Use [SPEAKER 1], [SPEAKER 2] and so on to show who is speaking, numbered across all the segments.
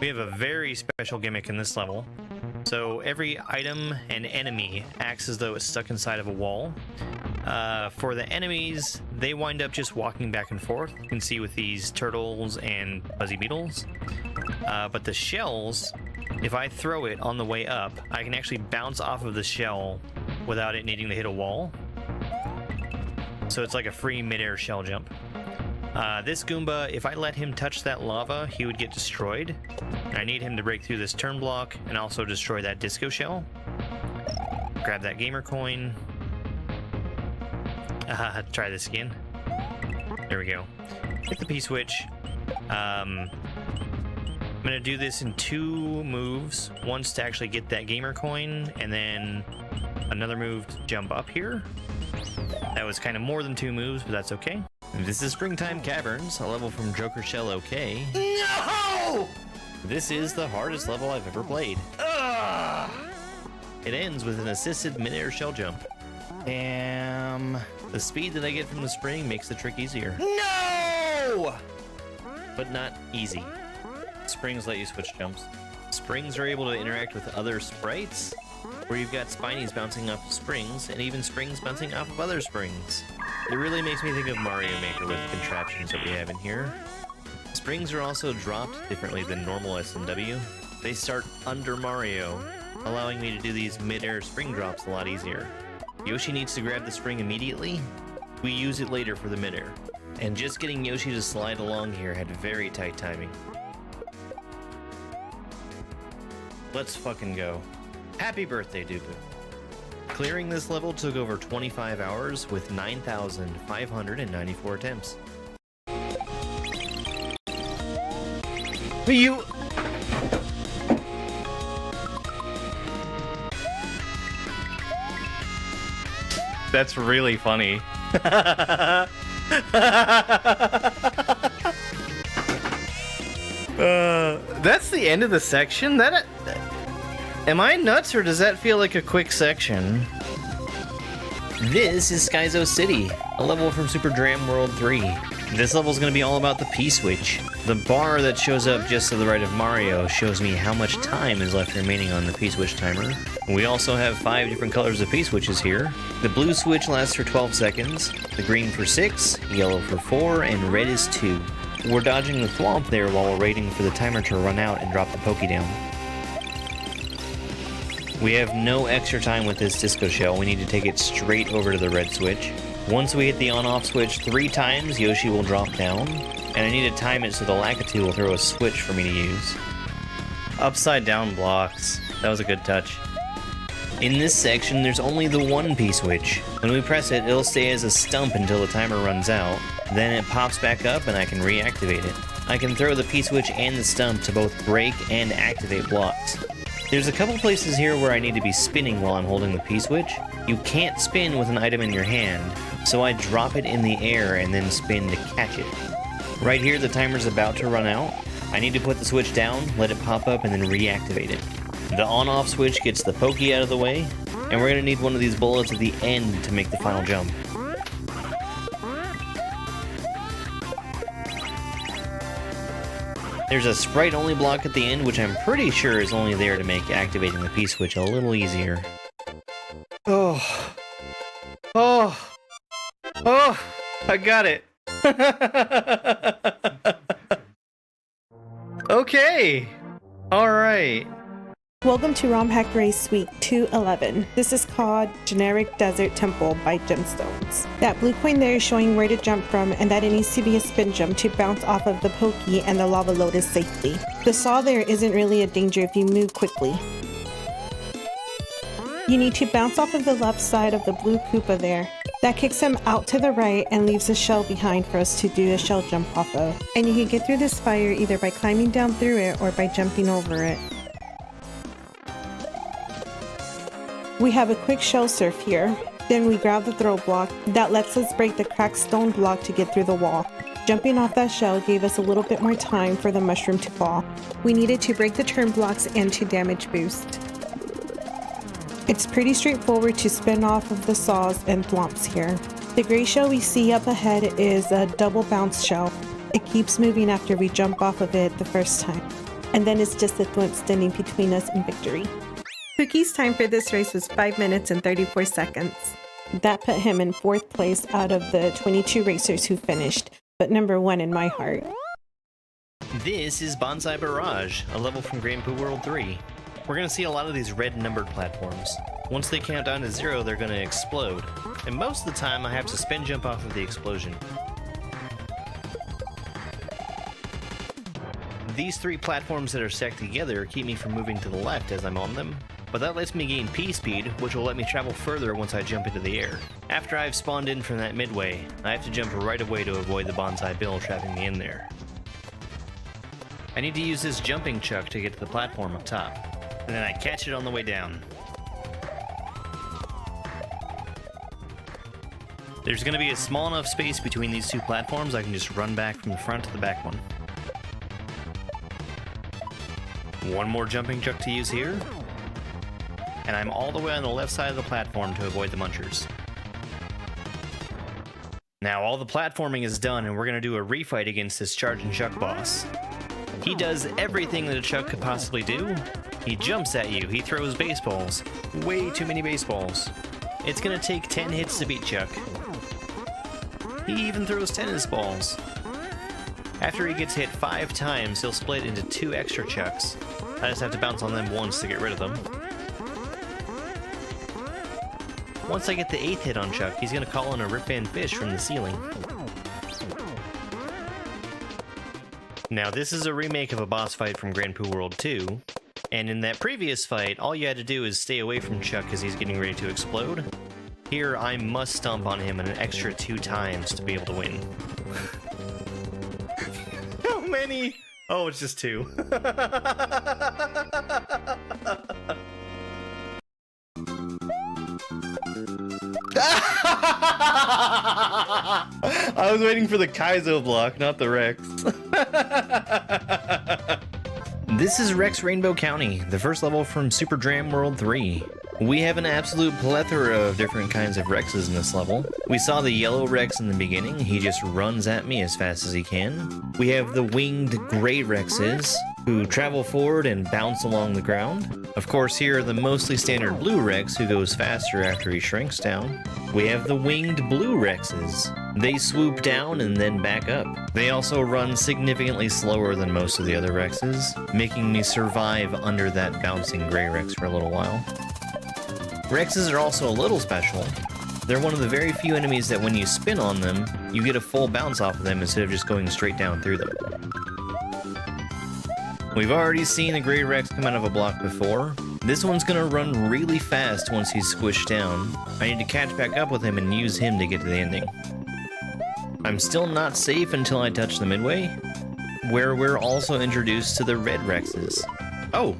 [SPEAKER 1] We have a very special gimmick in this level. So every item and enemy acts as though it's stuck inside of a wall. For the enemies, they wind up just walking back and forth. You can see with these turtles and fuzzy beetles. But the shells, if I throw it on the way up, I can actually bounce off of the shell without it needing to hit a wall. So it's like a free midair shell jump. This Goomba, if I let him touch that lava, he would get destroyed. And I need him to break through this turn block and also destroy that disco shell. Grab that gamer coin. Try this again. There we go. Hit the P-switch. I'm going to do this in 2 moves. Once to actually get that gamer coin, and then another move to jump up here. That was kind of more than 2 moves, but that's okay. This is Springtime Caverns, a level from Joker Shell OK. No! This is the hardest level I've ever played. Ugh! It ends with an assisted midair shell jump. Damn. The speed that I get from the spring makes the trick easier. No! But not easy. Springs let you switch jumps. Springs are able to interact with other sprites, where you've got spinies bouncing off of springs, and even springs bouncing off of other springs. It really makes me think of Mario Maker with the contraptions that we have in here. Springs are also dropped differently than normal S&W. They start under Mario, allowing me to do these mid-air spring drops a lot easier. Yoshi needs to grab the spring immediately. We use it later for the mid-air. And just getting Yoshi to slide along here had very tight timing. Let's fucking go. Happy birthday, Dooku. Clearing this level took over 25 hours with 9,594 attempts. You... That's really funny. That's the end of the section? Am I nuts, or does that feel like a quick section? This is Skyo City, a level from Super Dram World 3. This level is going to be all about the P-switch. The bar that shows up just to the right of Mario shows me how much time is left remaining on the P-switch timer. We also have 5 different colors of P-switches here. The blue switch lasts for 12 seconds, the green for 6, yellow for 4, and red is 2. We're dodging the thwomp there while we're waiting for the timer to run out and drop the Poké down. We have no extra time with this disco shell. We need to take it straight over to the red switch. Once we hit the on-off switch 3 times, Yoshi will drop down, and I need to time it so the Lakitu will throw a switch for me to use. Upside down blocks. That was a good touch. In this section, there's only the one P-switch. When we press it, it'll stay as a stump until the timer runs out. Then it pops back up and I can reactivate it. I can throw the P-switch and the stump to both break and activate blocks. There's a couple places here where I need to be spinning while I'm holding the P-switch. You can't spin with an item in your hand, so I drop it in the air and then spin to catch it. Right here, the timer's about to run out. I need to put the switch down, let it pop up, and then reactivate it. The on-off switch gets the Poké out of the way, and we're going to need one of these bullets at the end to make the final jump. There's a sprite-only block at the end, which I'm pretty sure is only there to make activating the P-switch a little easier. Oh, I got it. Okay, all right.
[SPEAKER 2] Welcome to ROM Hack Race Suite 211. This is called Generic Desert Temple by Gemstones. That blue coin there is showing where to jump from, and that it needs to be a spin jump to bounce off of the Poké and the Lava Lotus safely. The saw there isn't really a danger if you move quickly. You need to bounce off of the left side of the blue Koopa there. That kicks him out to the right and leaves a shell behind for us to do a shell jump off of. And you can get through this fire either by climbing down through it or by jumping over it. We have a quick shell surf here. Then we grab the throw block. That lets us break the cracked stone block to get through the wall. Jumping off that shell gave us a little bit more time for the mushroom to fall. We needed to break the turn blocks and to damage boost. It's pretty straightforward to spin off of the saws and thwomps here. The gray shell we see up ahead is a double bounce shell. It keeps moving after we jump off of it the first time. And then it's just a thwimp standing between us and victory. Cookie's time for this race was 5 minutes and 34 seconds. That put him in 4th place out of the 22 racers who finished, but number 1 in my heart.
[SPEAKER 1] This is Bonsai Barrage, a level from Grand Poo World 3. We're going to see a lot of these red numbered platforms. Once they count down to 0, they're going to explode. And most of the time, I have to spin jump off of the explosion. These 3 platforms that are stacked together keep me from moving to the left as I'm on them, but that lets me gain P-speed, which will let me travel further once I jump into the air. After I've spawned in from that midway, I have to jump right away to avoid the Bonsai Bill trapping me in there. I need to use this jumping chuck to get to the platform up top, and then I catch it on the way down. There's going to be a small enough space between these 2 platforms I can just run back from the front to the back one. One more jumping chuck to use here, and I'm all the way on the left side of the platform to avoid the munchers. Now all the platforming is done, and we're going to do a refight against this charging chuck boss. He does everything that a chuck could possibly do. He jumps at you, he throws baseballs. Way too many baseballs. It's going to take 10 hits to beat Chuck. He even throws tennis balls. After he gets hit 5 times, he'll split into 2 extra chucks. I just have to bounce on them once to get rid of them. Once I get the 8th hit on Chuck, he's going to call in a Rip Van Fish from the ceiling. Now this is a remake of a boss fight from Grand Poo World 2, and in that previous fight, all you had to do is stay away from Chuck as he's getting ready to explode. Here, I must stomp on him an extra 2 times to be able to win. How many? Oh, it's just 2. I was waiting for the Kaizo block, not the Rex. This is Rex Rainbow County, the first level from Super Dram World 3. We have an absolute plethora of different kinds of Rexes in this level. We saw the yellow Rex in the beginning, he just runs at me as fast as he can. We have the winged gray Rexes, who travel forward and bounce along the ground. Of course, here are the mostly standard blue Rex, who goes faster after he shrinks down. We have the winged blue Rexes. They swoop down and then back up. They also run significantly slower than most of the other Rexes, making me survive under that bouncing gray Rex for a little while. Rexes are also a little special. They're one of the very few enemies that when you spin on them, you get a full bounce off of them instead of just going straight down through them. We've already seen a gray Rex come out of a block before. This one's gonna run really fast once he's squished down. I need to catch back up with him and use him to get to the ending. I'm still not safe until I touch the midway, where we're also introduced to the red Rexes. Oh!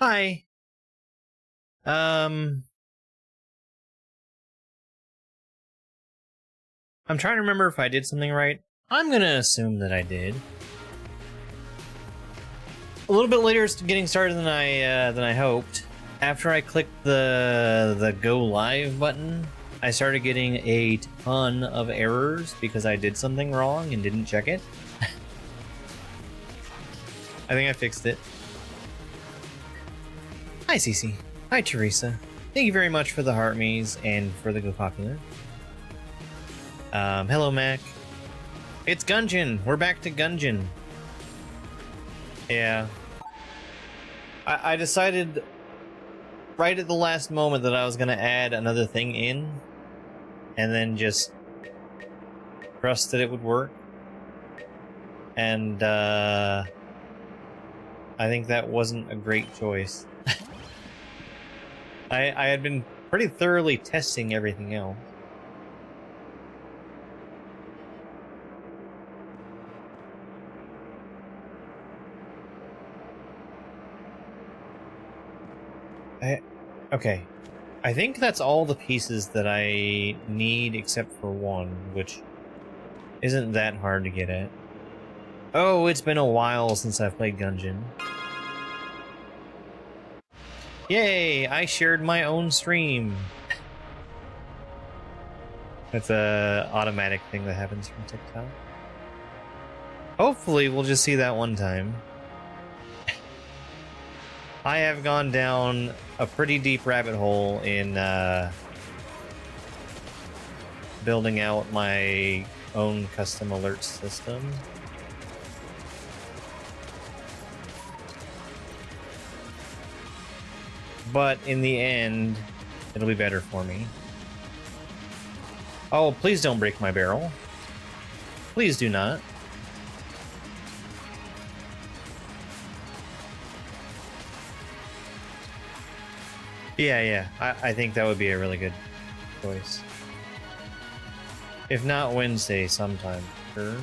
[SPEAKER 1] Hi. I'm trying to remember if I did something right. I'm gonna assume that I did. A little bit later getting started than I hoped. After I clicked the go live button, I started getting a ton of errors because I did something wrong and didn't check it. I think I fixed it. Hi Cece. Hi Teresa. Thank you very much for the heart me's and for the Go Popular. Hello Mac. It's Gungeon. We're back to Gungeon. Yeah. I decided right at the last moment that I was gonna add another thing in, and then just trust that it would work. And I think that wasn't a great choice. I had been pretty thoroughly testing everything else. Okay. I think that's all the pieces that I need except for one, which isn't that hard to get at. Oh, it's been a while since I've played Gungeon. Yay, I shared my own stream. That's a automatic thing that happens from TikTok. Hopefully we'll just see that one time. I have gone down a pretty deep rabbit hole in building out my own custom alert system. But in the end, it'll be better for me. Oh, please don't break my barrel. Please do not. Yeah. I think that would be a really good choice. If not Wednesday, sometime. Sure.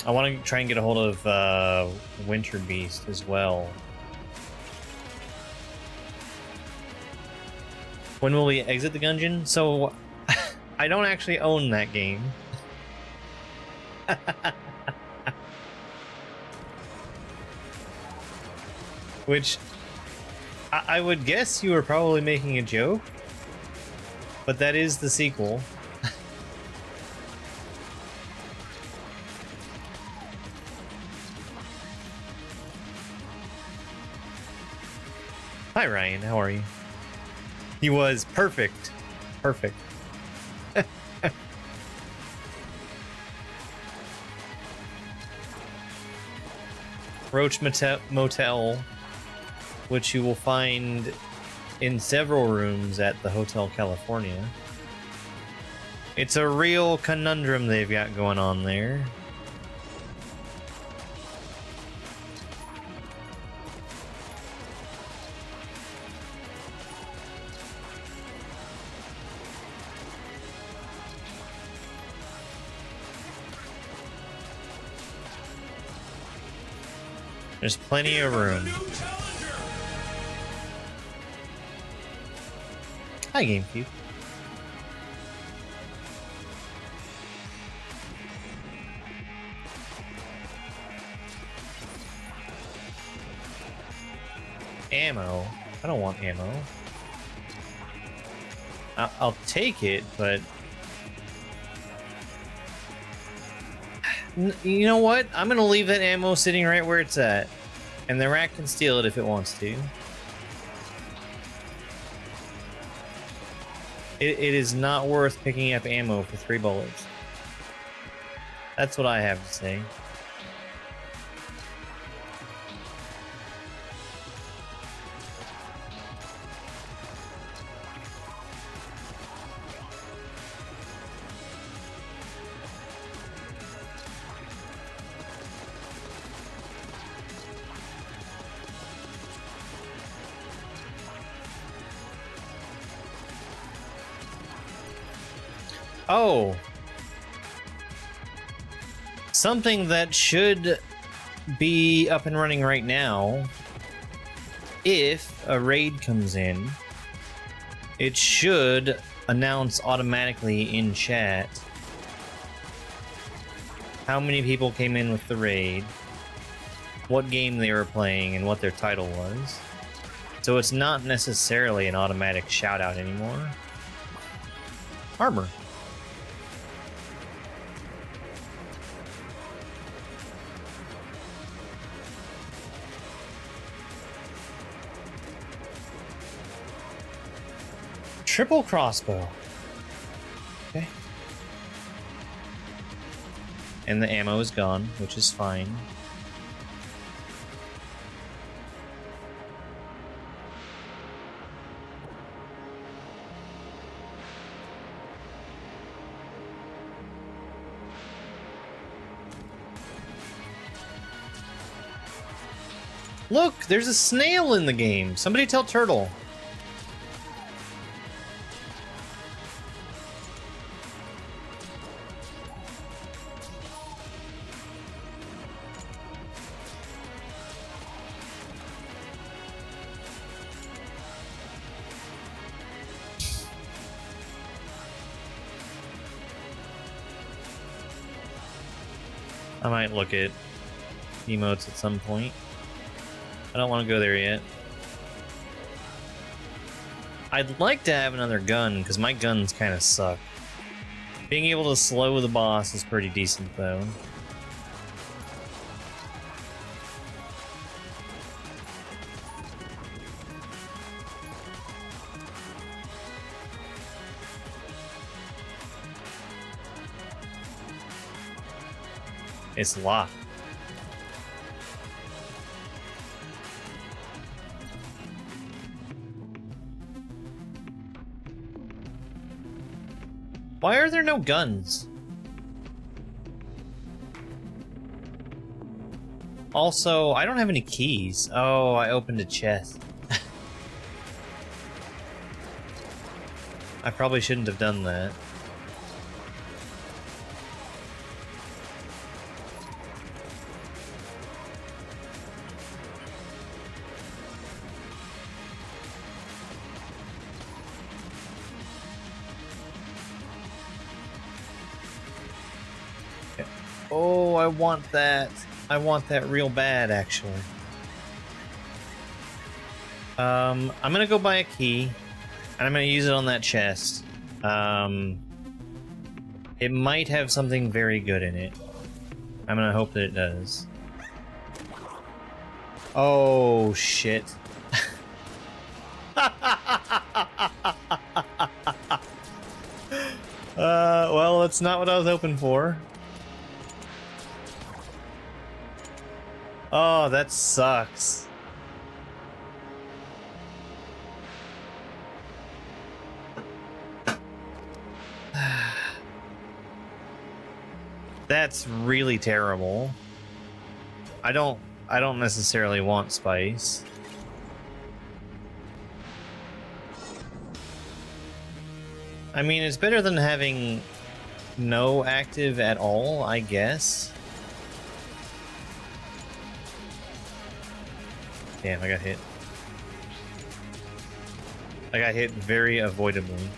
[SPEAKER 1] I want to try and get a hold of Winter Beast as well. When will we exit the Gungeon? So, I don't actually own that game. Which, I would guess you were probably making a joke, but that is the sequel. Hi Ryan, how are you? He was perfect. Perfect. Roach Motel, which you will find in several rooms at the Hotel California. It's a real conundrum they've got going on there. There's plenty of room. Hi, GameCube. Ammo. I don't want ammo. I'll take it, but... You know what? I'm gonna leave that ammo sitting right where it's at. And the rat can steal it if it wants to. It is not worth picking up ammo for 3 bullets. That's what I have to say. Oh, something that should be up and running right now. If a raid comes in, it should announce automatically in chat how many people came in with the raid, what game they were playing, and what their title was. So it's not necessarily an automatic shout out anymore. Armor. Triple crossbow. Okay. And the ammo is gone, which is fine. Look, there's a snail in the game. Somebody tell Turtle. I might look at emotes at some point. I don't want to go there yet. I'd like to have another gun, because my guns kind of suck. Being able to slow the boss is pretty decent, though. It's locked. Why are there no guns? Also, I don't have any keys. Oh, I opened a chest. I probably shouldn't have done that. Oh, I want that. I want that real bad, actually. I'm gonna go buy a key, and I'm gonna use it on that chest. It might have something very good in it. I'm gonna hope that it does. Oh, shit. Well, that's not what I was hoping for. Oh, that sucks. That's really terrible. I don't necessarily want spice. I mean, it's better than having no active at all, I guess. Damn, I got hit. I got hit very avoidably.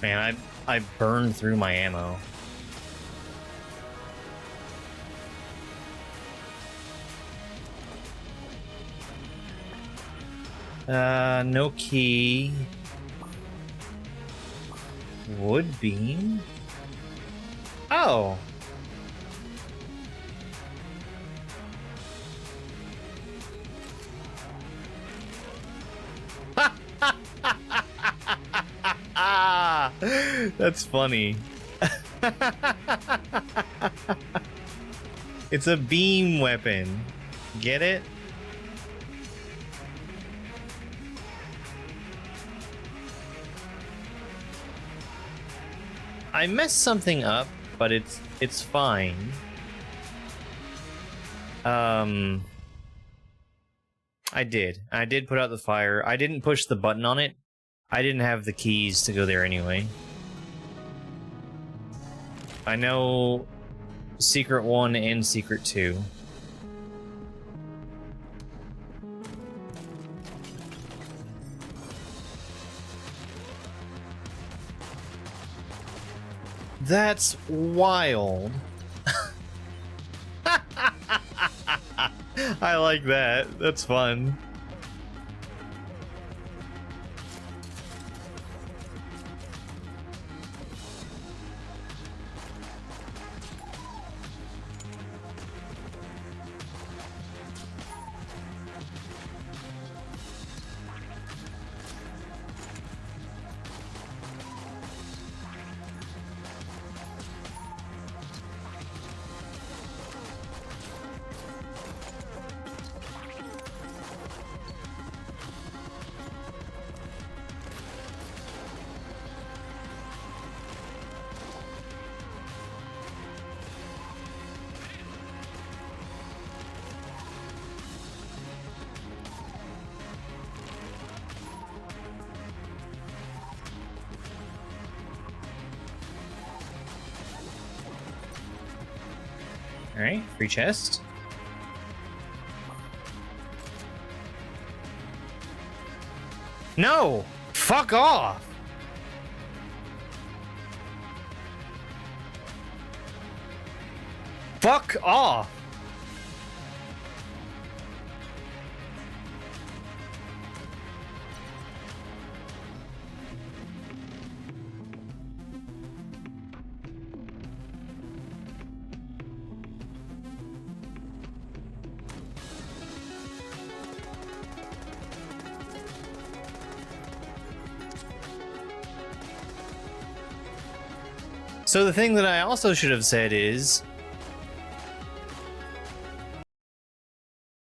[SPEAKER 1] Man, I burned through my ammo. No key. Wood beam? Oh! That's funny. It's a beam weapon. Get it? I messed something up, but it's fine. I did put out the fire. I didn't push the button on it. I didn't have the keys to go there anyway. I know Secret 1 and Secret 2. That's wild. I like that. That's fun. Alright, free chest. No! Fuck off! Fuck off! So the thing that I also should have said is...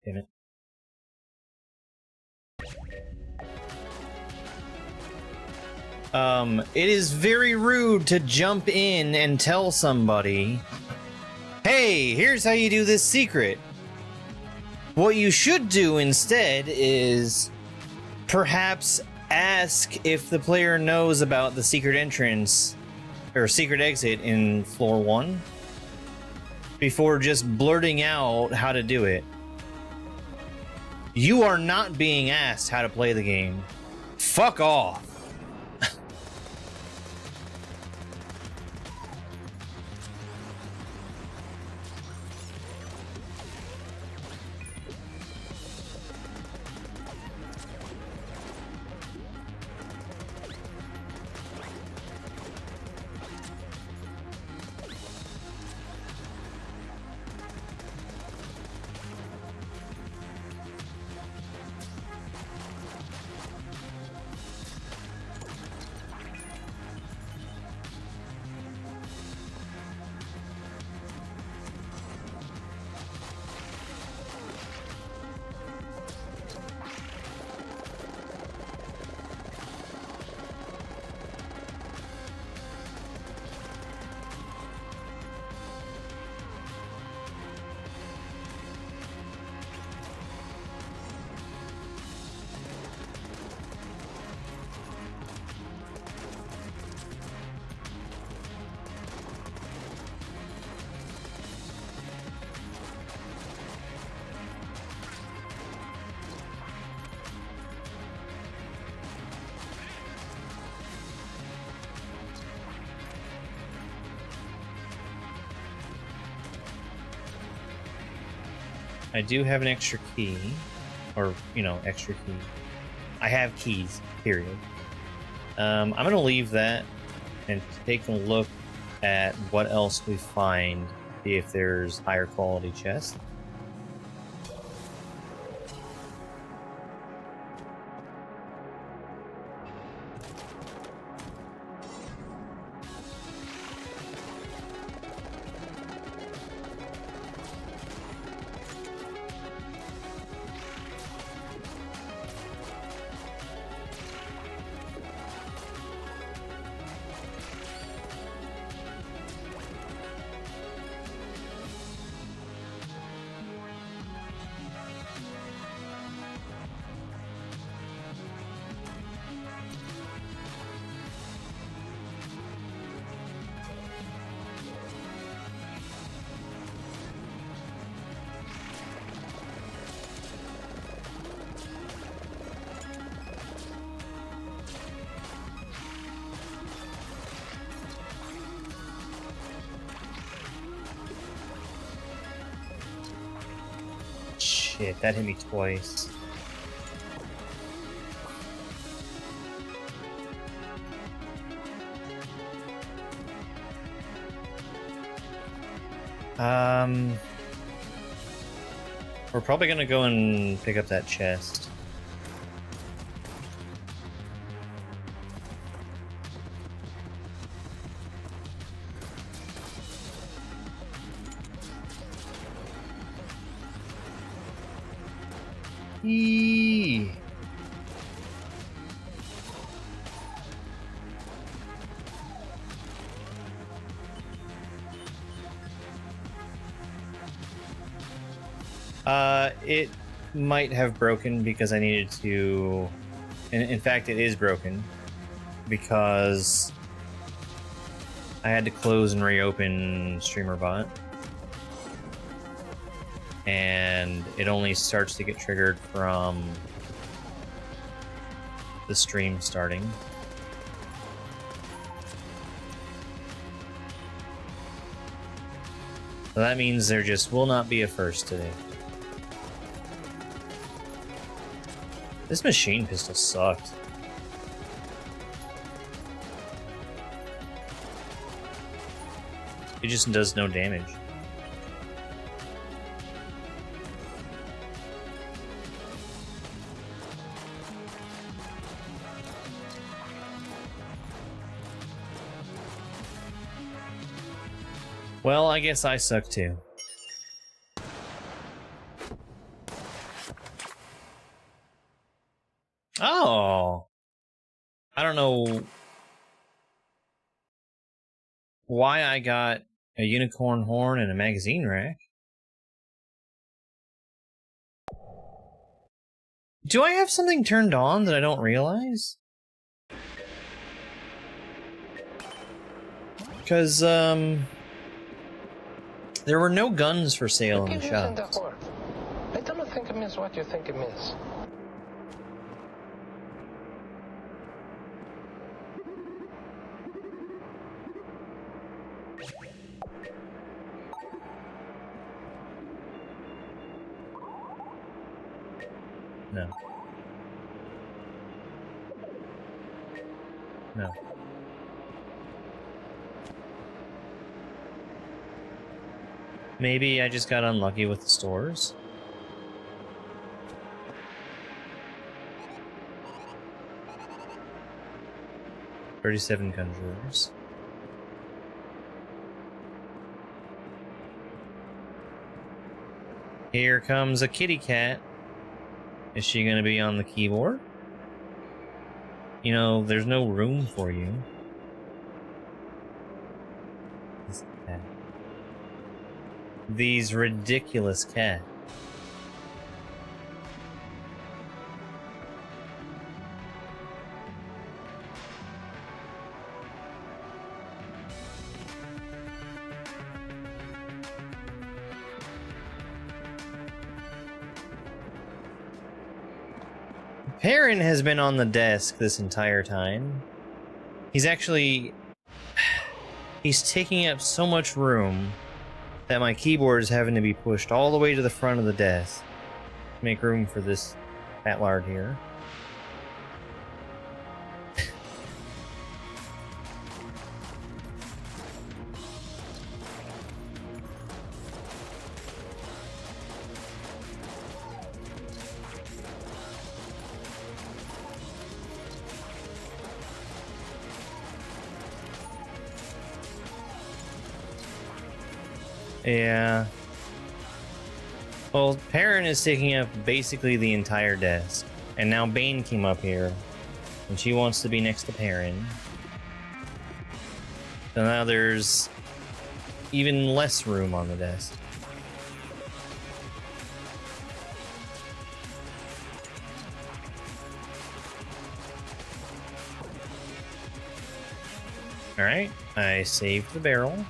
[SPEAKER 1] Damn it. It is very rude to jump in and tell somebody, hey, here's how you do this secret. What you should do instead is perhaps ask if the player knows about the secret entrance or secret exit in floor 1 before just blurting out how to do it. You are not being asked how to play the game. Fuck off. I do have an extra key, or, you know, extra key. I have keys, period. I'm gonna leave that and take a look at what else we find, see if there's higher quality chests. Shit, that hit me twice. We're probably gonna go and pick up that chest. Eee. It might have broken because I needed to... In fact, it is broken because I had to close and reopen StreamerBot. and it only starts to get triggered from the stream starting. So that means there just will not be a first today. This machine pistol sucked. It just does no damage. Well, I guess I suck too. Oh! I don't know why I got a unicorn horn and a magazine rack. Do I have something turned on that I don't realize? Because, there were no guns for sale in the shop.
[SPEAKER 3] I don't think it means what you think it means.
[SPEAKER 1] No. No. Maybe I just got unlucky with the stores. $37 conjurers. Here comes a kitty cat. Is she gonna be on the keyboard? You know, there's no room for you. This cat. These ridiculous cats. Perrin has been on the desk this entire time. He's actually... He's taking up so much room that my keyboard is having to be pushed all the way to the front of the desk to make room for this fat lard here. Yeah. Well, Perrin is taking up basically the entire desk. And now Bane came up here. And she wants to be next to Perrin. So now there's even less room on the desk. Alright, I saved the barrel.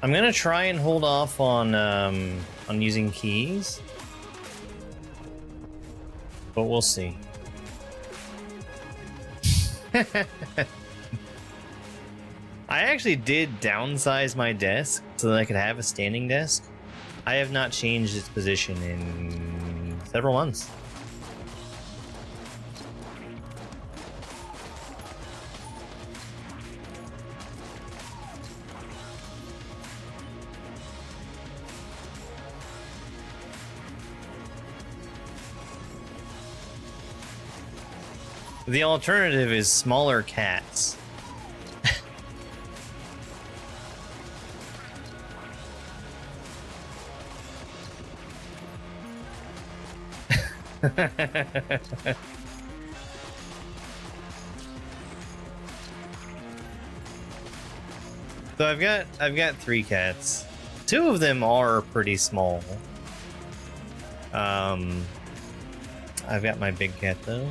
[SPEAKER 1] I'm gonna try and hold off on using keys, but we'll see. I actually did downsize my desk so that I could have a standing desk. I have not changed its position in several months. The alternative is smaller cats. So I've got 3 cats. 2 of them are pretty small. I've got my big cat though.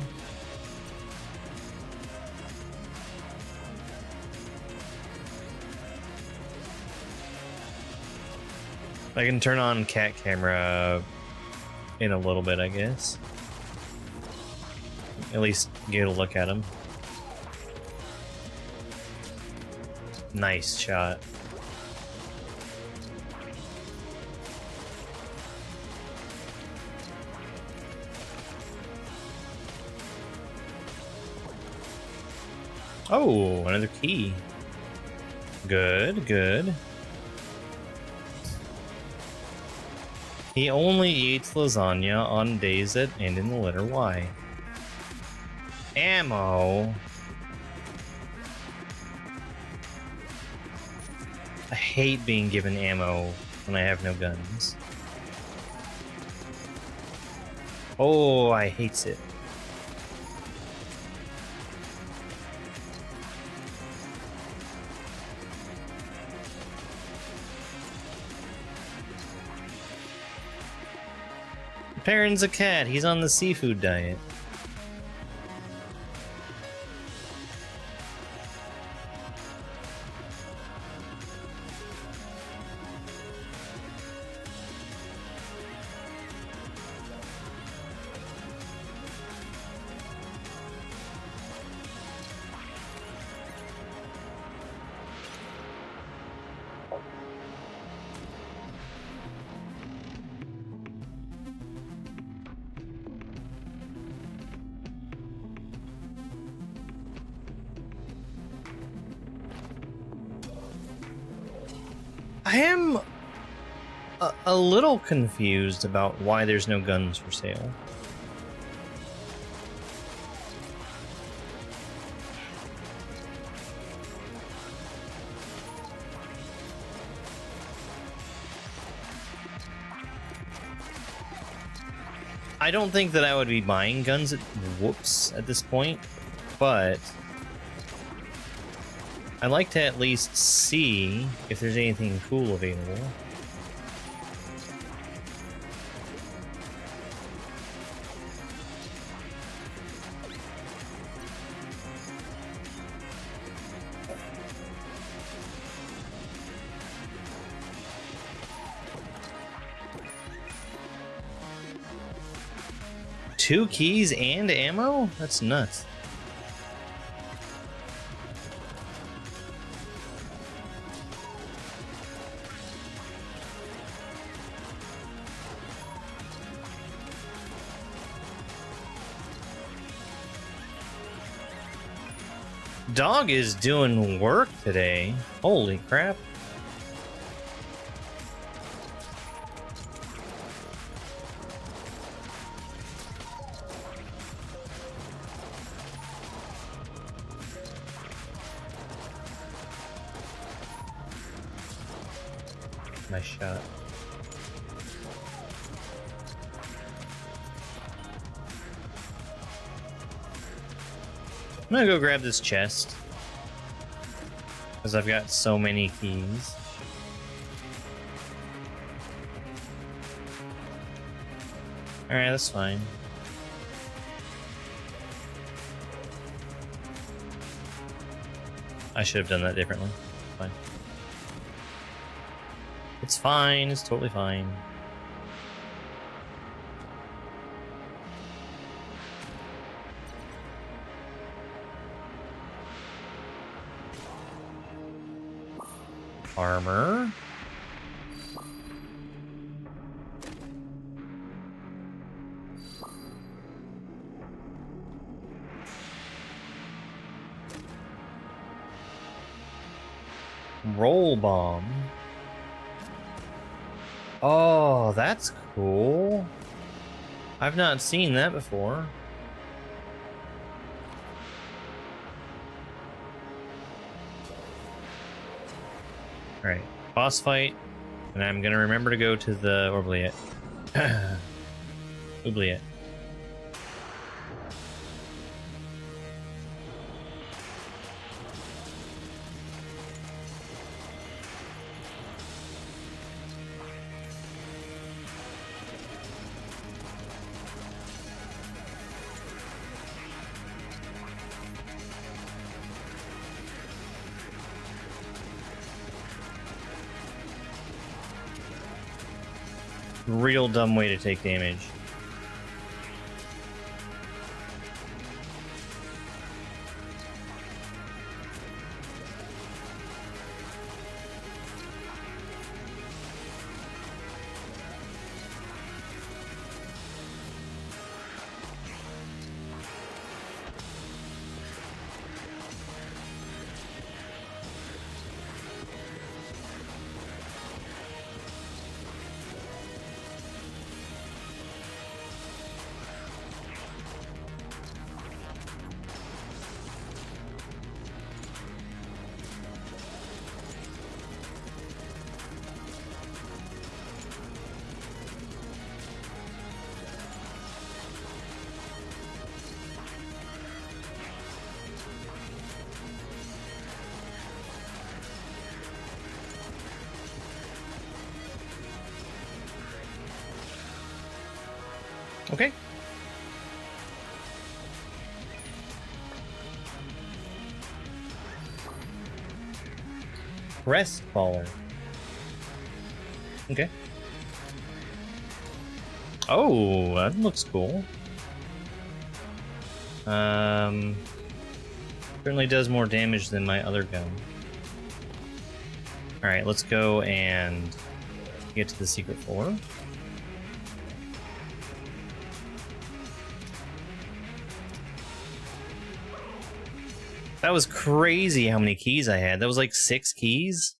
[SPEAKER 1] I can turn on cat camera in a little bit, I guess. At least get a look at him. Nice shot. Oh, another key. Good, good. He only eats lasagna on days that end in the letter Y. Ammo. I hate being given ammo when I have no guns. Oh, I hates it. Perrin's a cat. He's on the seafood diet. I am a little confused about why there's no guns for sale. I don't think that I would be buying guns at this point, but I'd like to at least see if there's anything cool available. Two keys and ammo? That's nuts. Dog is doing work today. Holy crap. Nice shot. I'm gonna go grab this chest because I've got so many keys. Alright, that's fine. I should have done that differently. Fine. It's fine, it's totally fine. Armor. Roll bomb. Oh, that's cool. I've not seen that before. Alright, boss fight, and I'm gonna remember to go to the oubliette. Oubliette. Real dumb way to take damage. Okay. Rest baller. Okay. Oh, that looks cool. Certainly does more damage than my other gun. Alright, let's go and get to the secret floor. That was crazy how many keys I had. That was like 6 keys.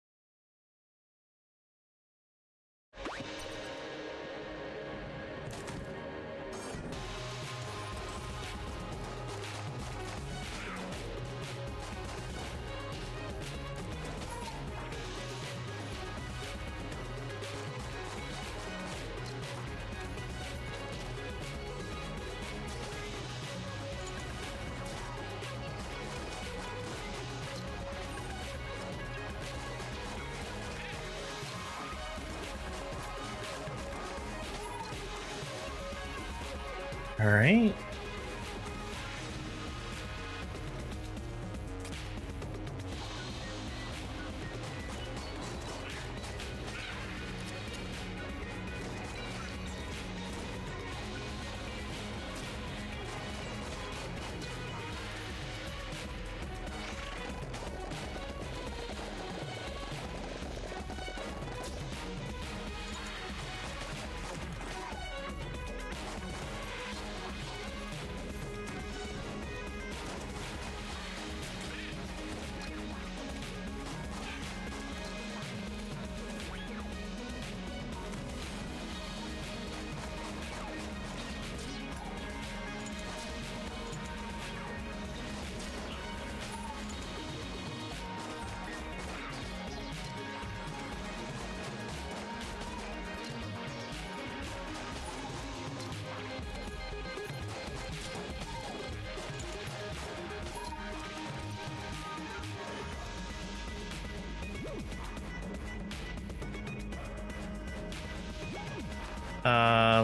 [SPEAKER 1] All right.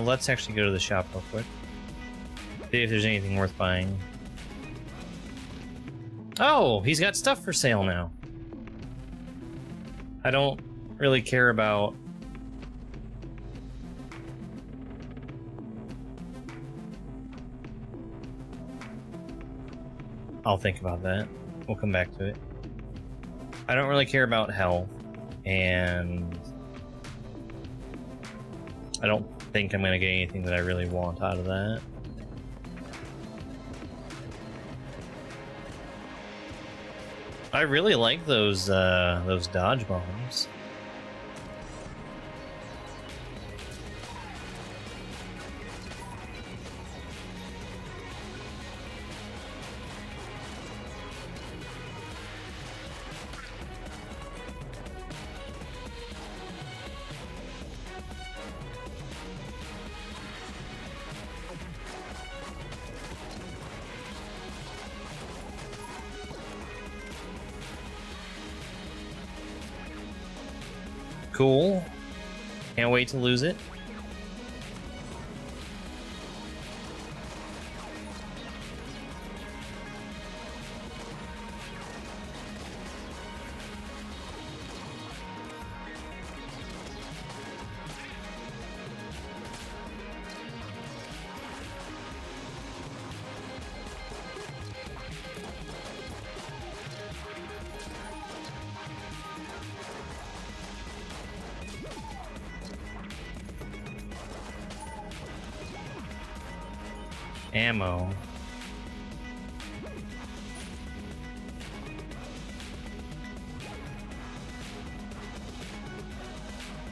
[SPEAKER 1] Let's actually go to the shop real quick. See if there's anything worth buying. Oh, he's got stuff for sale now. I don't really care about... I'll think about that. We'll come back to it. I don't really care about health, and I don't think I'm gonna get anything that I really want out of that. I really like those dodge bombs. Cool. Can't wait to lose it. Ammo.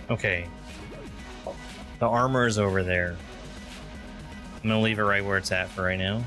[SPEAKER 1] Okay. The armor is over there. I'm gonna leave it right where it's at for right now.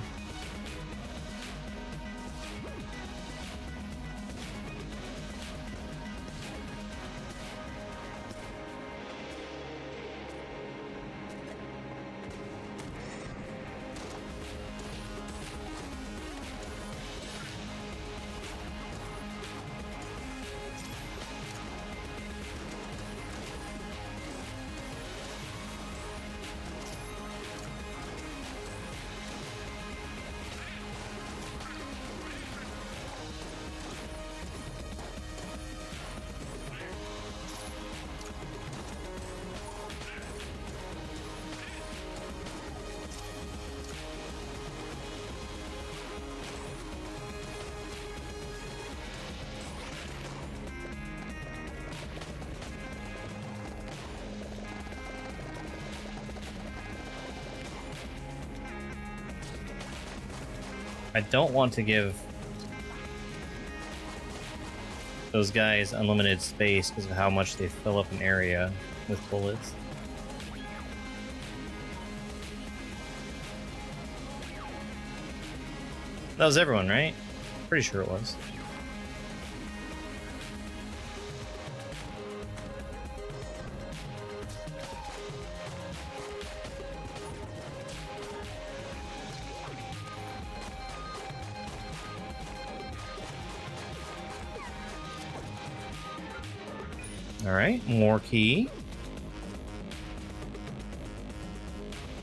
[SPEAKER 1] I don't want to give those guys unlimited space because of how much they fill up an area with bullets. That was everyone, right? Pretty sure it was. All right, more key.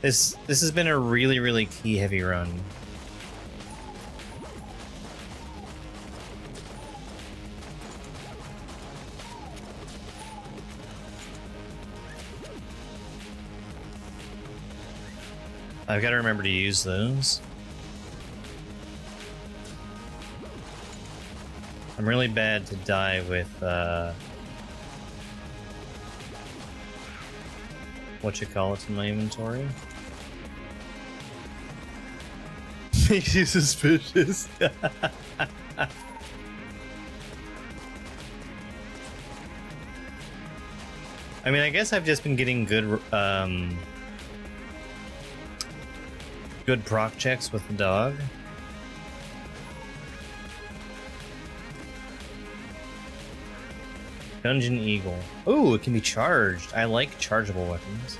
[SPEAKER 1] This has been a really key heavy run. I've got to remember to use those. I'm really bad to die with what you call it in my inventory. Makes you suspicious. I mean, I guess I've just been getting good good proc checks with the dog. Gungeon Eagle. Ooh, it can be charged. I like chargeable weapons.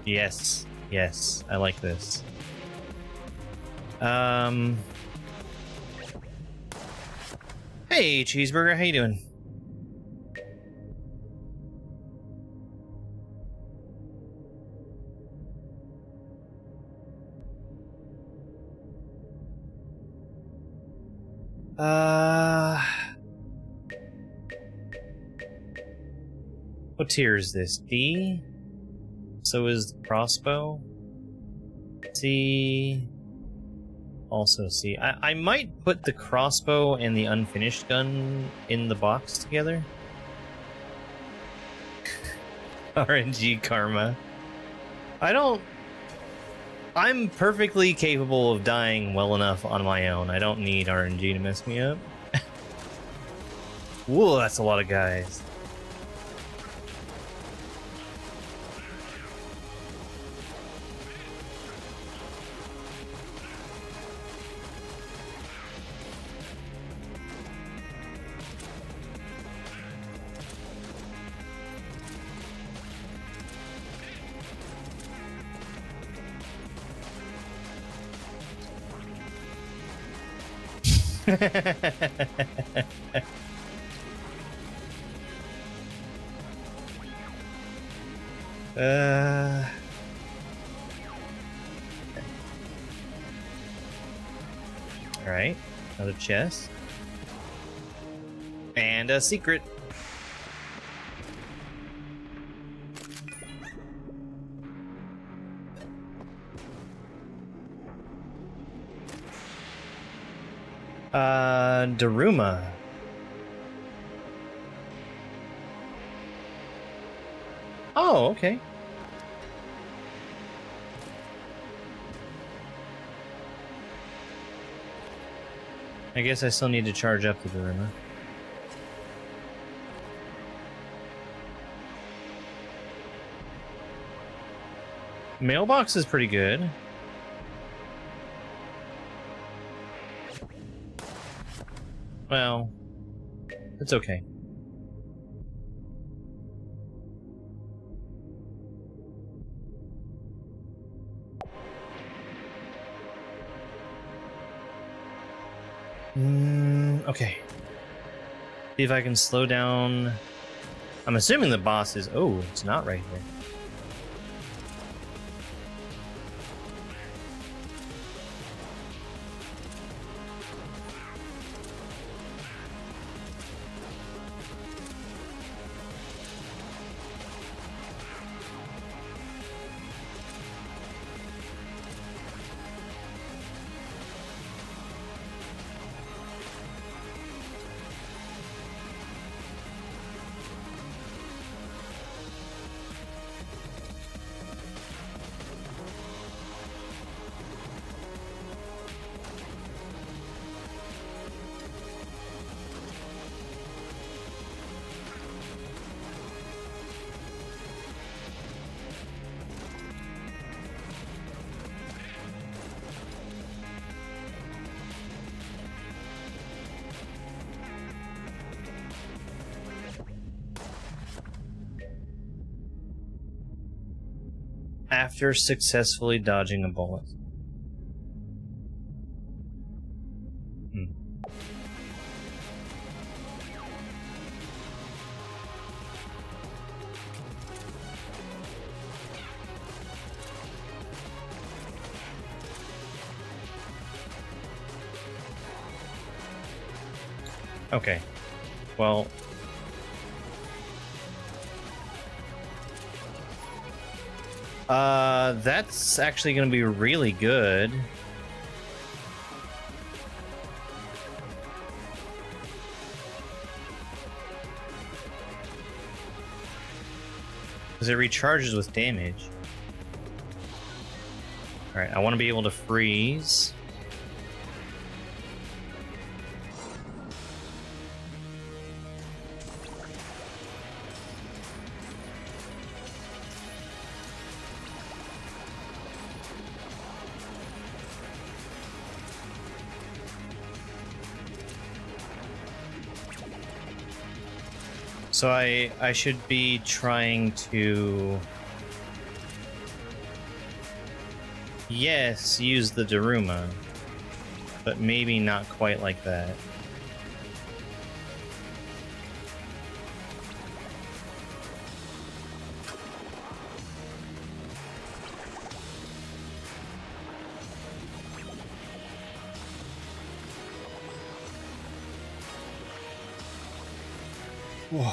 [SPEAKER 1] Yes. Yes, I like this. Hey, Cheeseburger, how you doing? What tier is this? D? So is the crossbow. C. Also C. I might put the crossbow and the unfinished gun in the box together. RNG karma. I'm perfectly capable of dying well enough on my own. I don't need RNG to mess me up. Whoa, that's a lot of guys. All right, another chest and a secret. Daruma. Oh, okay. I guess I still need to charge up the Daruma. Mailbox is pretty good. Well, it's okay. Okay. See if I can slow down. I'm assuming the boss is... Oh, it's not right here. After successfully dodging a bullet. Okay. Well... that's actually going to be really good. Because it recharges with damage. Alright, I want to be able to freeze. So I should be trying to... Yes, use the Daruma, but maybe not quite like that. Whoa.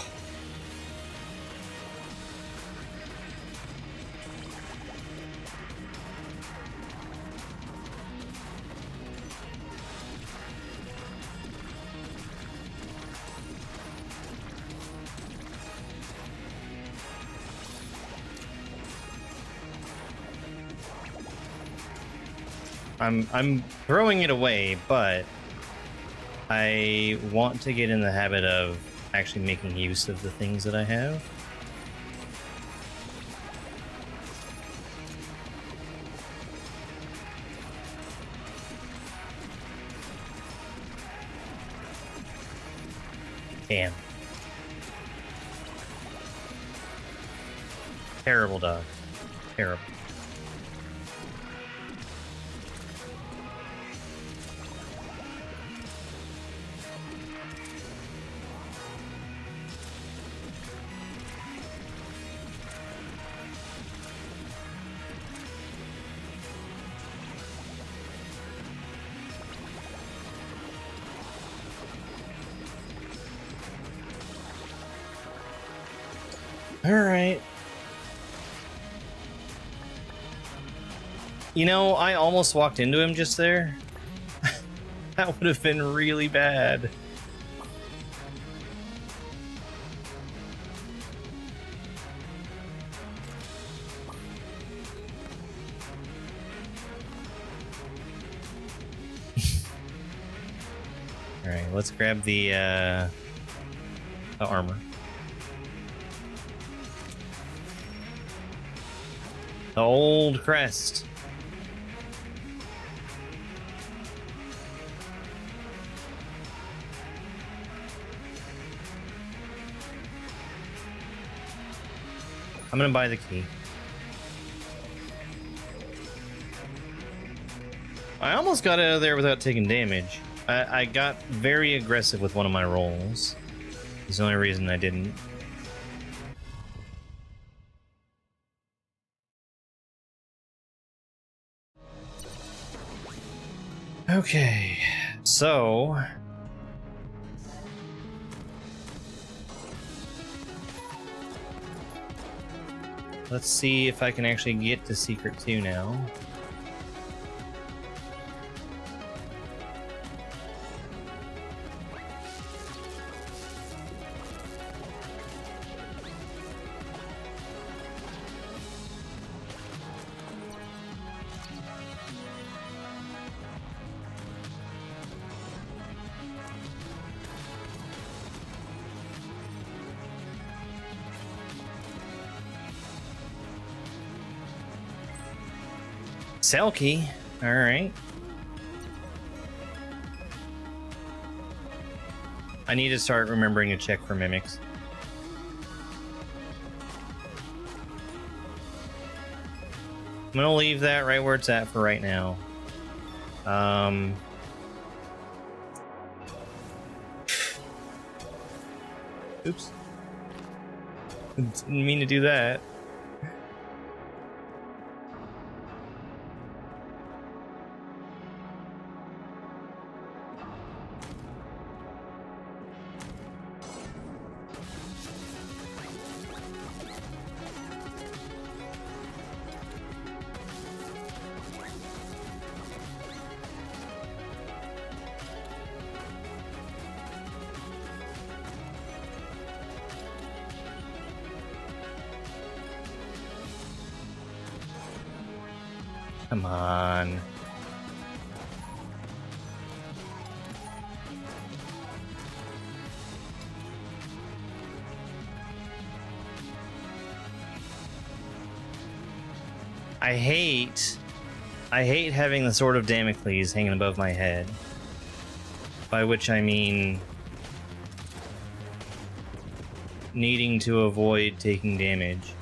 [SPEAKER 1] I'm throwing it away, but I want to get in the habit of actually making use of the things that I have. Damn. Terrible dog. Terrible. All right. You know, I almost walked into him just there. That would have been really bad. Alright, let's grab the armor. The old crest. I'm gonna buy the key. I almost got out of there without taking damage. I got very aggressive with one of my rolls. It's the only reason I didn't. Okay, so... let's see if I can actually get to Secret 2 now. Cell key. All right. I need to start remembering to check for mimics. I'm gonna leave that right where it's at for right now. Oops. Didn't mean to do that. Come on. I hate having the Sword of Damocles hanging above my head. By which I mean needing to avoid taking damage.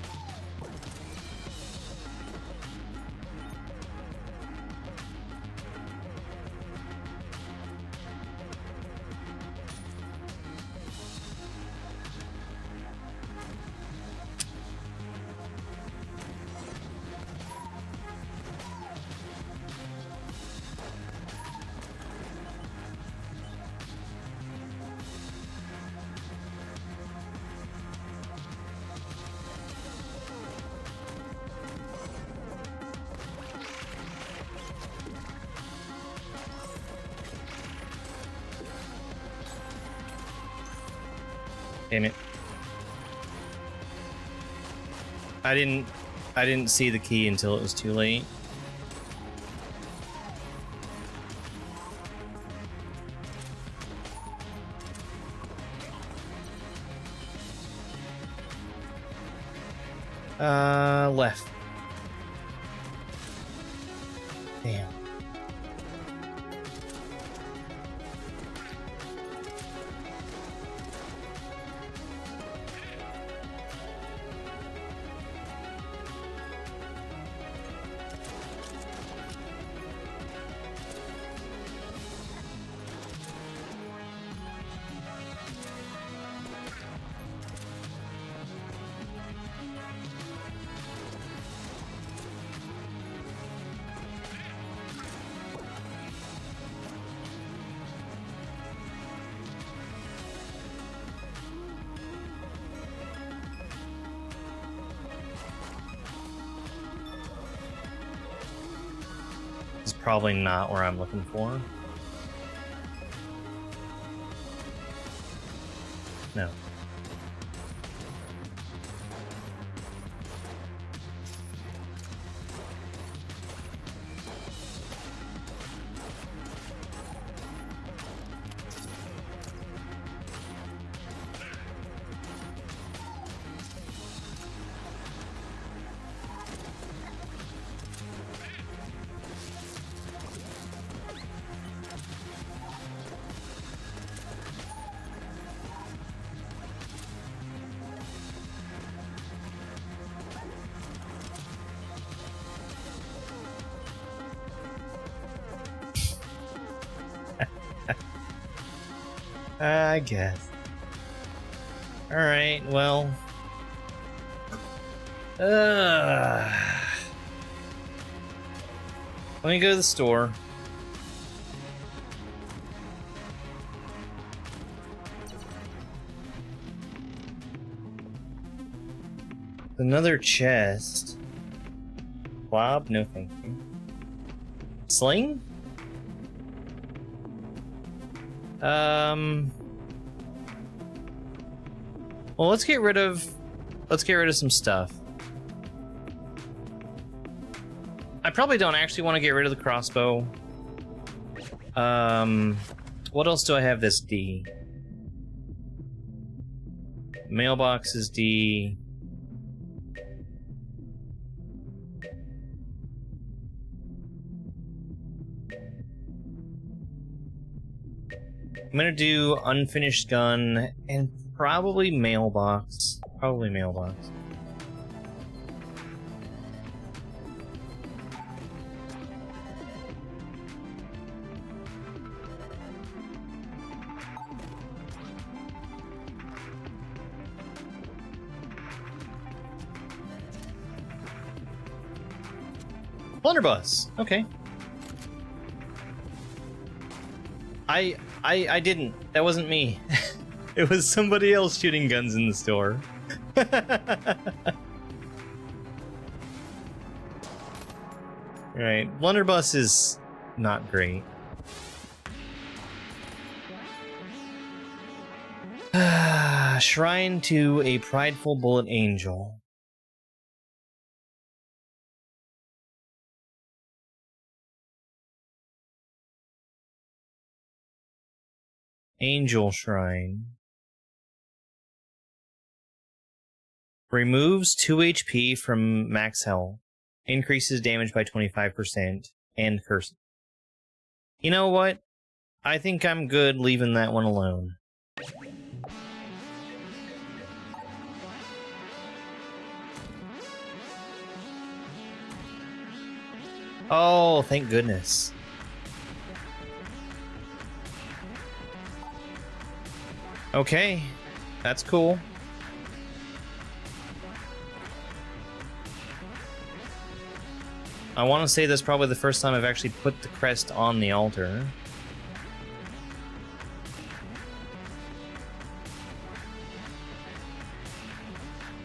[SPEAKER 1] Damn it. I didn't see the key until it was too late. Left. Damn. Probably not where I'm looking for. No. I guess. Alright, well. Let me go to the store. Another chest. Blob? No thank you. Sling? Well, let's get rid of some stuff. I probably don't actually want to get rid of the crossbow. What else do I have that's D? Mailbox is D. I'm gonna do unfinished gun and probably mailbox. Probably mailbox. Blunderbuss. Okay. I didn't. That wasn't me. It was somebody else shooting guns in the store. Right. Blunderbuss is not great. Shrine to a prideful bullet angel. Angel Shrine. Removes 2 HP from max health. Increases damage by 25%. And curse. You know what? I think I'm good leaving that one alone. Oh, thank goodness. Okay, that's cool. I want to say that's probably the first time I've actually put the crest on the altar.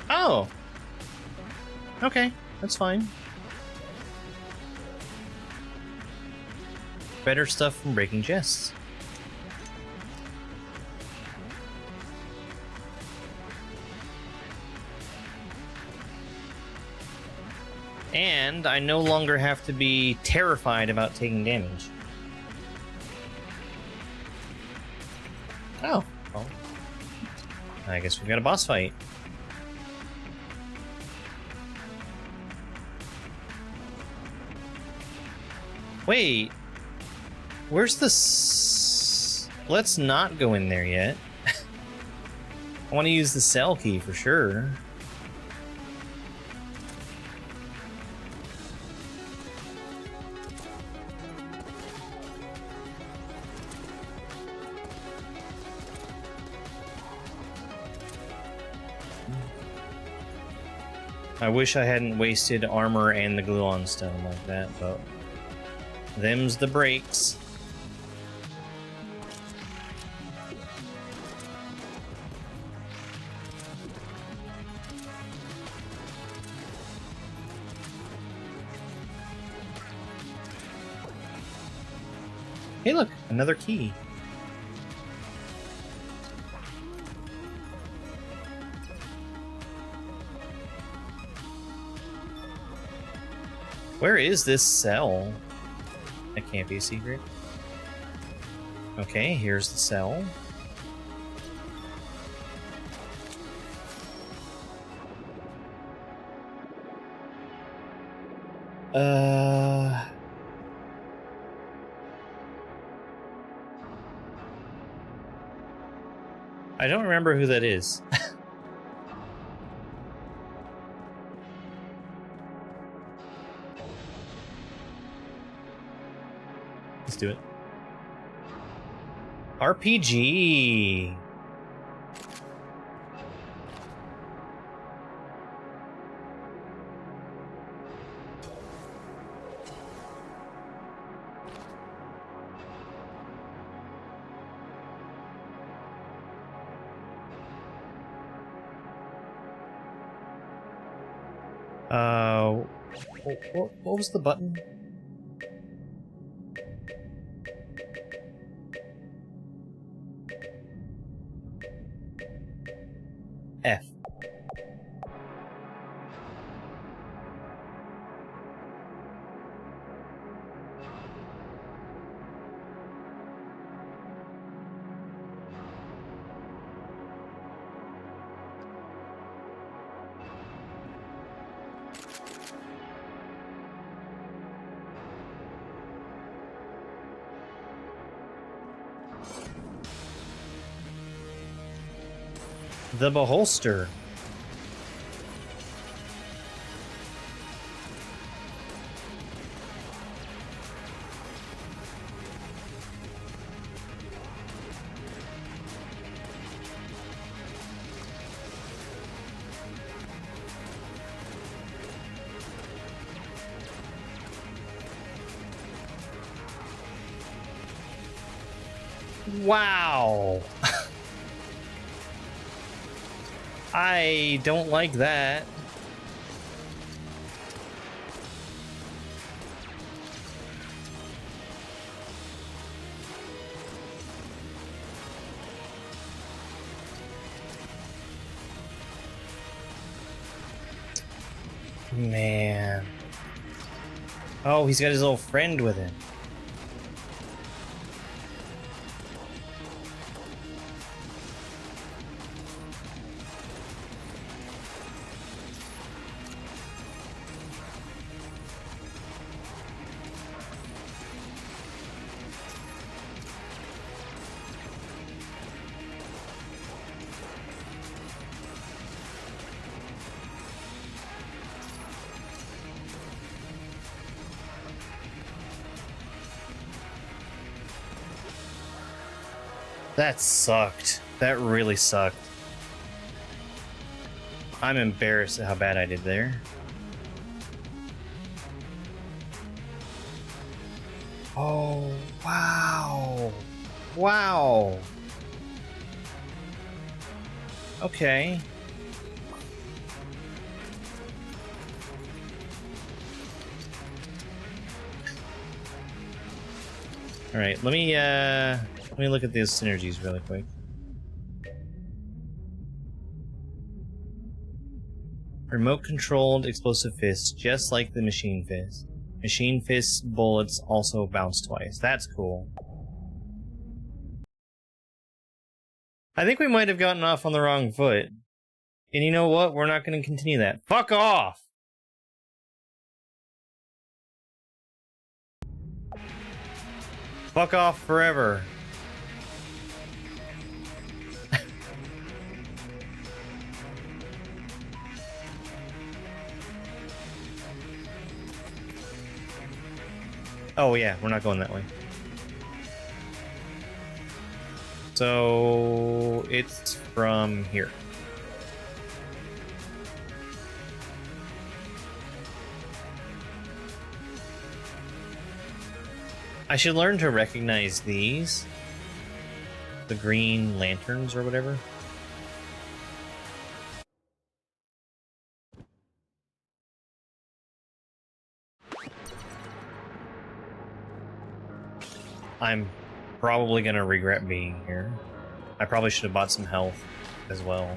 [SPEAKER 1] Oh! Okay, that's fine. Better stuff from breaking chests. And I no longer have to be terrified about taking damage. Oh, well. I guess we've got a boss fight. Wait. Where's the Let's not go in there yet. I want to use the cell key for sure. I wish I hadn't wasted armor and the gluon stone like that, but them's the breaks. Hey look, another key. Where is this cell? That can't be a secret. Okay, here's the cell. I don't remember who that is. Let's do it. RPG. What was the button? F. The Beholster. Wow. I don't like that. Man. Oh, he's got his little friend with him. That sucked. That really sucked. I'm embarrassed at how bad I did there. Oh, wow. Wow. Okay. All right, let me look at these synergies really quick. Remote controlled explosive fists, just like the machine fist. Machine fist bullets also bounce twice. That's cool. I think we might have gotten off on the wrong foot. And you know what? We're not going to continue that. Fuck off! Fuck off forever. Oh yeah, we're not going that way. So it's from here. I should learn to recognize these. The green lanterns or whatever. I'm probably gonna regret being here. I probably should have bought some health as well.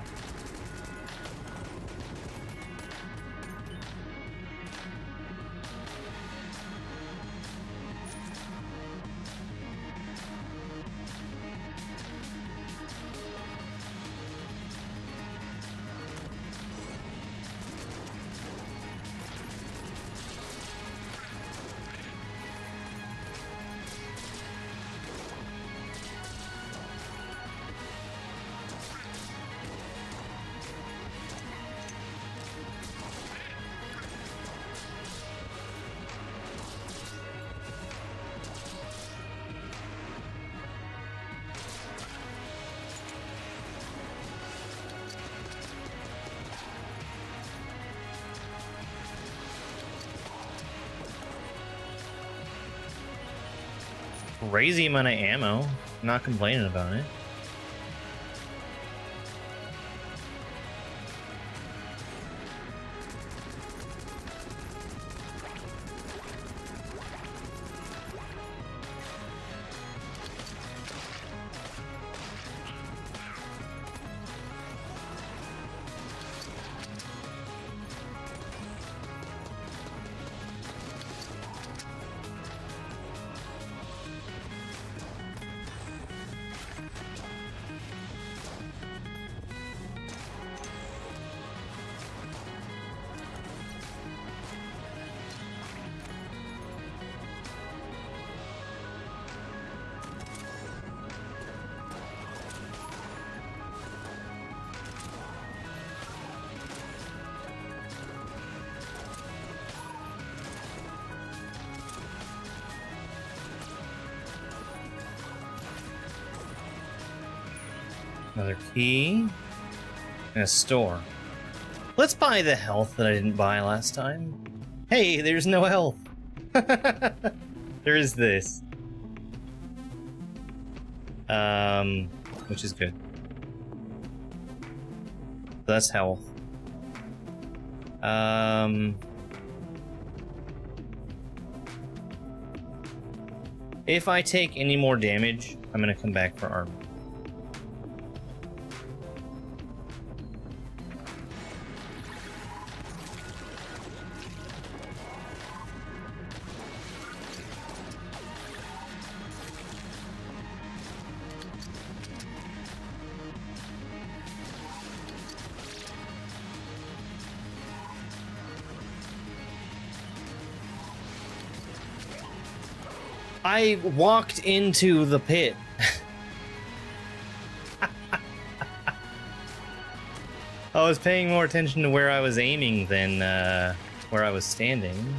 [SPEAKER 1] crazy amount of ammo. Not complaining about it. Another key. And a store. Let's buy the health that I didn't buy last time. Hey, there's no health. There is this. Which is good. So that's health. If I take any more damage, I'm gonna come back for armor. I walked into the pit. I was paying more attention to where I was aiming than where I was standing.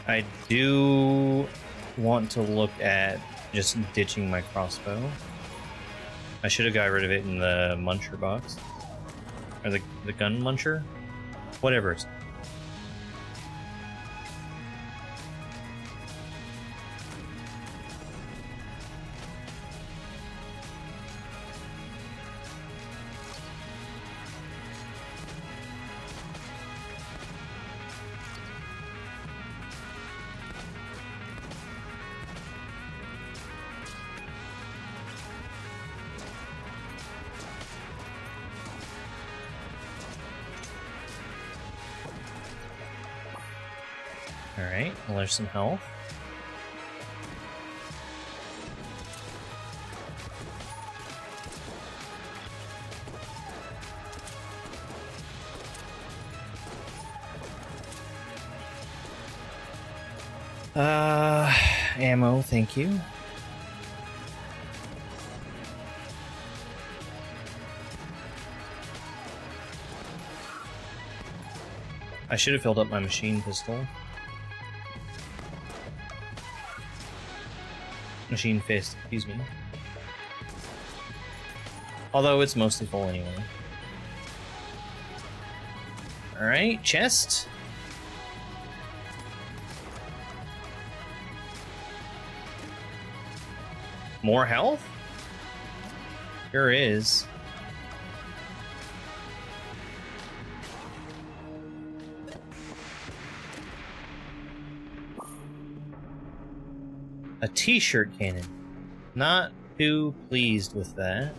[SPEAKER 1] I do want to look at just ditching my crossbow. I should have got rid of it in the muncher box. Or the gun muncher? Whatever it's. Alright, well there's some health. Ammo, thank you. I should have filled up my machine pistol. Machine fist, excuse me. Although it's mostly full anyway. Alright, chest. More health? Sure is. A t-shirt cannon. Not too pleased with that.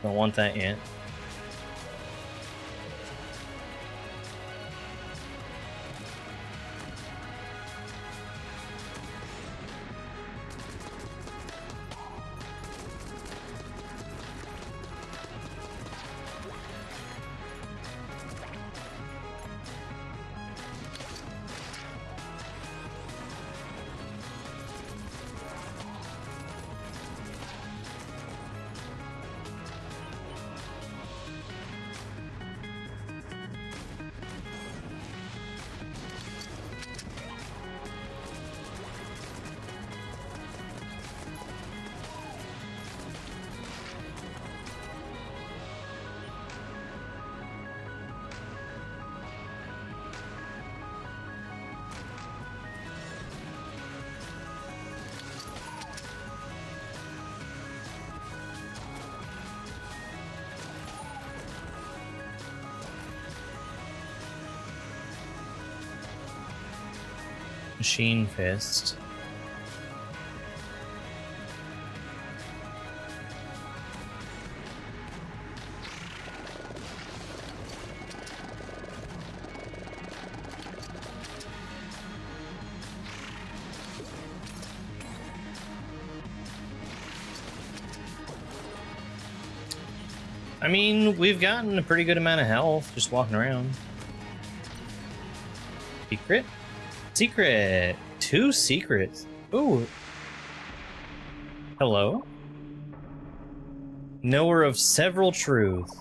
[SPEAKER 1] Don't want that yet. Machine Fist. I mean, we've gotten a pretty good amount of health just walking around. Secret? Secret! 2 secrets. Ooh. Hello? Knower of several truths.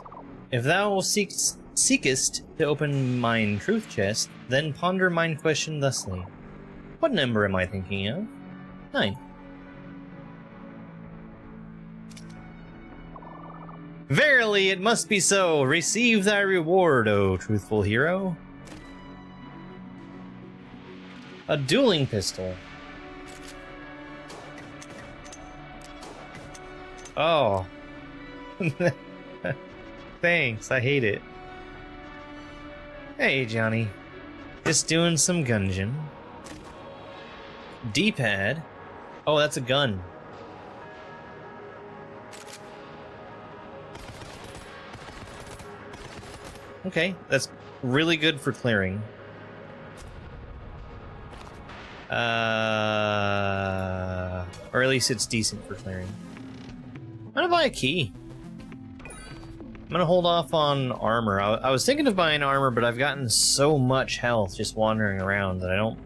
[SPEAKER 1] If thou seekest to open mine truth chest, then ponder mine question thusly. What number am I thinking of? 9. Verily, it must be so. Receive thy reward, O truthful hero. A dueling pistol. Oh. Thanks, I hate it. Hey, Johnny. Just doing some Gungeon. D-pad. Oh, that's a gun. Okay, that's really good for clearing. Or at least it's decent for clearing. I'm gonna buy a key. I'm gonna hold off on armor. I was thinking of buying armor, but I've gotten so much health just wandering around that I don't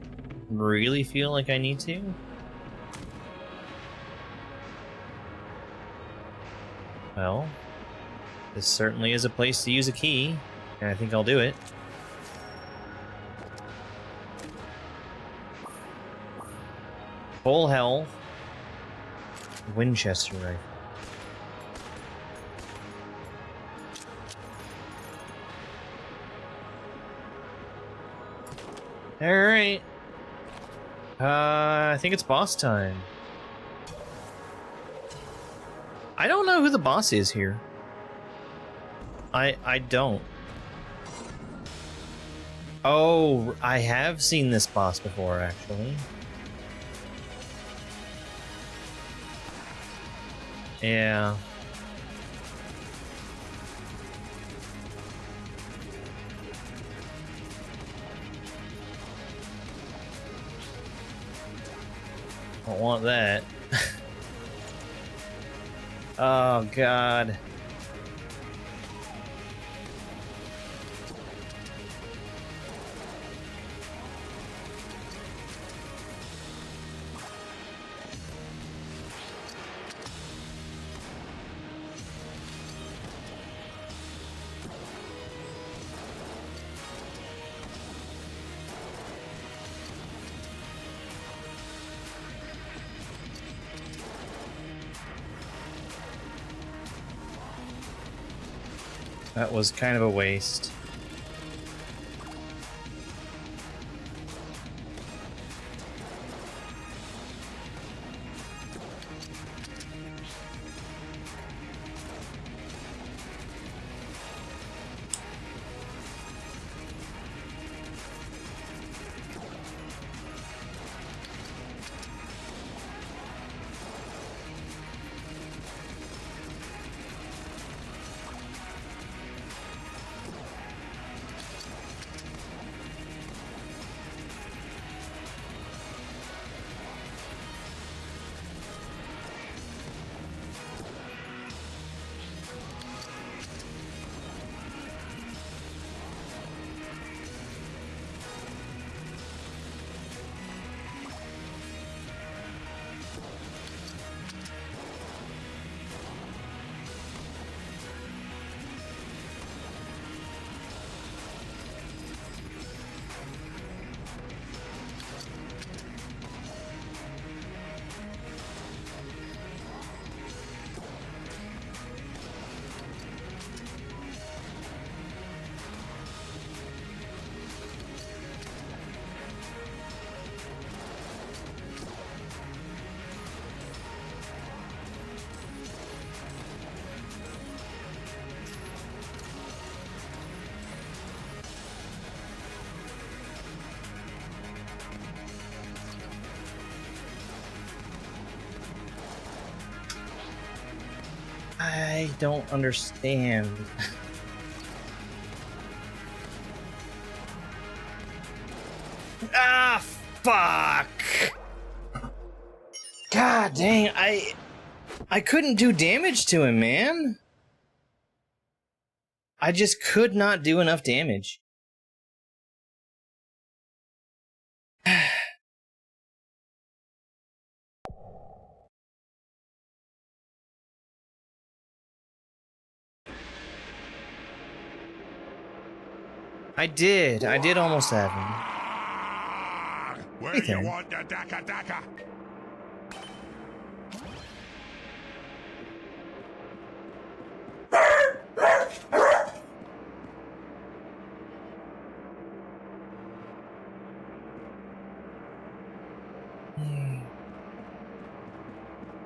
[SPEAKER 1] really feel like I need to. Well, this certainly is a place to use a key, and I think I'll do it. Full health. Winchester rifle. Alright. I think it's boss time. I don't know who the boss is here. I don't. Oh, I have seen this boss before, actually. Yeah. Don't want that. Oh, God. That was kind of a waste. I don't understand. Ah, fuck! God dang, I couldn't do damage to him, man. I just could not do enough damage. I did almost have him.
[SPEAKER 4] Where
[SPEAKER 1] Ethan.
[SPEAKER 4] you want the daka daka?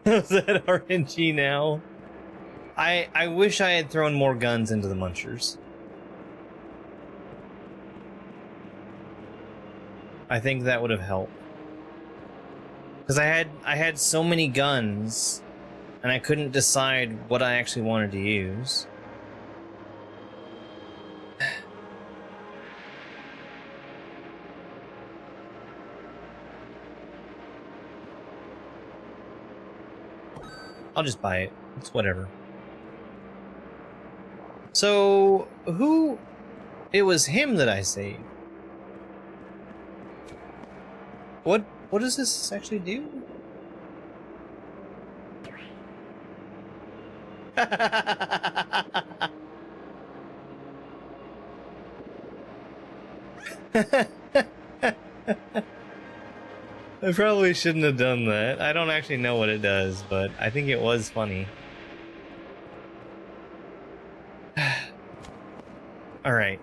[SPEAKER 1] Is that RNG now? I wish I had thrown more guns into the munchers. I think that would have helped. Because I had so many guns, and I couldn't decide what I actually wanted to use. I'll just buy it. It's whatever. So, who... It was him that I saved. What does this actually do? I probably shouldn't have done that. I don't actually know what it does, but I think it was funny. Alright.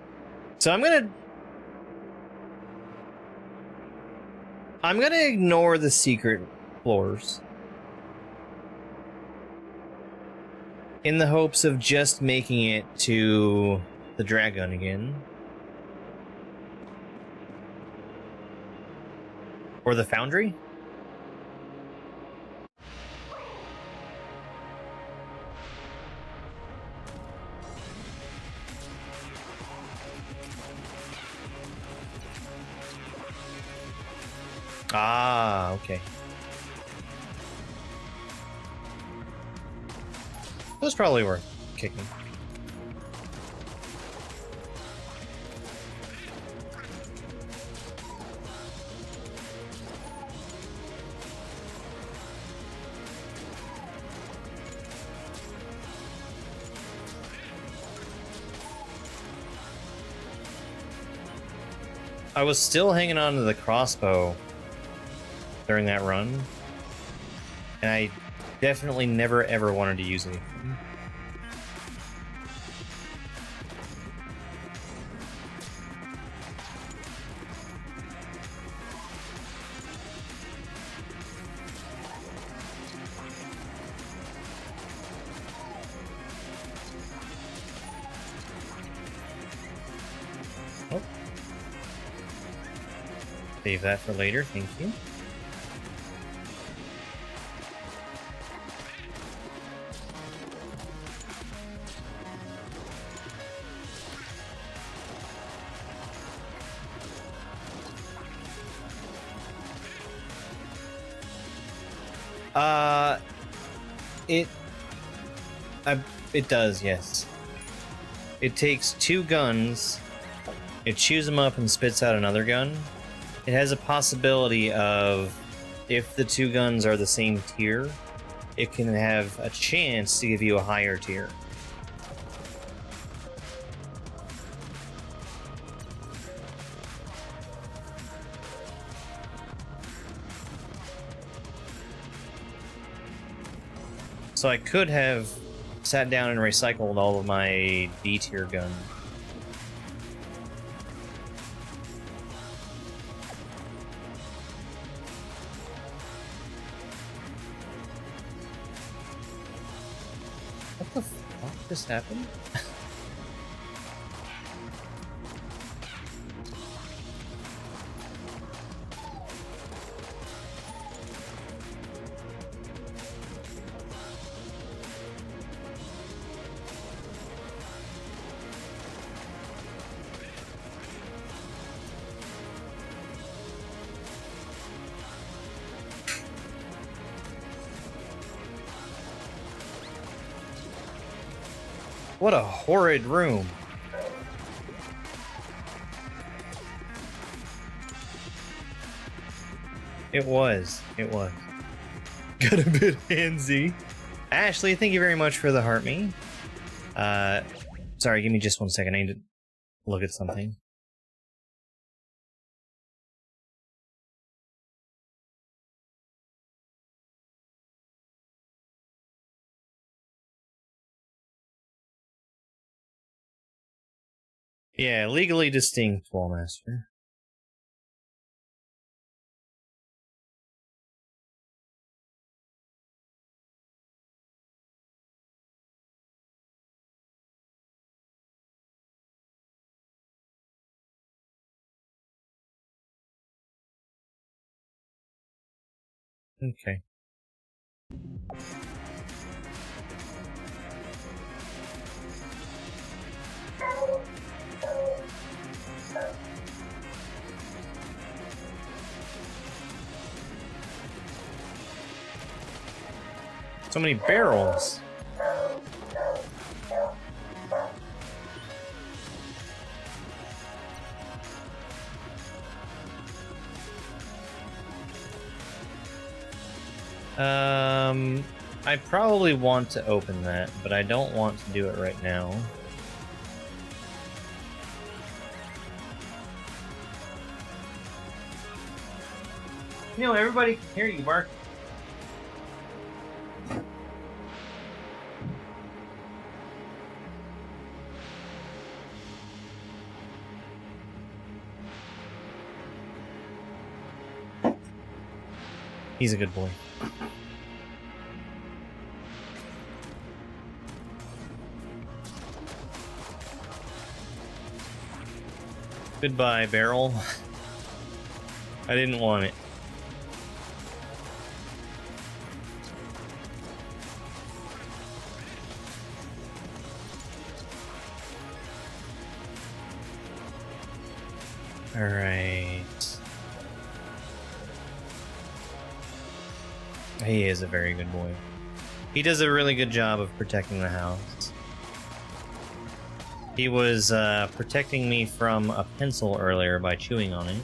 [SPEAKER 1] So I'm gonna ignore the secret floors. In the hopes of just making it to the dragon again. Or the foundry? Ah, okay. It was probably worth kicking. I was still hanging on to the crossbow during that run, and I definitely never ever wanted to use anything. Oh. Save that for later, thank you. It does, yes. It takes two guns, it chews them up and spits out another gun. It has a possibility of, if the two guns are the same tier, it can have a chance to give you a higher tier. So I could have sat down and recycled all of my D tier guns. What the fuck just happened? What a horrid room. It was. It was. Got a bit handsy. Ashley, thank you very much for the heart me. Sorry, give me just 1 second. I need to look at something. Yeah, legally distinct, Wallmaster. Okay. So many barrels. I probably want to open that, but I don't want to do it right now. You know, everybody can hear you, Mark. He's a good boy. Goodbye, barrel. I didn't want it. All right. He is a very good boy. He does a really good job of protecting the house. He was protecting me from a pencil earlier by chewing on it.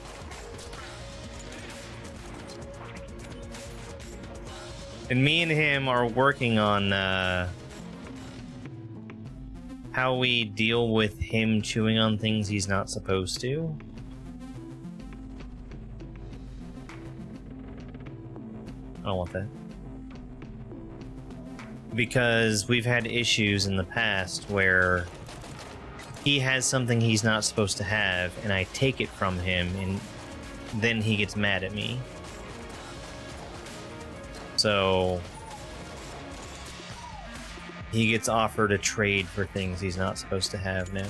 [SPEAKER 1] And me and him are working on how we deal with him chewing on things he's not supposed to. I don't want that. Because we've had issues in the past where he has something he's not supposed to have, and I take it from him, and then he gets mad at me. So he gets offered a trade for things he's not supposed to have now.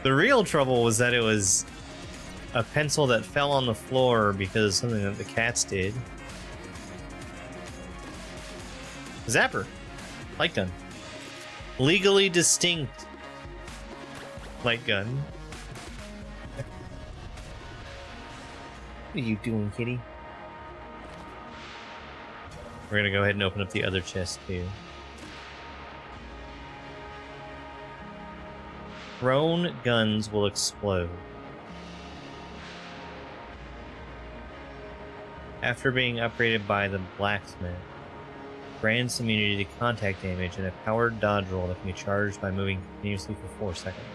[SPEAKER 1] The real trouble was that it was a pencil that fell on the floor because of something that the cats did. Zapper. Light gun. Legally distinct light gun. What are you doing, kitty? We're gonna go ahead and open up the other chest too. Thrown guns will explode. After being upgraded by the blacksmith, grants immunity to contact damage and a powered dodge roll that can be charged by moving continuously for 4 seconds.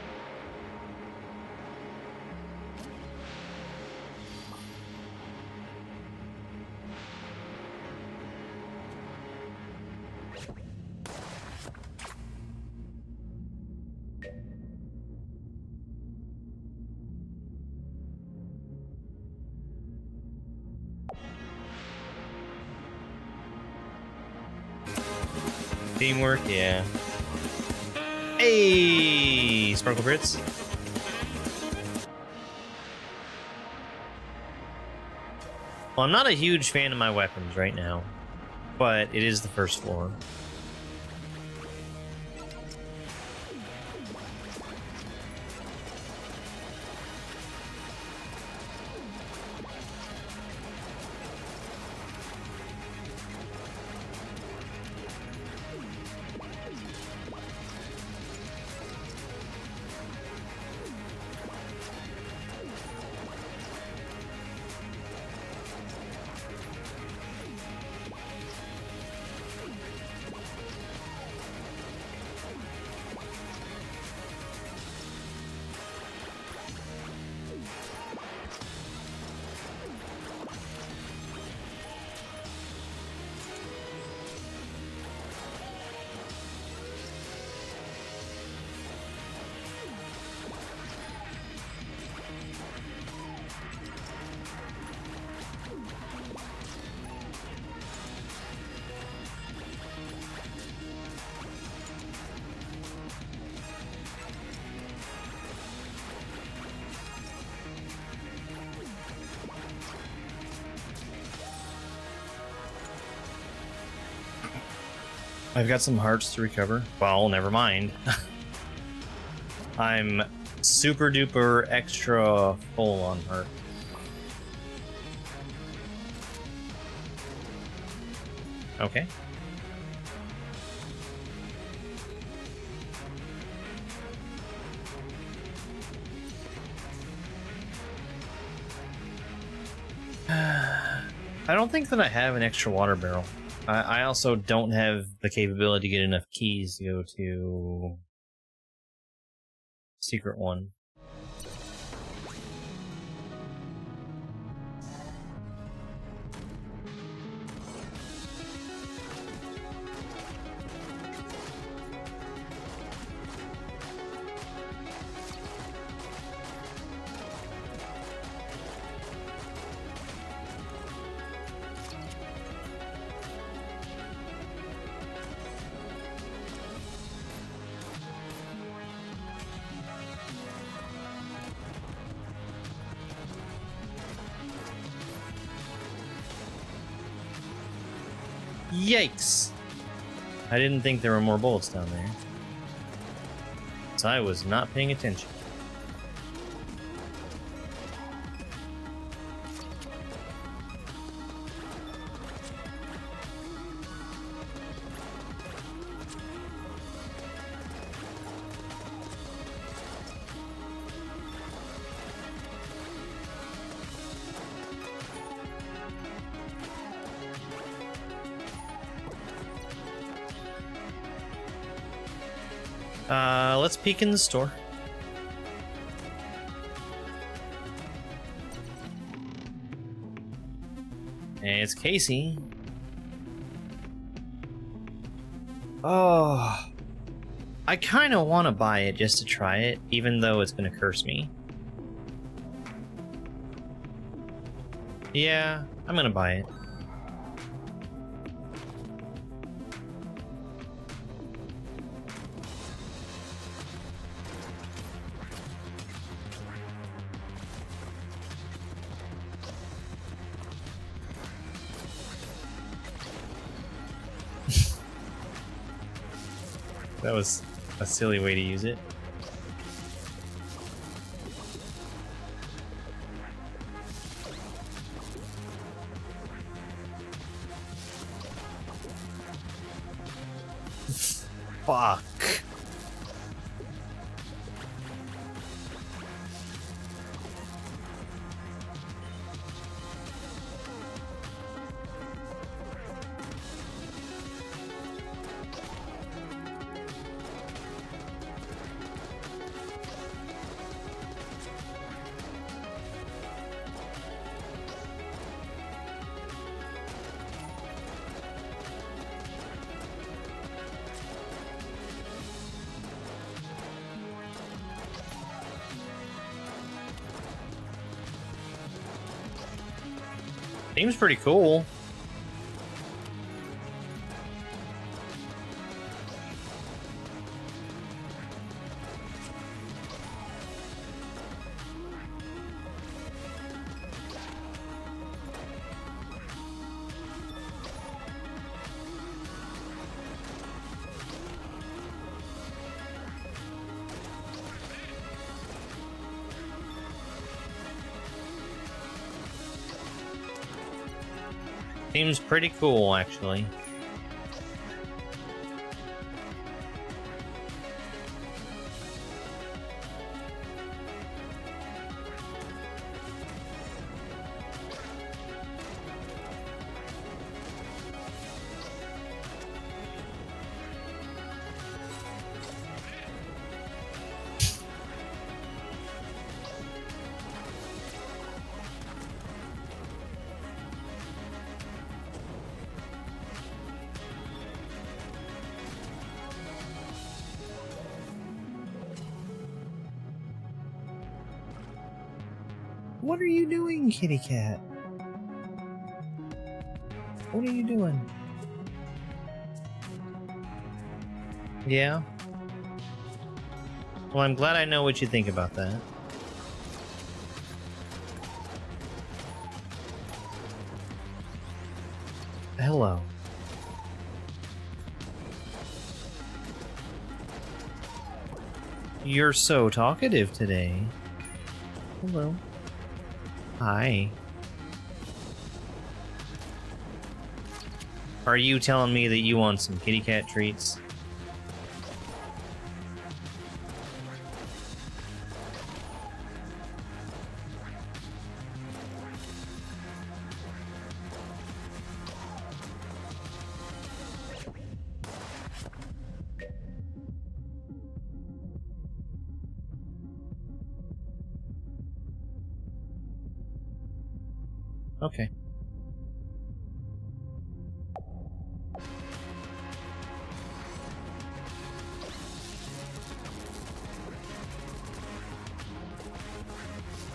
[SPEAKER 1] Teamwork, yeah. Hey, Sparkle Brits. Well, I'm not a huge fan of my weapons right now, but it is the first floor. I've got some hearts to recover. Well, never mind. I'm super duper extra full on heart. Okay. I don't think that I have an extra water barrel. I also don't have the capability to get enough keys to go to Secret 1. Yikes! I didn't think there were more bullets down there. So I was not paying attention. Let's peek in the store. Hey, it's Casey. Oh, I kind of want to buy it just to try it, even though it's going to curse me. Yeah, I'm going to buy it. That was a silly way to use it. Fuck. Seems pretty cool. Seems pretty cool, actually. What are you doing, kitty cat? What are you doing? Yeah? Well, I'm glad I know what you think about that. Hello. You're so talkative today. Hello. Hi. Are you telling me that you want some kitty cat treats? Okay.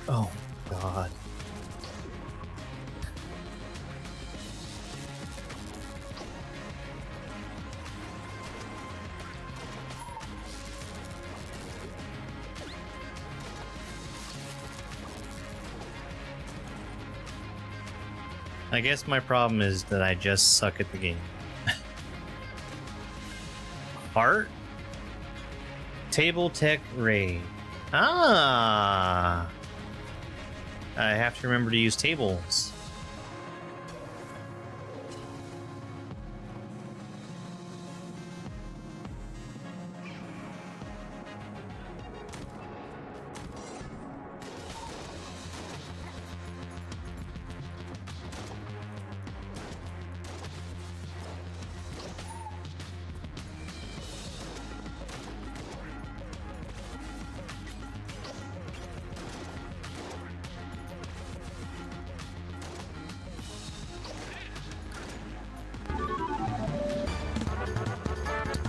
[SPEAKER 1] Oh, God. I guess my problem is that I just suck at the game. Heart? Table Tech Raid. Ah! I have to remember to use tables.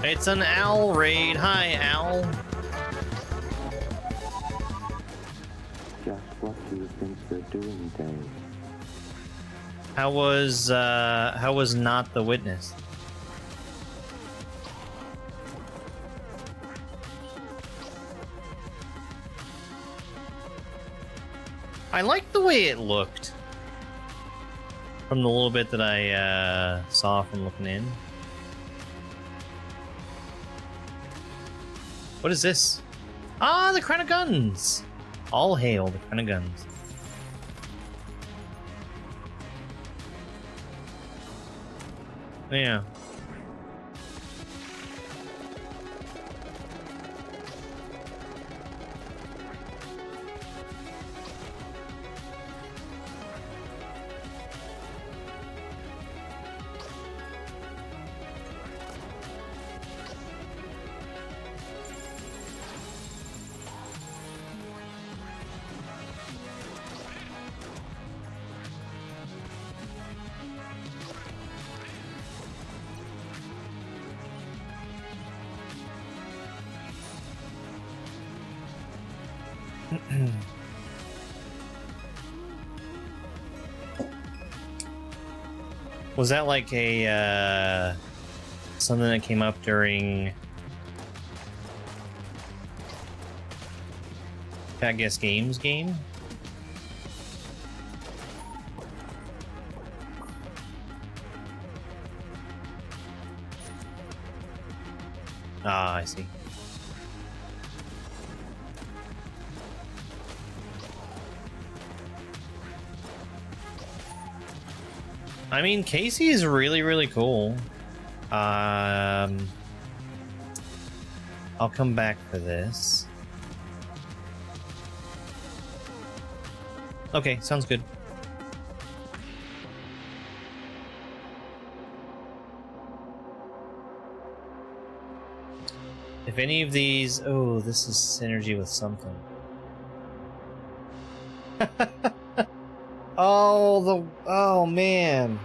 [SPEAKER 1] It's an owl raid. Hi, owl.
[SPEAKER 5] Just what do you think they're doing, Dave?
[SPEAKER 1] How was not the witness? I like the way it looked from the little bit that I saw from looking in. What is this? Ah, the Crown of Guns! All hail the Crown of Guns. Yeah. Was that like a something that came up during Fat Guess Games game? Ah, I see. I mean, Casey is really, really cool. I'll come back for this. Okay, sounds good. If any of these... Oh, this is synergy with something. Oh man.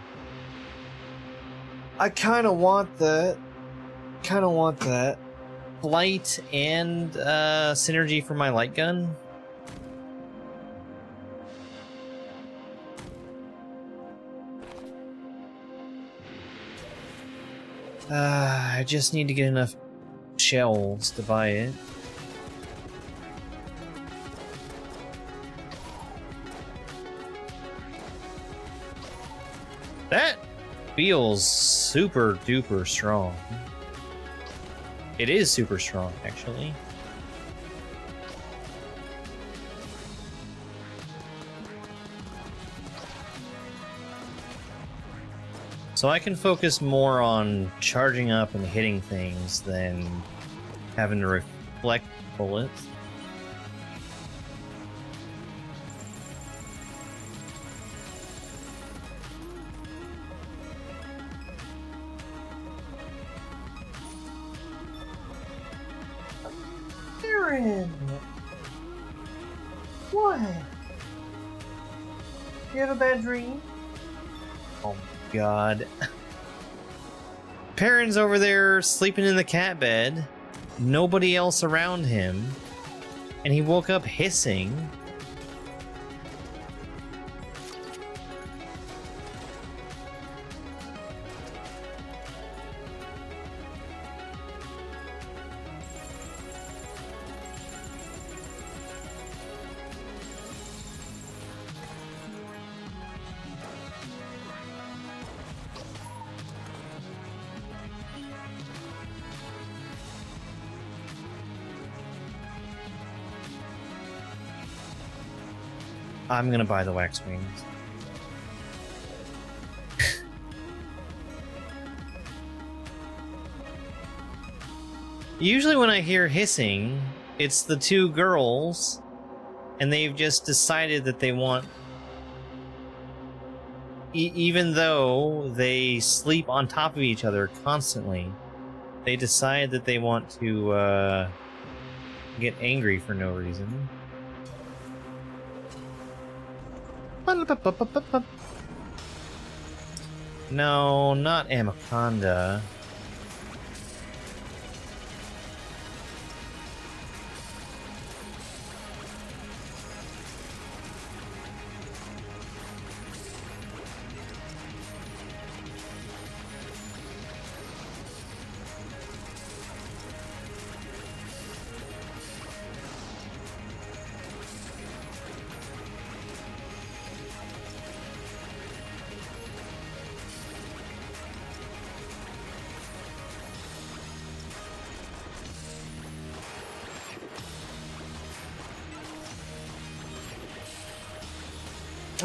[SPEAKER 1] I kind of want that. Flight and synergy for my light gun. I just need to get enough shells to buy it. That feels super duper strong. It is super strong, actually. So I can focus more on charging up and hitting things than having to reflect bullets. Aaron! What? You have a bad dream? Oh my god. Perrin's over there sleeping in the cat bed. Nobody else around him. And he woke up hissing. I'm gonna buy the wax wings. Usually when I hear hissing, it's the two girls, and they've just decided that they want... even though they sleep on top of each other constantly, they decide that they want to get angry for no reason. No, not Anaconda.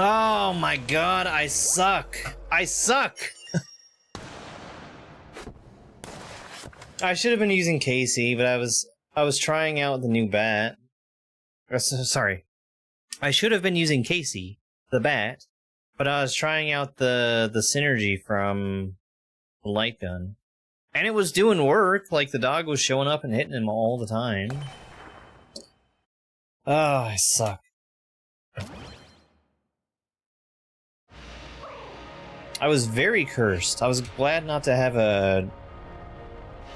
[SPEAKER 1] Oh my god, I suck. I suck. I should have been using Casey, but I was trying out the new bat. Sorry. I should have been using Casey, the bat, but I was trying out the synergy from the light gun. And it was doing work, like the dog was showing up and hitting him all the time. Oh, I suck. I was very cursed. I was glad not to have a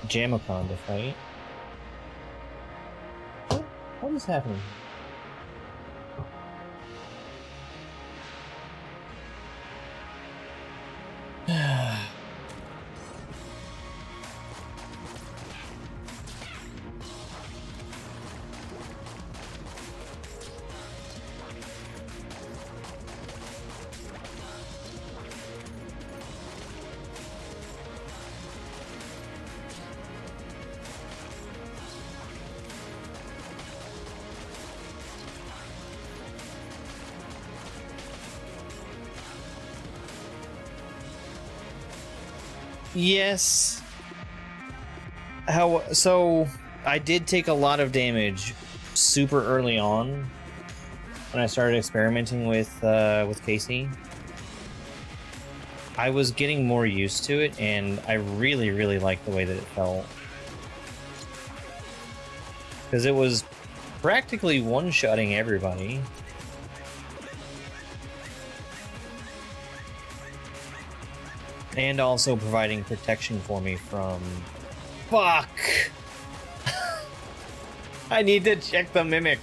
[SPEAKER 1] Jamacon to fight. What is happening? Yes. So I did take a lot of damage super early on when I started experimenting with Casey. I was getting more used to it, and I really, really liked the way that it felt. Because it was practically one-shotting everybody. And also providing protection for me from... Fuck! I need to check the mimics.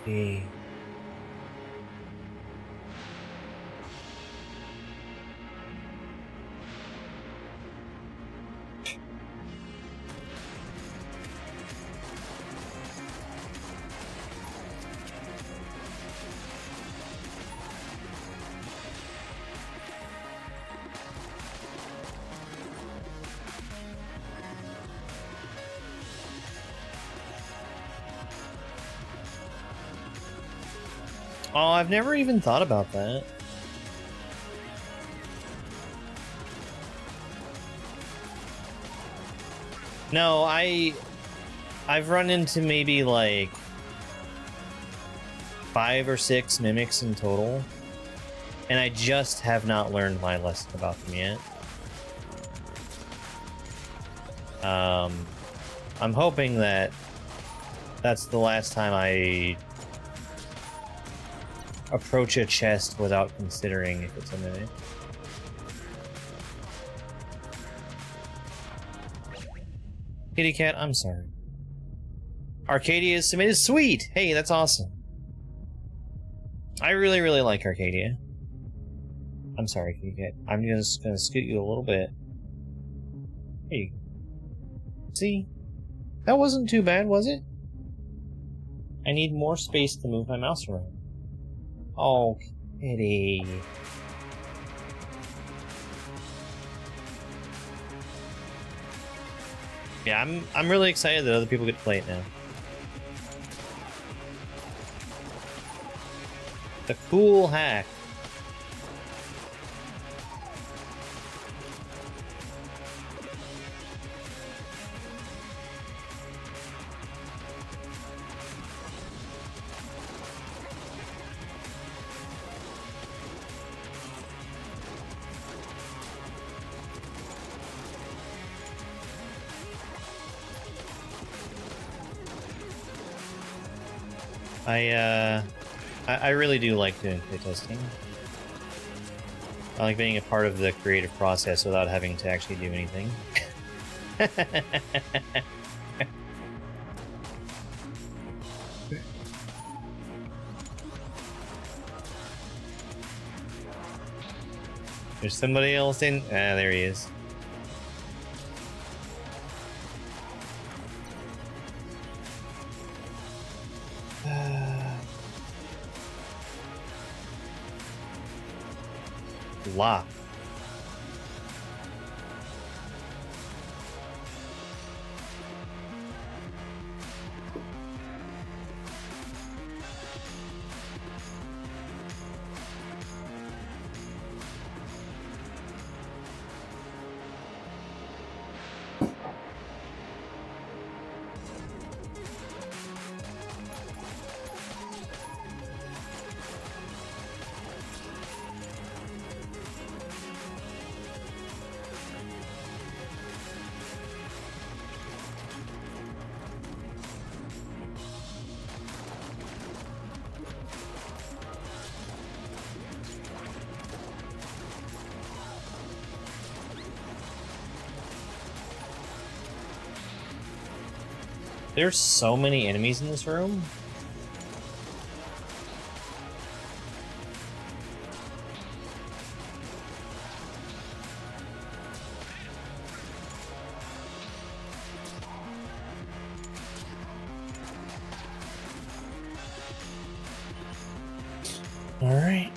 [SPEAKER 1] Gee. Oh, I've never even thought about that. No, I've run into maybe like 5 or 6 mimics in total, and I just have not learned my lesson about them yet. I'm hoping that that's the last time I approach a chest without considering if it's a mimic. Kitty cat, I'm sorry. Arcadia is submitted. Sweet! Hey, that's awesome. I really, really like Arcadia. I'm sorry, Kitty cat. I'm just gonna scoot you a little bit. Hey. See? That wasn't too bad, was it? I need more space to move my mouse around. Oh, Kitty. Yeah, I'm really excited that other people get to play it now. The cool hack. I really do like doing playtesting. I like being a part of the creative process without having to actually do anything. There's somebody else in. Ah, there he is. Lock. There's so many enemies in this room. All right.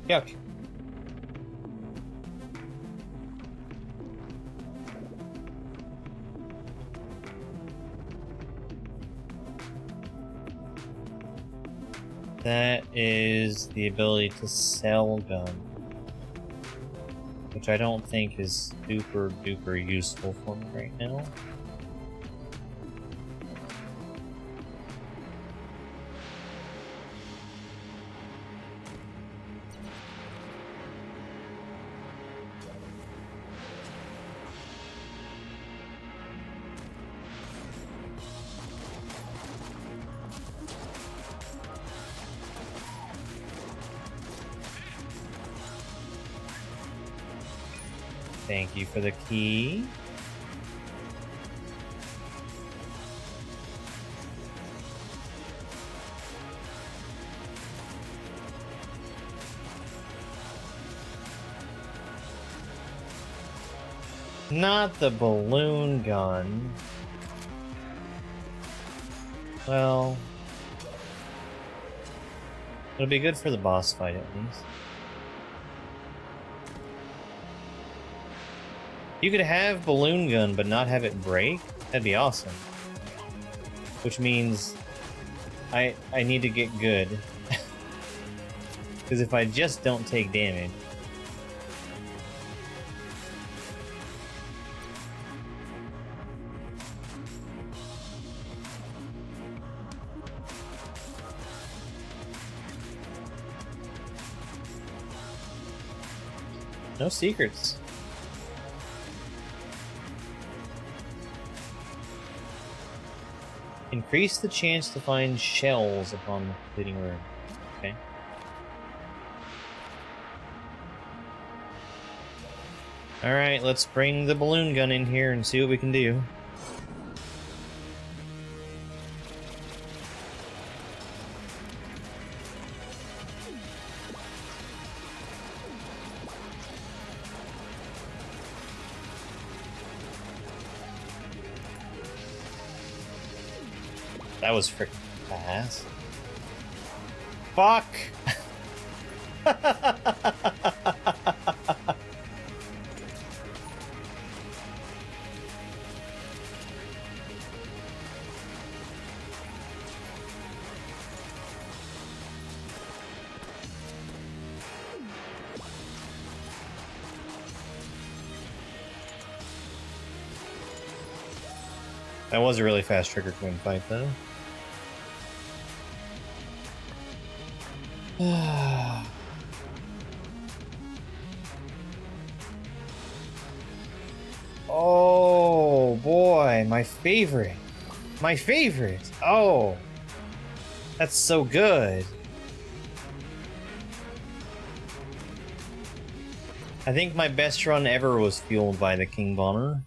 [SPEAKER 1] Yuck. That is the ability to sell gun, which I don't think is super duper useful for me right now. Thank you for the key. Not the balloon gun. Well, it'll be good for the boss fight at least. You could have balloon gun, but not have it break? That'd be awesome. Which means I need to get good. Because if I just don't take damage... No secrets. Increase the chance to find shells upon completing room. Okay. Alright, let's bring the balloon gun in here and see what we can do. That was freaking fast. Fuck! That was a really fast trigger twin fight, though. Oh boy, my favorite. My favorite. Oh, that's so good. I think my best run ever was fueled by the King Bonner.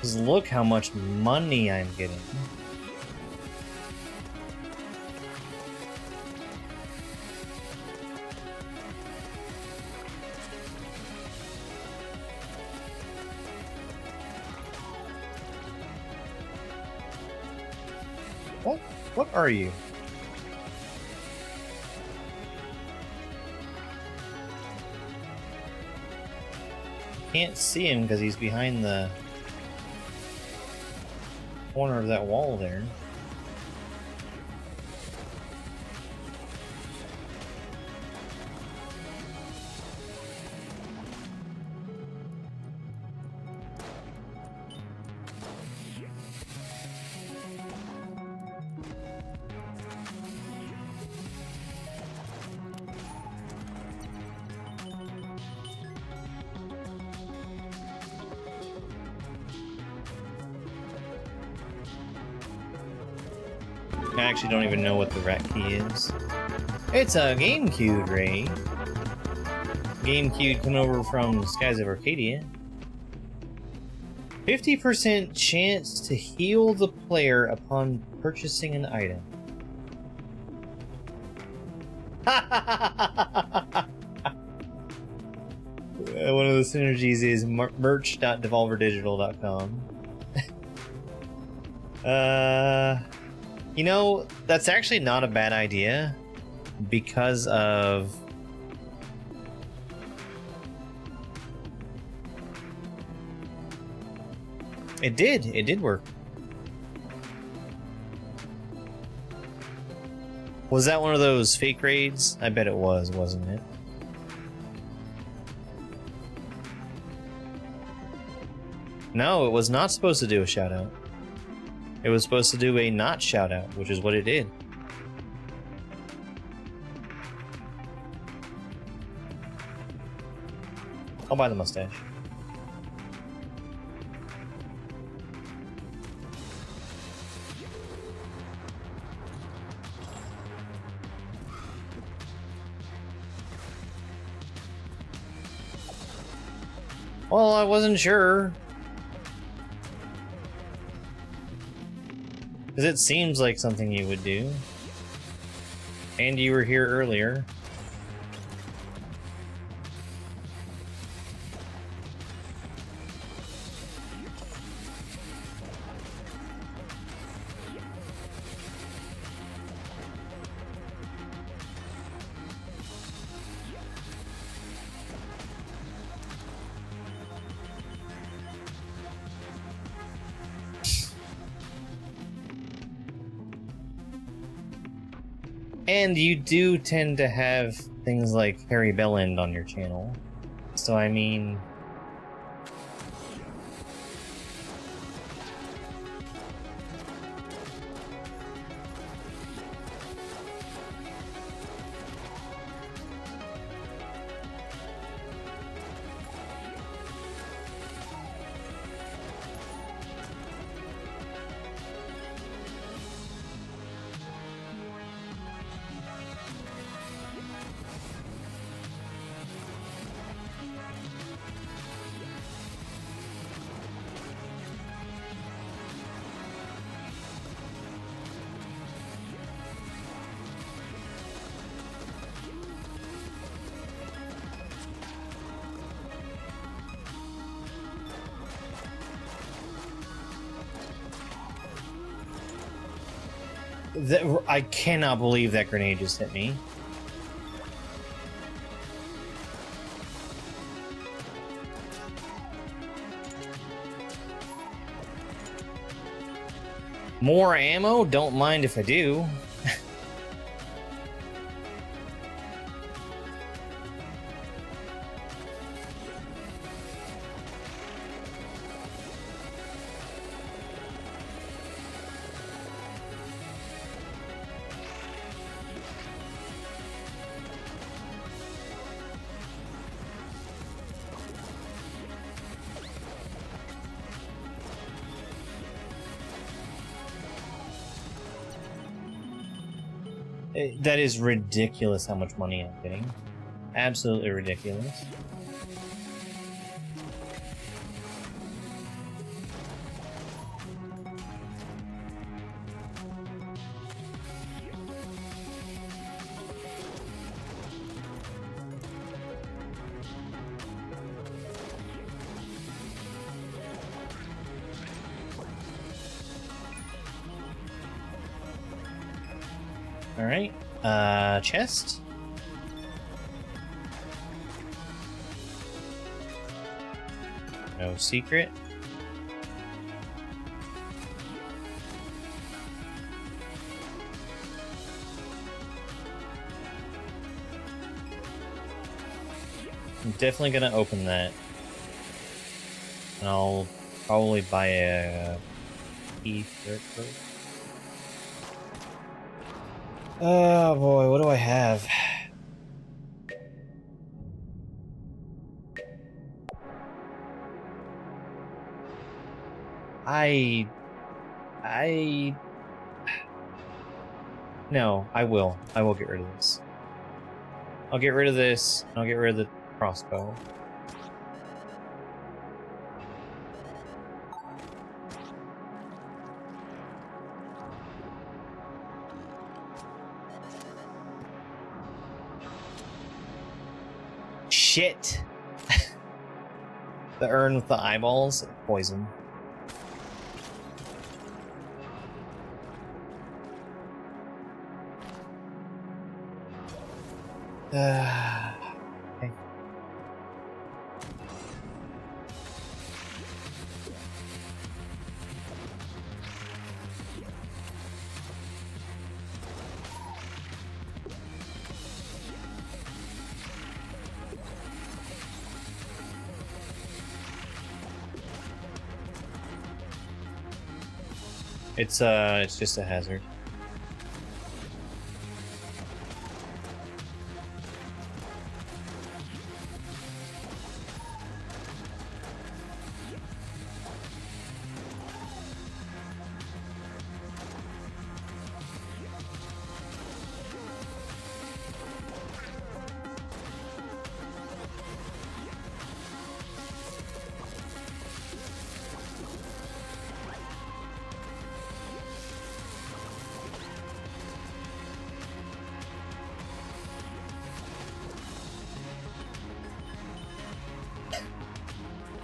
[SPEAKER 1] Just look how much money I'm getting. What are you? Can't see him because he's behind the corner of that wall there. I actually don't even know what the rat key is. It's a GameCube, Ray. GameCube coming over from Skies of Arcadia. 50% chance to heal the player upon purchasing an item. One of the synergies is merch.devolverdigital.com. You know, that's actually not a bad idea because of... It did work. Was that one of those fake raids? I bet it was, wasn't it? No, it was not supposed to do a shout out. It was supposed to do a not shout out, which is what it did. I'll buy the mustache. Well, I wasn't sure. Because it seems like something you would do. And you were here earlier. And you do tend to have things like Harry Bellend on your channel. So I mean... I cannot believe that grenade just hit me. More ammo? Don't mind if I do. That is ridiculous how much money I'm getting. Absolutely ridiculous. Alright, chest. No secret. I'm definitely gonna open that. And I'll probably buy a key for it first. Oh boy, what do I have? No, I will. I will get rid of this. I'll get rid of this, and I'll get rid of the crossbow. Shit! The urn with the eyeballs? Poison. Okay. It's just a hazard.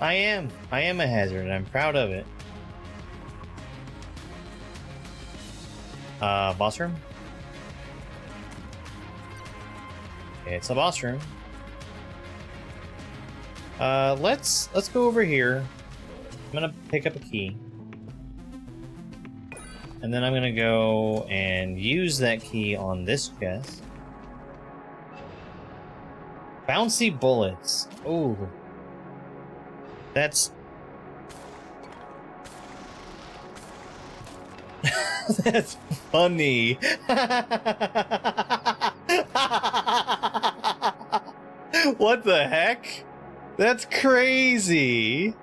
[SPEAKER 1] I am a hazard, and I'm proud of it. Boss room? It's a boss room. Let's go over here. I'm gonna pick up a key. And then I'm gonna go and use that key on this chest. Bouncy bullets. Ooh. That's... That's funny. What the heck? That's crazy.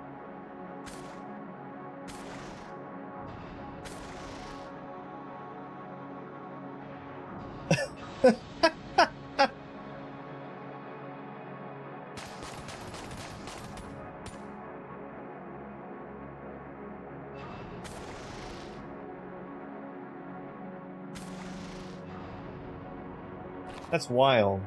[SPEAKER 1] That's wild.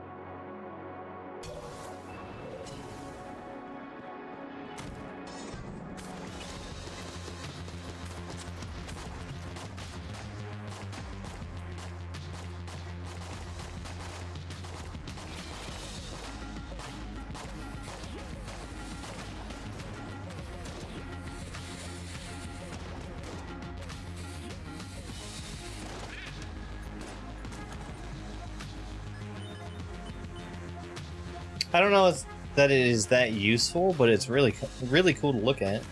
[SPEAKER 1] I don't know if that it is that useful, but it's really cool to look at.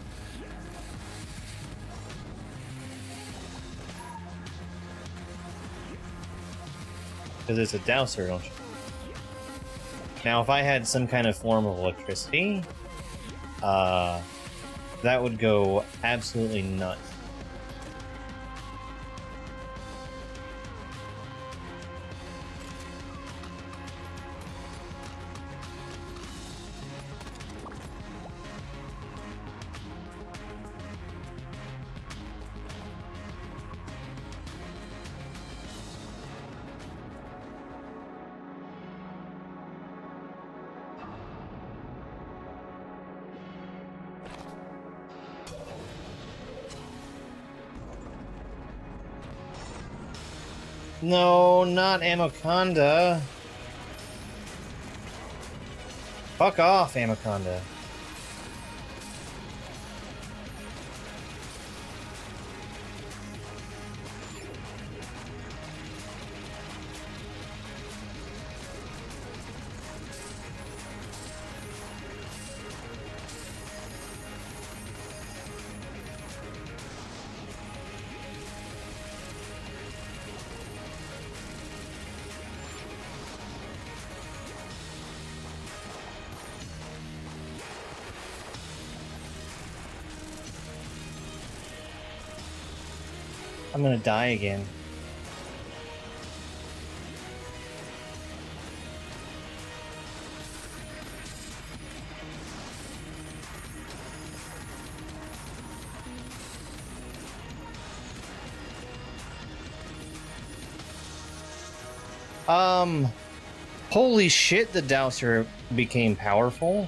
[SPEAKER 1] Because it's a dowser, don't you? Now, if I had some kind of form of electricity, that would go absolutely nuts. No, not Amaconda. Fuck off, Amaconda. I'm gonna die again. Holy shit, the dowser became powerful.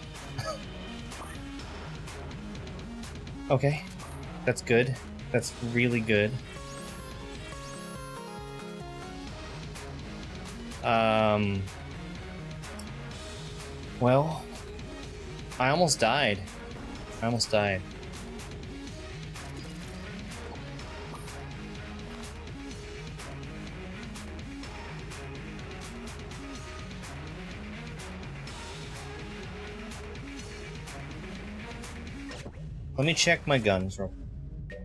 [SPEAKER 1] Okay, that's good. That's really good. Well, I almost died. Let me check my guns real quick.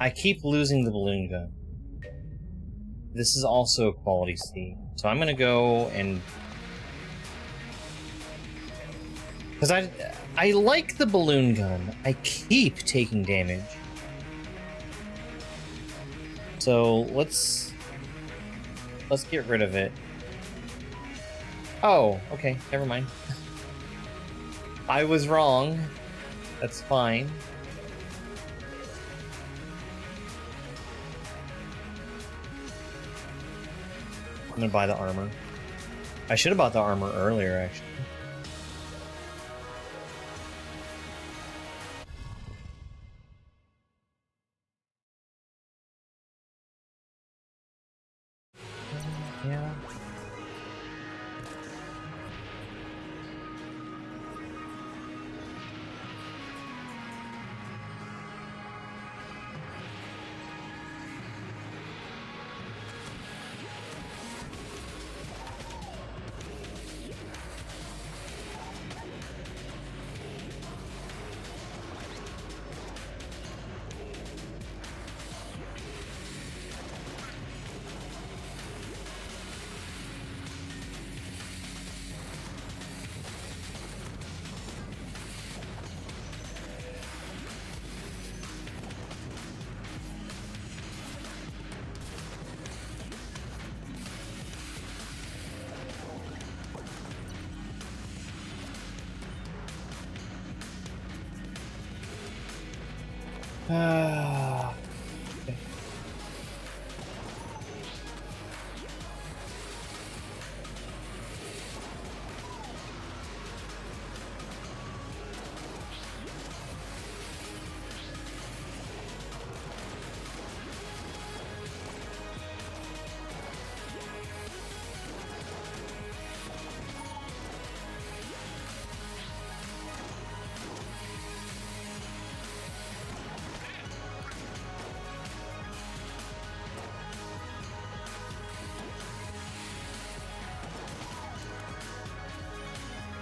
[SPEAKER 1] I keep losing the balloon gun. This is also a quality C. So I'm gonna go and... Because I like the balloon gun. I keep taking damage. So let's get rid of it. Oh, okay, never mind. I was wrong. That's fine. I'm gonna buy the armor. I should have bought the armor earlier, actually. Yeah. Okay.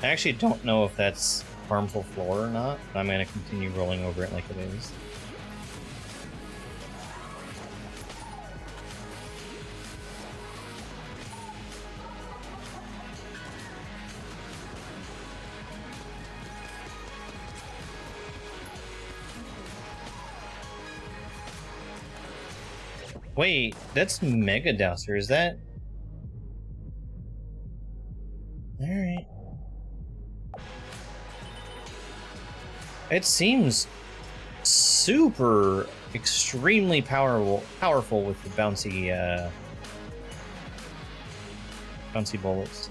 [SPEAKER 1] I actually don't know if that's harmful floor or not, but I'm going to continue rolling over it like it is. Wait, that's Mega Dowser, is that? Alright. It seems super extremely powerful with the bouncy bullets.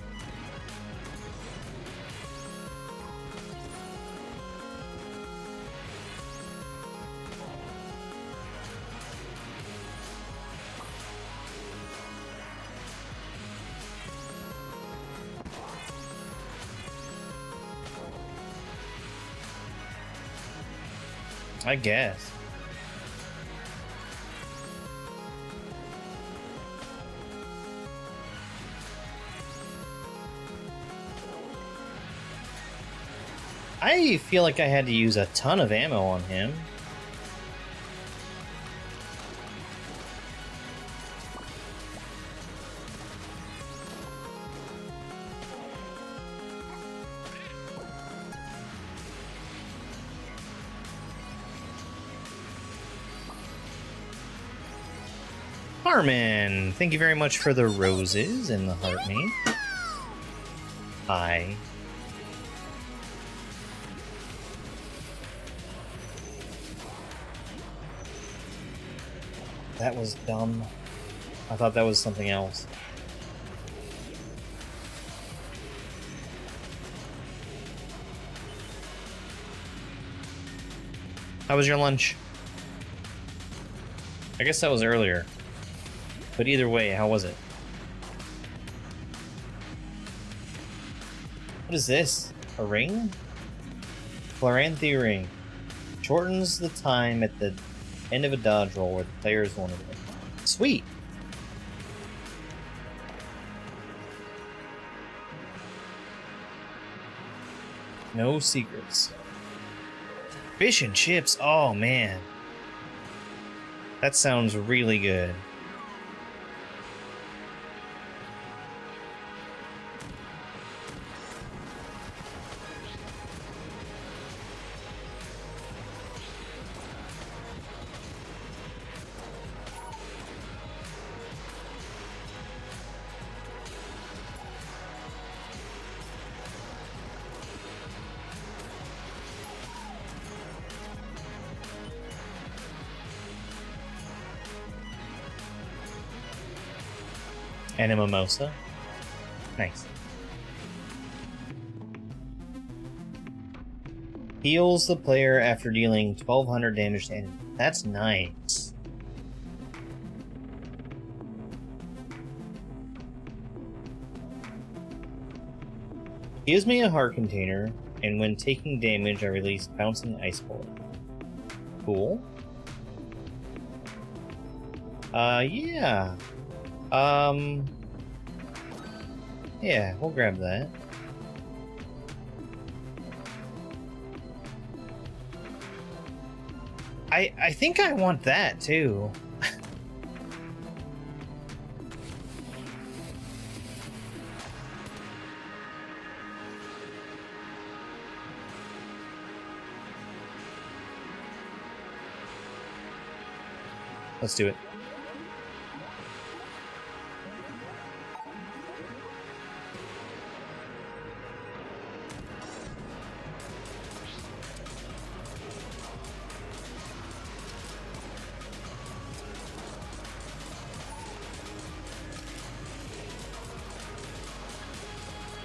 [SPEAKER 1] I guess. I feel like I had to use a ton of ammo on him. Carmen, thank you very much for the roses and the heart name. Hi. That was dumb. I thought that was something else. How was your lunch? I guess that was earlier. But either way, how was it? What is this? A ring? Chloranthy ring. Shortens the time at the end of a dodge roll where the player is vulnerable. Sweet! No secrets. Fish and chips, oh man. That sounds really good. And a mimosa. Nice. Heals the player after dealing 1200 damage to enemy. That's nice. Gives me a heart container, and when taking damage, I release bouncing ice bullet. Cool. Yeah. Yeah, we'll grab that. I think I want that too. Let's do it.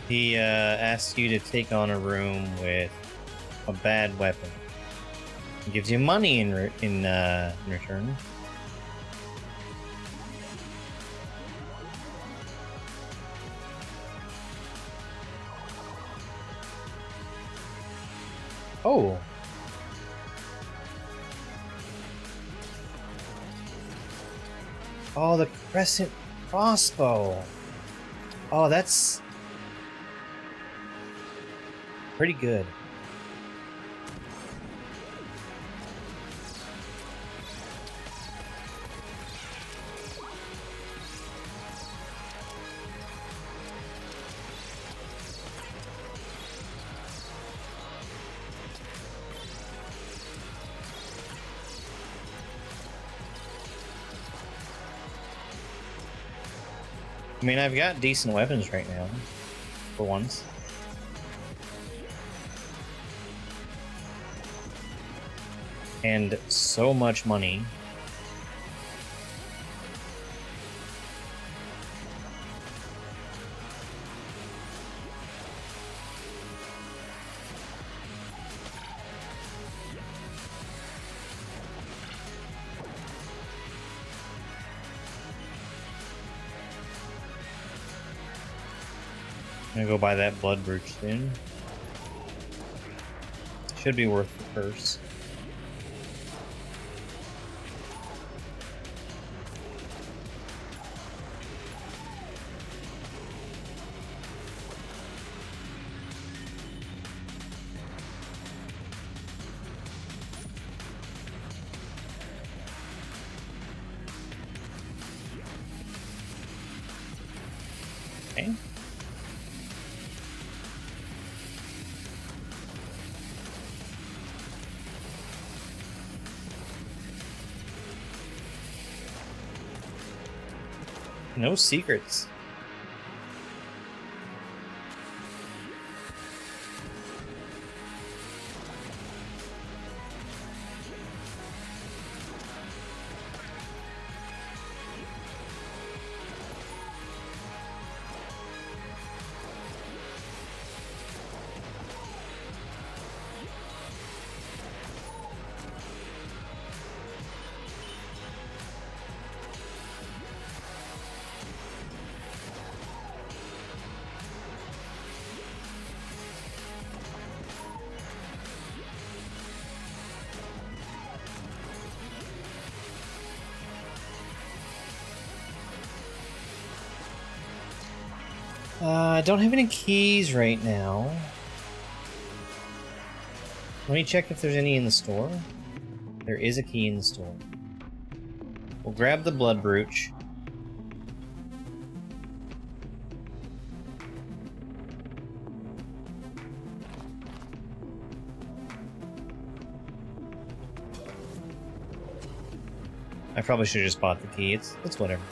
[SPEAKER 1] He asks you to take on a room with a bad weapon. He gives you money in return. Oh. Oh, the crescent crossbow. Oh, that's pretty good. I mean, I've got decent weapons right now, for once. And so much money. I'm gonna go buy that blood brooch soon. Should be worth the purse. Okay. No secrets. I don't have any keys right now. Let me check if there's any in the store. There is a key in the store. We'll grab the blood brooch. I probably should have just bought the key. It's whatever.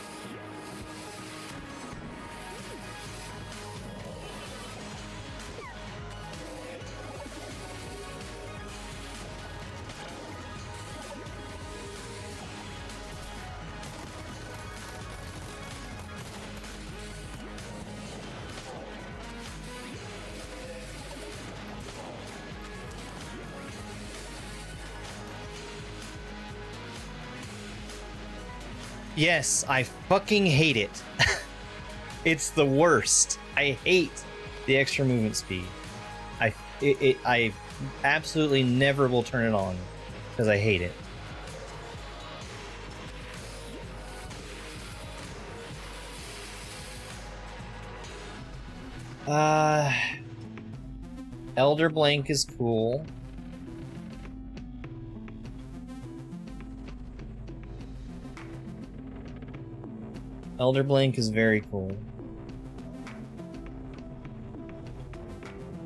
[SPEAKER 1] Yes, I fucking hate it. It's the worst. I hate the extra movement speed. I absolutely never will turn it on because I hate it. Elder Blank is cool. Elder Blank is very cool.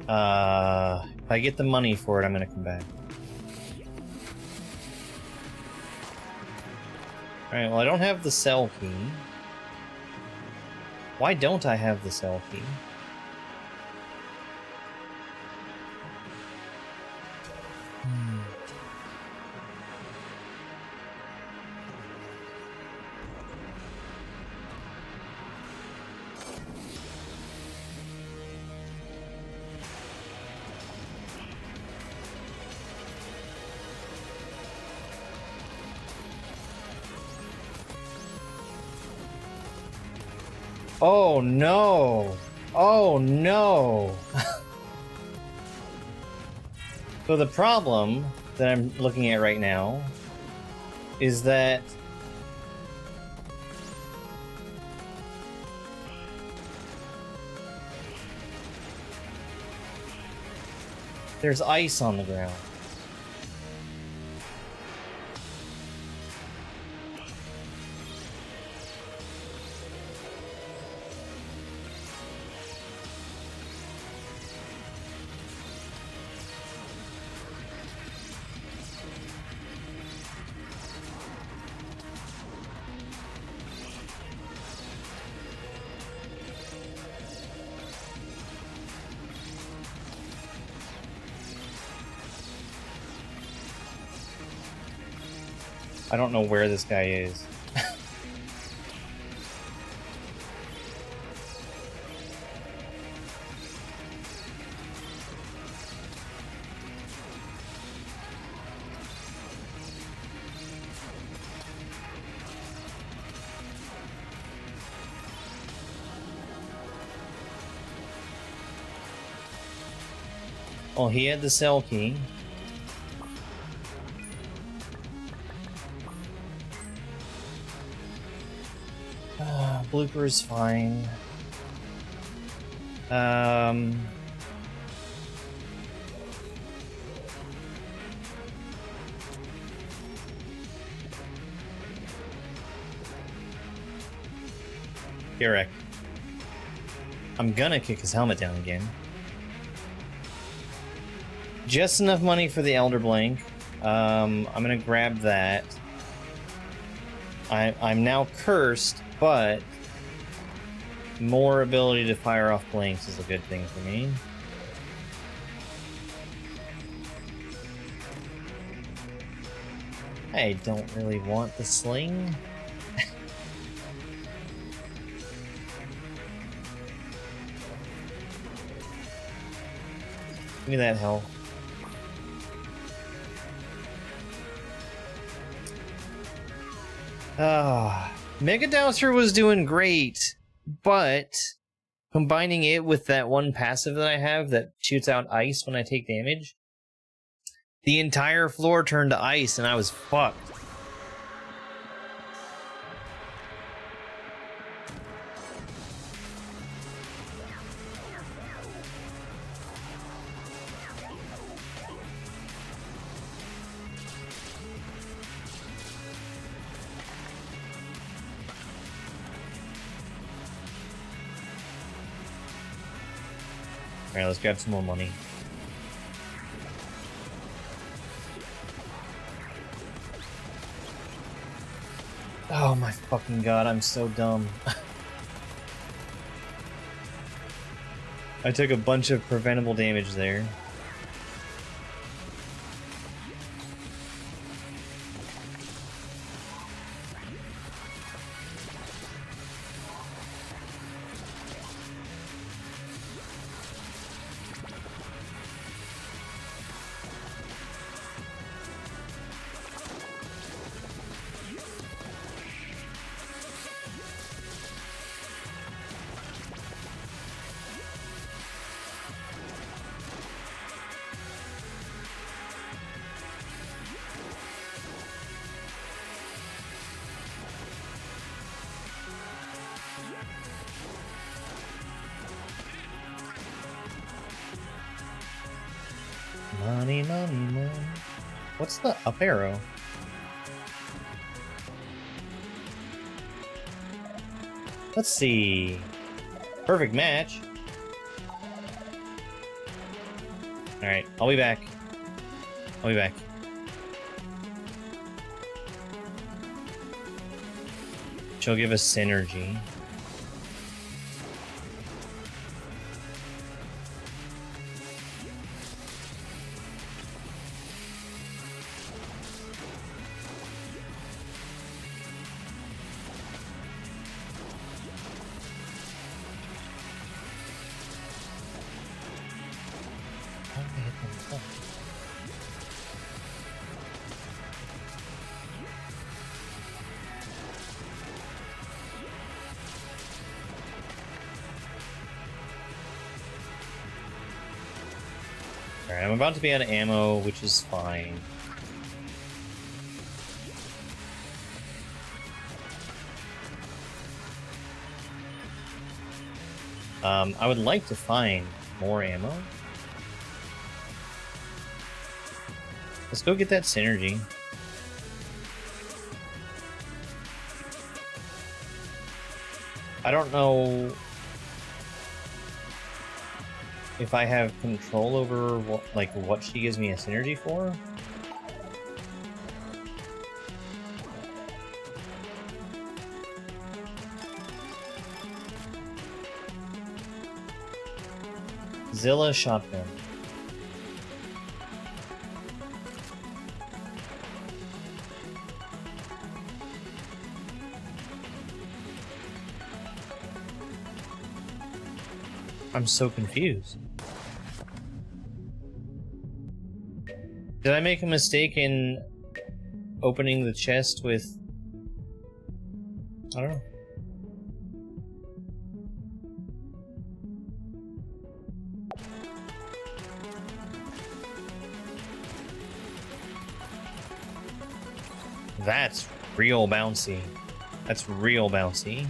[SPEAKER 1] If I get the money for it, I'm gonna come back. Alright, well I don't have the cell key. Why don't I have the cell key? Oh no! Oh no! So the problem that I'm looking at right now is that there's ice on the ground. I don't know where this guy is. Oh, he had the cell key. Blooper is fine. Garek. I'm gonna kick his helmet down again. Just enough money for the Elder Blank. I'm gonna grab that. I'm now cursed, but more ability to fire off blanks is a good thing for me. I don't really want the sling. Give me that health. Mega Dousher was doing great, but combining it with that one passive that I have that shoots out ice when I take damage, the entire floor turned to ice and I was fucked. Alright, let's grab some more money. Oh my fucking god, I'm so dumb. I took a bunch of preventable damage there. Money, money, money. What's the up arrow? Let's see. Perfect match. Alright, I'll be back. I'll be back. She'll give us synergy. Alright, I'm about to be out of ammo, which is fine. I would like to find more ammo. Let's go get that synergy. I don't know if I have control over what she gives me a synergy for. Zilla shotgun. I'm so confused. Did I make a mistake in opening the chest with... I don't know. That's real bouncy. That's real bouncy.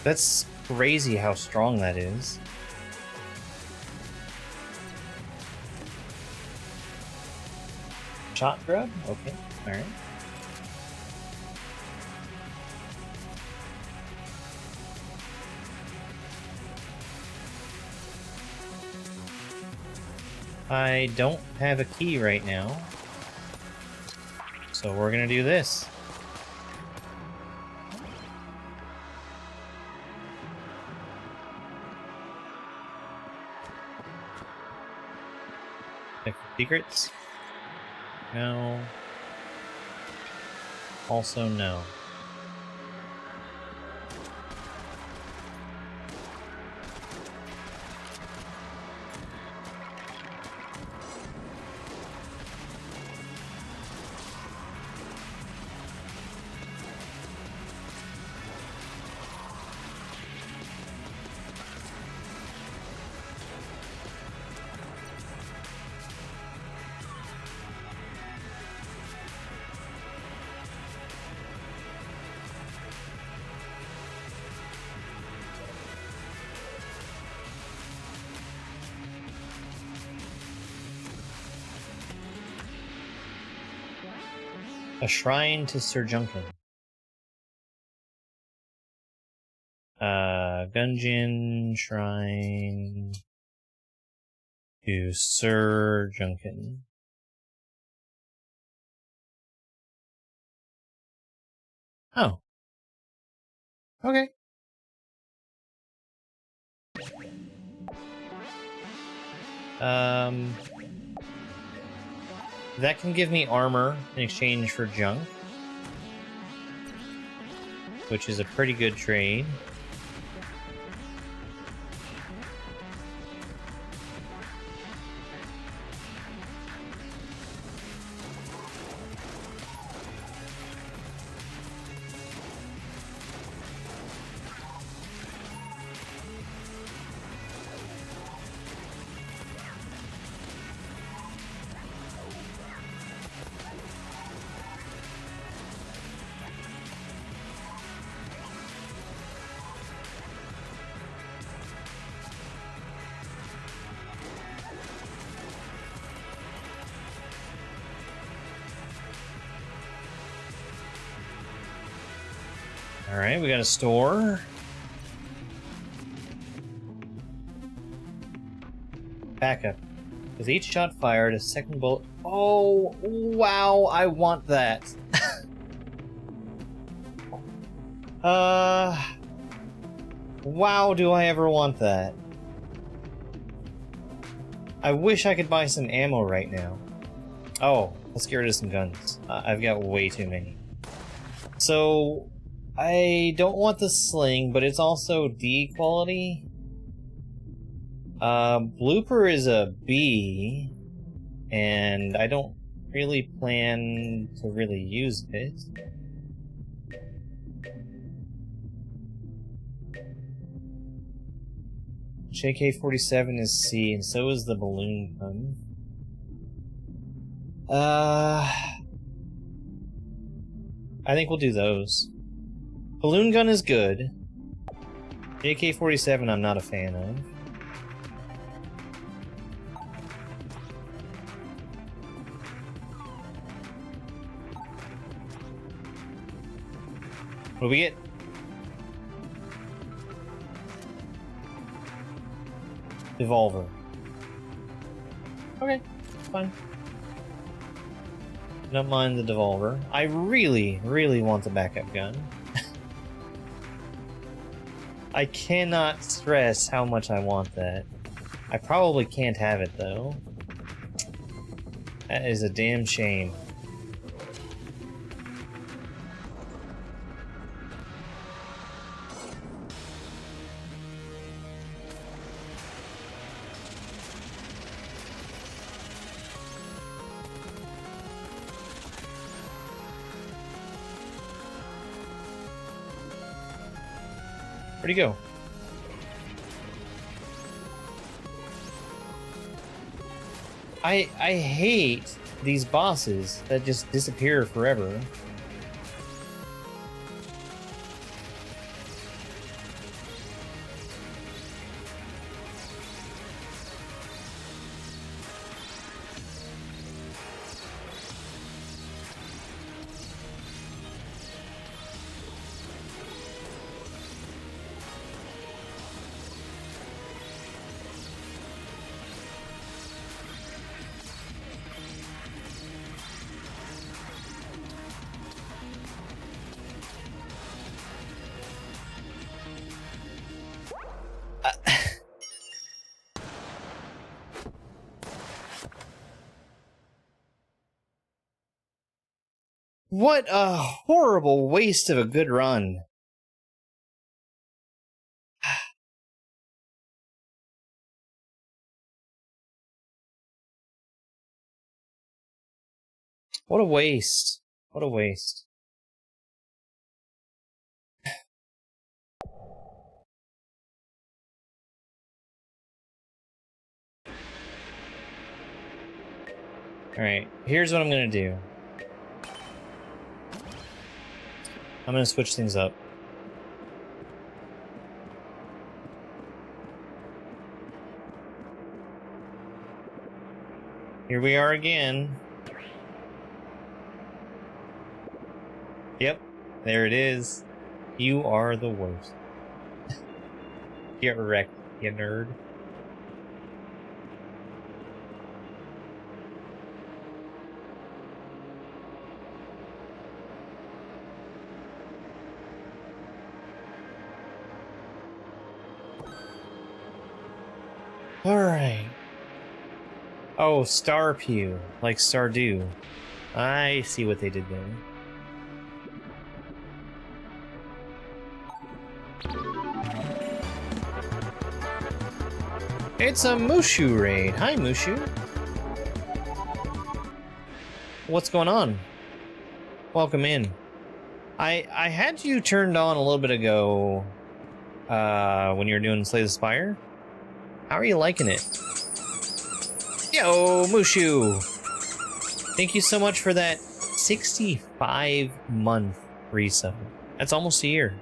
[SPEAKER 1] That's crazy how strong that is. Shot grub? Okay, alright. I don't have a key right now, so we're gonna do this. Check for secrets. No. Also no. A shrine to Sir Junkin. Gungeon shrine to Sir Junkin. Oh. Okay. That can give me armor in exchange for junk, which is a pretty good trade. Alright, we got a store. Backup. With each shot fired, a second bullet... Oh, wow, I want that. Wow, do I ever want that. I wish I could buy some ammo right now. Oh, let's get rid of some guns. I've got way too many. So... I don't want the sling, but it's also D quality. Blooper is a B, and I don't really plan to really use it. JK-47 is C, and so is the balloon gun. I think we'll do those. Balloon gun is good. JK-47 I'm not a fan of. What do we get? Devolver. Okay, fine. Don't mind the devolver. I really, really want the backup gun. I cannot stress how much I want that. I probably can't have it, though. That is a damn shame. Where'd he go? I hate these bosses that just disappear forever. What a horrible waste of a good run. What a waste. What a waste. Alright, here's what I'm gonna do. I'm gonna switch things up. Here we are again. Yep, there it is. You are the worst. Get wrecked, you nerd. Alright. Oh, Starpew, like Stardew. I see what they did there. It's a Mushu raid. Hi, Mushu. What's going on? Welcome in. I had you turned on a little bit ago when you were doing Slay the Spire. How are you liking it? Yo, Mushu! Thank you so much for that 65-month resub. That's almost a year.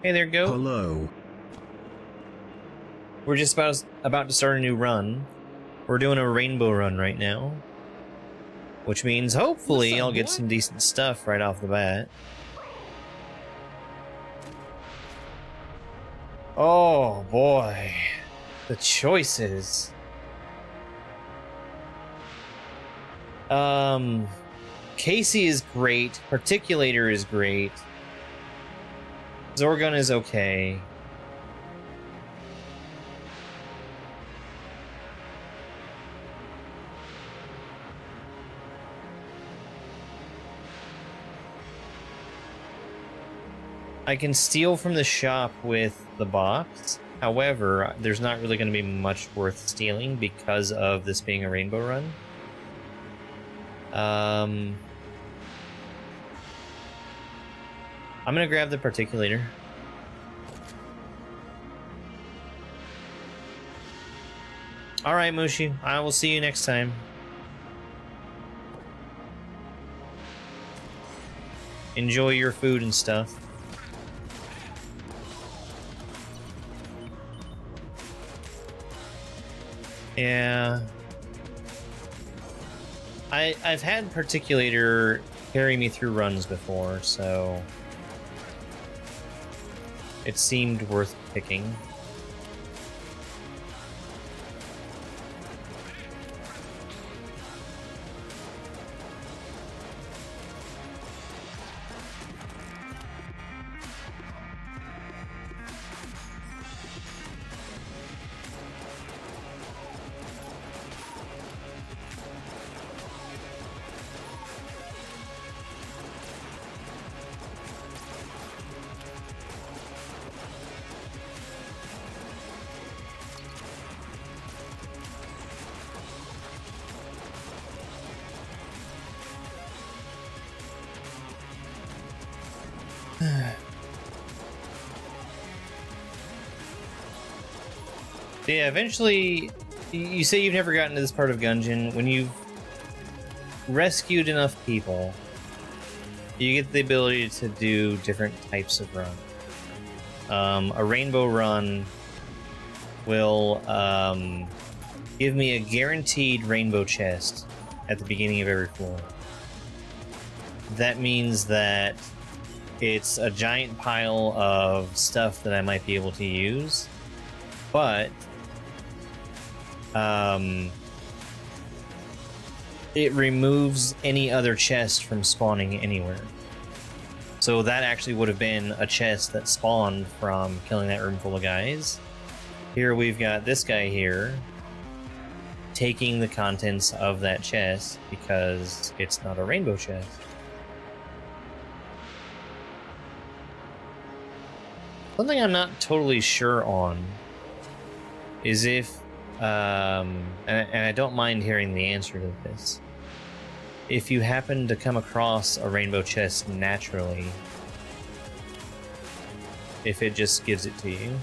[SPEAKER 1] Hey there, Go.
[SPEAKER 6] Hello.
[SPEAKER 1] We're just about to start a new run. We're doing a rainbow run right now. Which means hopefully I'll get some decent stuff right off the bat. Oh boy. The choices. Casey is great. Particulator is great. Zorgon is okay. I can steal from the shop with the box. However, there's not really going to be much worth stealing because of this being a rainbow run. I'm going to grab the particulator. Alright, Mushi. I will see you next time. Enjoy your food and stuff. Yeah. I've had Particulator carry me through runs before, so it seemed worth picking. Yeah, eventually, you say you've never gotten to this part of Gungeon. When you've rescued enough people, you get the ability to do different types of run. A rainbow run will give me a guaranteed rainbow chest at the beginning of every floor. That means that it's a giant pile of stuff that I might be able to use, but it removes any other chest from spawning anywhere. So that actually would have been a chest that spawned from killing that room full of guys. Here we've got this guy here taking the contents of that chest because it's not a rainbow chest. Something I'm not totally sure on is if, and I don't mind hearing the answer to this, if you happen to come across a rainbow chest naturally, if it just gives it to you.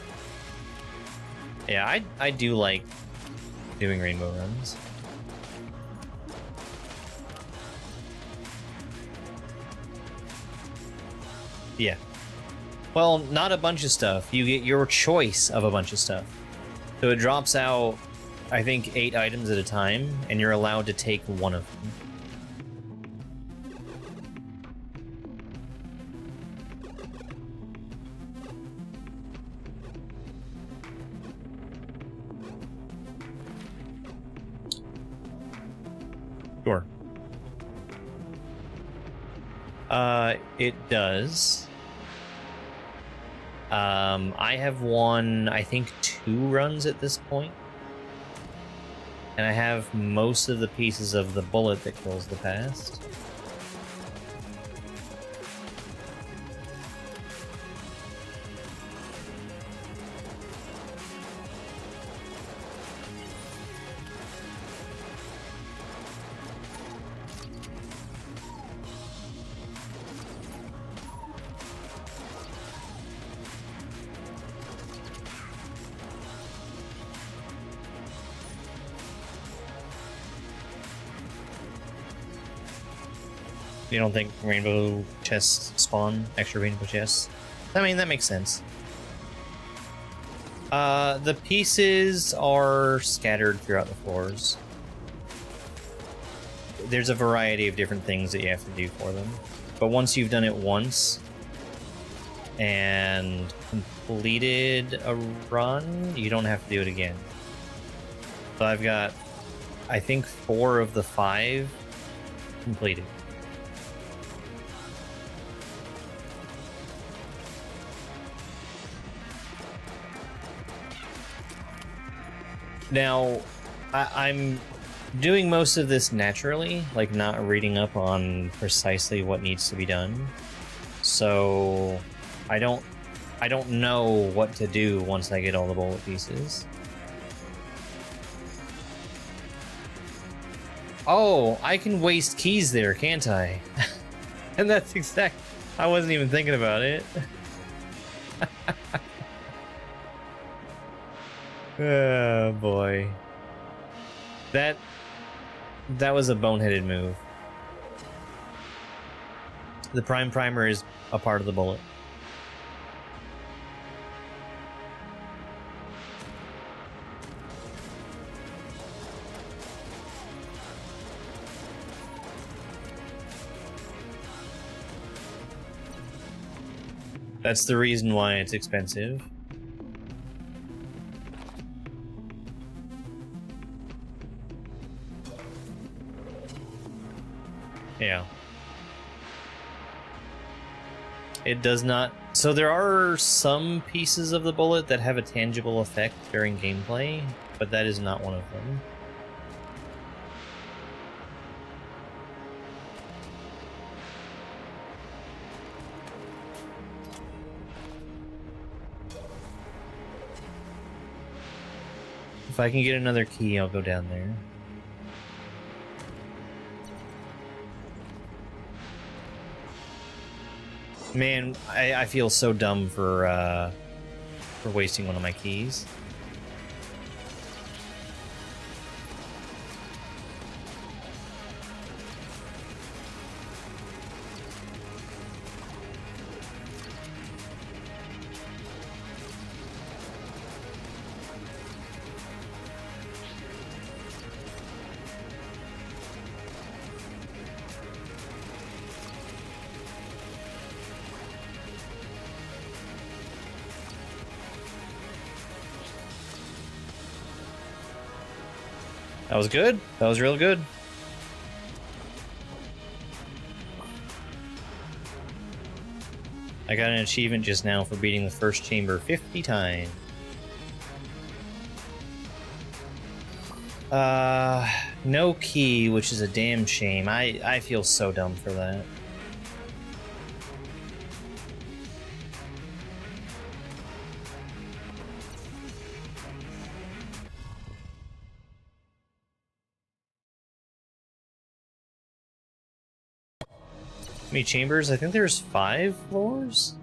[SPEAKER 1] Yeah, I do like doing rainbow runs. Yeah. Well, not a bunch of stuff. You get your choice of a bunch of stuff. So it drops out, I think, 8 items at a time, and you're allowed to take one of them. Sure. It does. I have won, I think, 2 runs at this point. And I have most of the pieces of the bullet that kills the past. You don't think rainbow chests spawn extra rainbow chests? I mean, that makes sense. The pieces are scattered throughout the floors. There's a variety of different things that you have to do for them. But once you've done it once and completed a run, you don't have to do it again. So I've got, I think, 4 of the 5 completed. Now, I'm doing most of this naturally, like not reading up on precisely what needs to be done. So I don't know what to do once I get all the bullet pieces. Oh, I can waste keys there, can't I? And that's exact. I wasn't even thinking about it. Oh boy. That was a boneheaded move. The prime primer is a part of the bullet. That's the reason why it's expensive. Yeah. It does not... So there are some pieces of the bullet that have a tangible effect during gameplay, but that is not one of them. If I can get another key, I'll go down there. Man, I feel so dumb for wasting one of my keys. That was good. That was real good. I got an achievement just now for beating the first chamber 50 times. No key, which is a damn shame. I feel so dumb for that. How many chambers? I think there's 5 floors?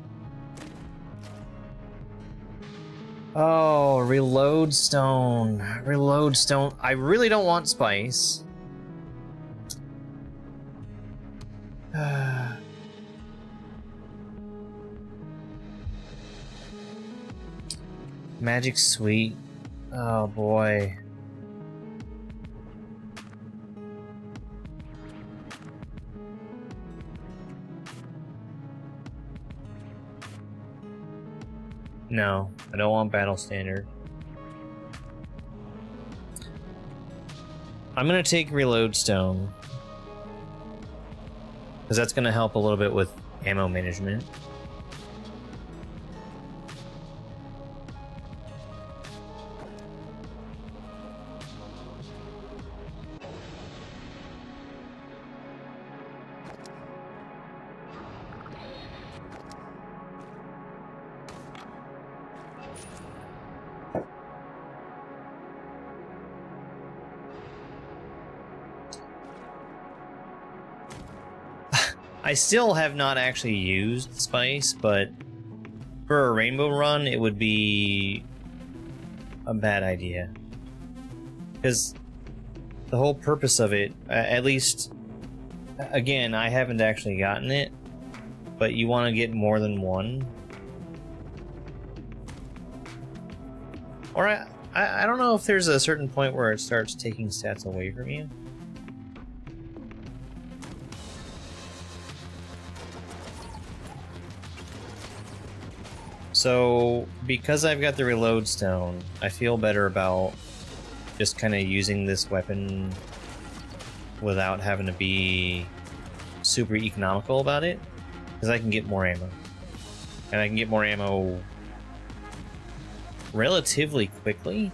[SPEAKER 1] Oh, reload stone. Reload stone. I really don't want spice. Magic sweet. Oh boy. No, I don't want battle standard. I'm gonna take reload stone, because that's gonna help a little bit with ammo management. I still have not actually used spice, but for a rainbow run, it would be a bad idea. Because the whole purpose of it, at least, again, I haven't actually gotten it, but you want to get more than one. Or I don't know if there's a certain point where it starts taking stats away from you. So, because I've got the reload stone, I feel better about just kind of using this weapon without having to be super economical about it, because I can get more ammo. And I can get more ammo relatively quickly.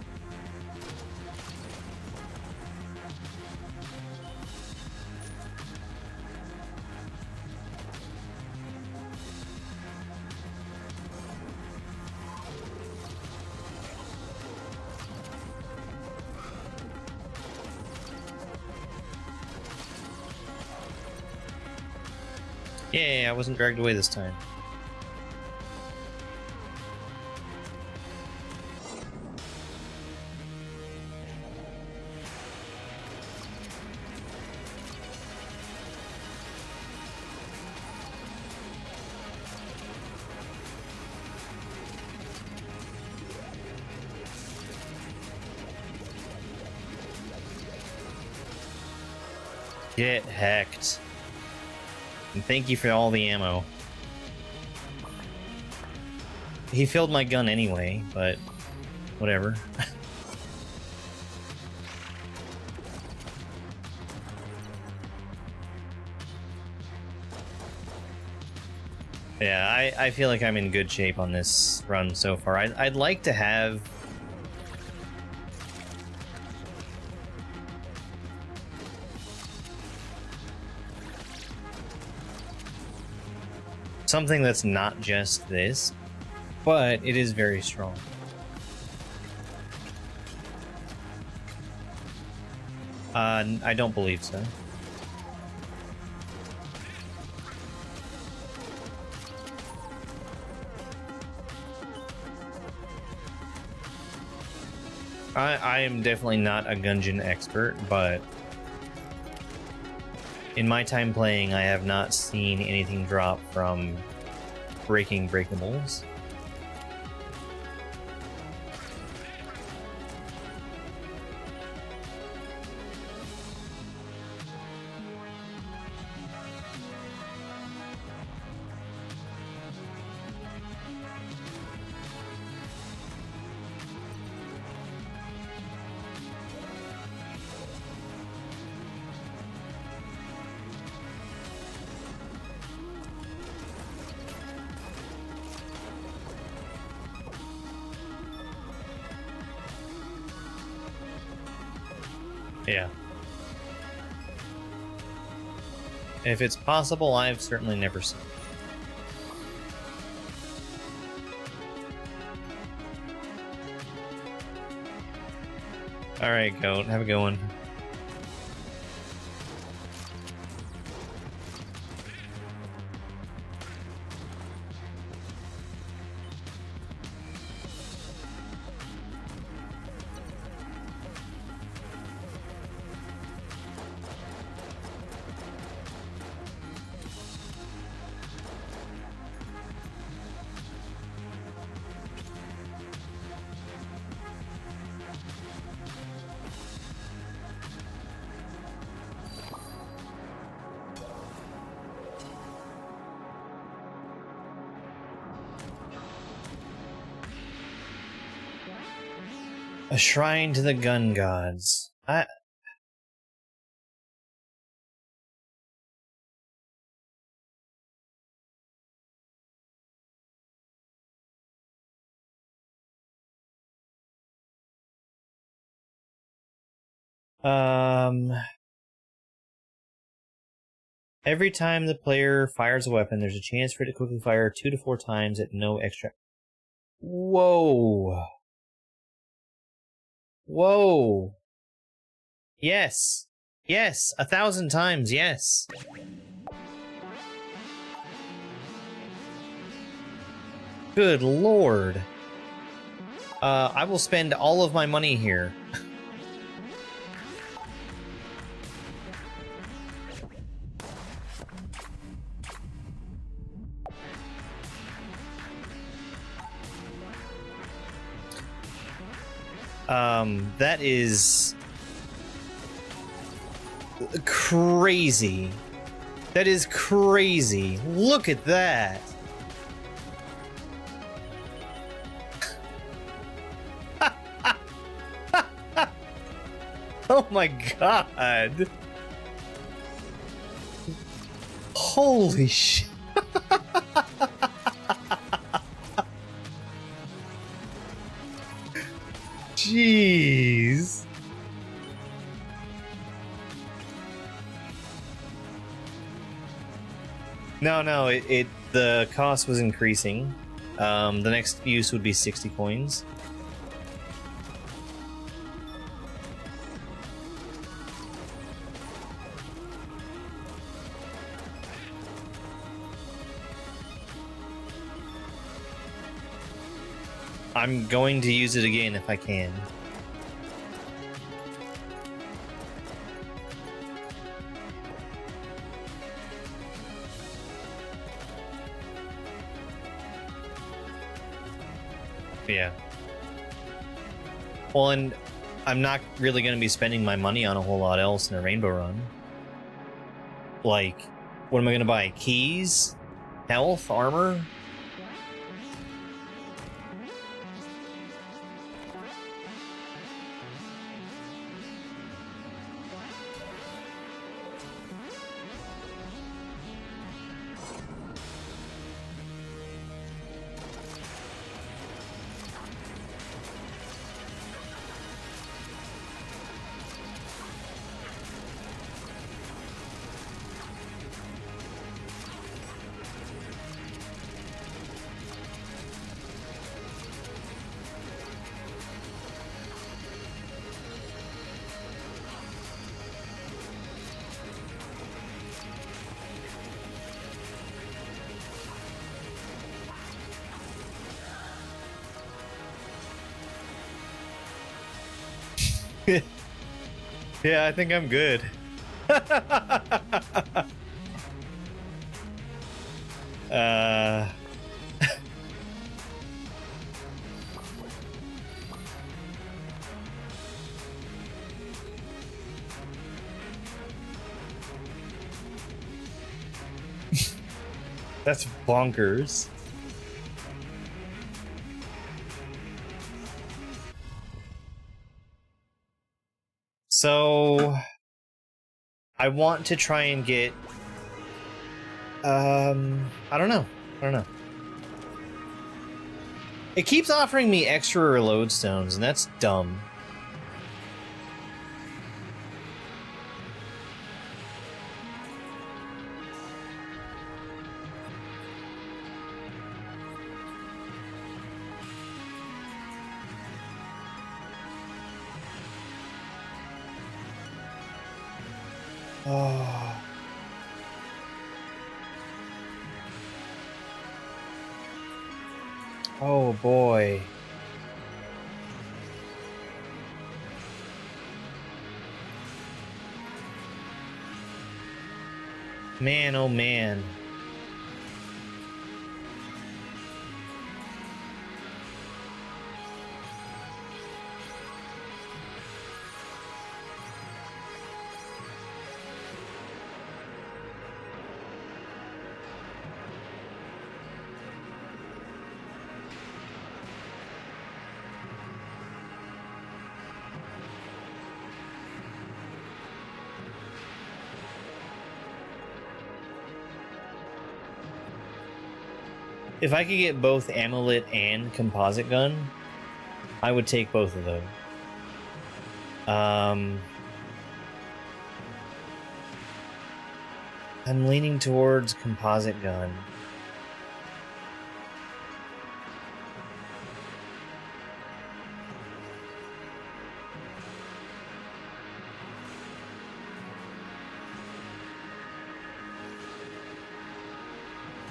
[SPEAKER 1] Yay, I wasn't dragged away this time. Get hecked. And thank you for all the ammo. He filled my gun anyway, but whatever. Yeah, I feel like I'm in good shape on this run so far. I'd like to have something that's not just this, but it is very strong. I don't believe so. I am definitely not a Gungeon expert, but in my time playing, I have not seen anything drop from breaking breakables. Yeah. If it's possible, I've certainly never seen it. Alright, goat. Have a good one. A shrine to the gun gods. Every time the player fires a weapon, there's a chance for it to quickly fire 2 to 4 times at no extra. Whoa. Whoa. Yes. Yes. 1,000 times, yes. Good lord. I will spend all of my money here. That is crazy. That is crazy. Look at that. Oh my god. Holy shit. Jeez. No, the cost was increasing. The next use would be 60 coins. I'm going to use it again if I can. Yeah. Well, and I'm not really going to be spending my money on a whole lot else in a rainbow run. Like, what am I going to buy? Keys? Health? Armor? Yeah, I think I'm good. That's bonkers. So I want to try and get I don't know. It keeps offering me extra reload stones, and that's dumb. Oh. Oh boy. Man, oh man. If I could get both amulet and composite gun, I would take both of those. I'm leaning towards composite gun.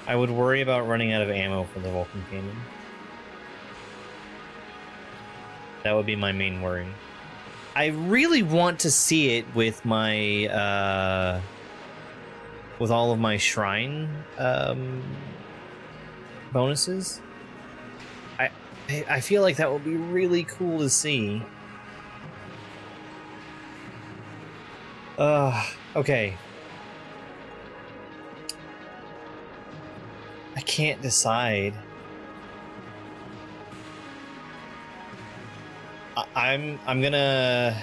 [SPEAKER 1] I would worry about running out of ammo for the Vulcan Canyon. That would be my main worry. I really want to see it with my, with all of my shrine, bonuses. I feel like that would be really cool to see. Okay. I can't decide. I'm gonna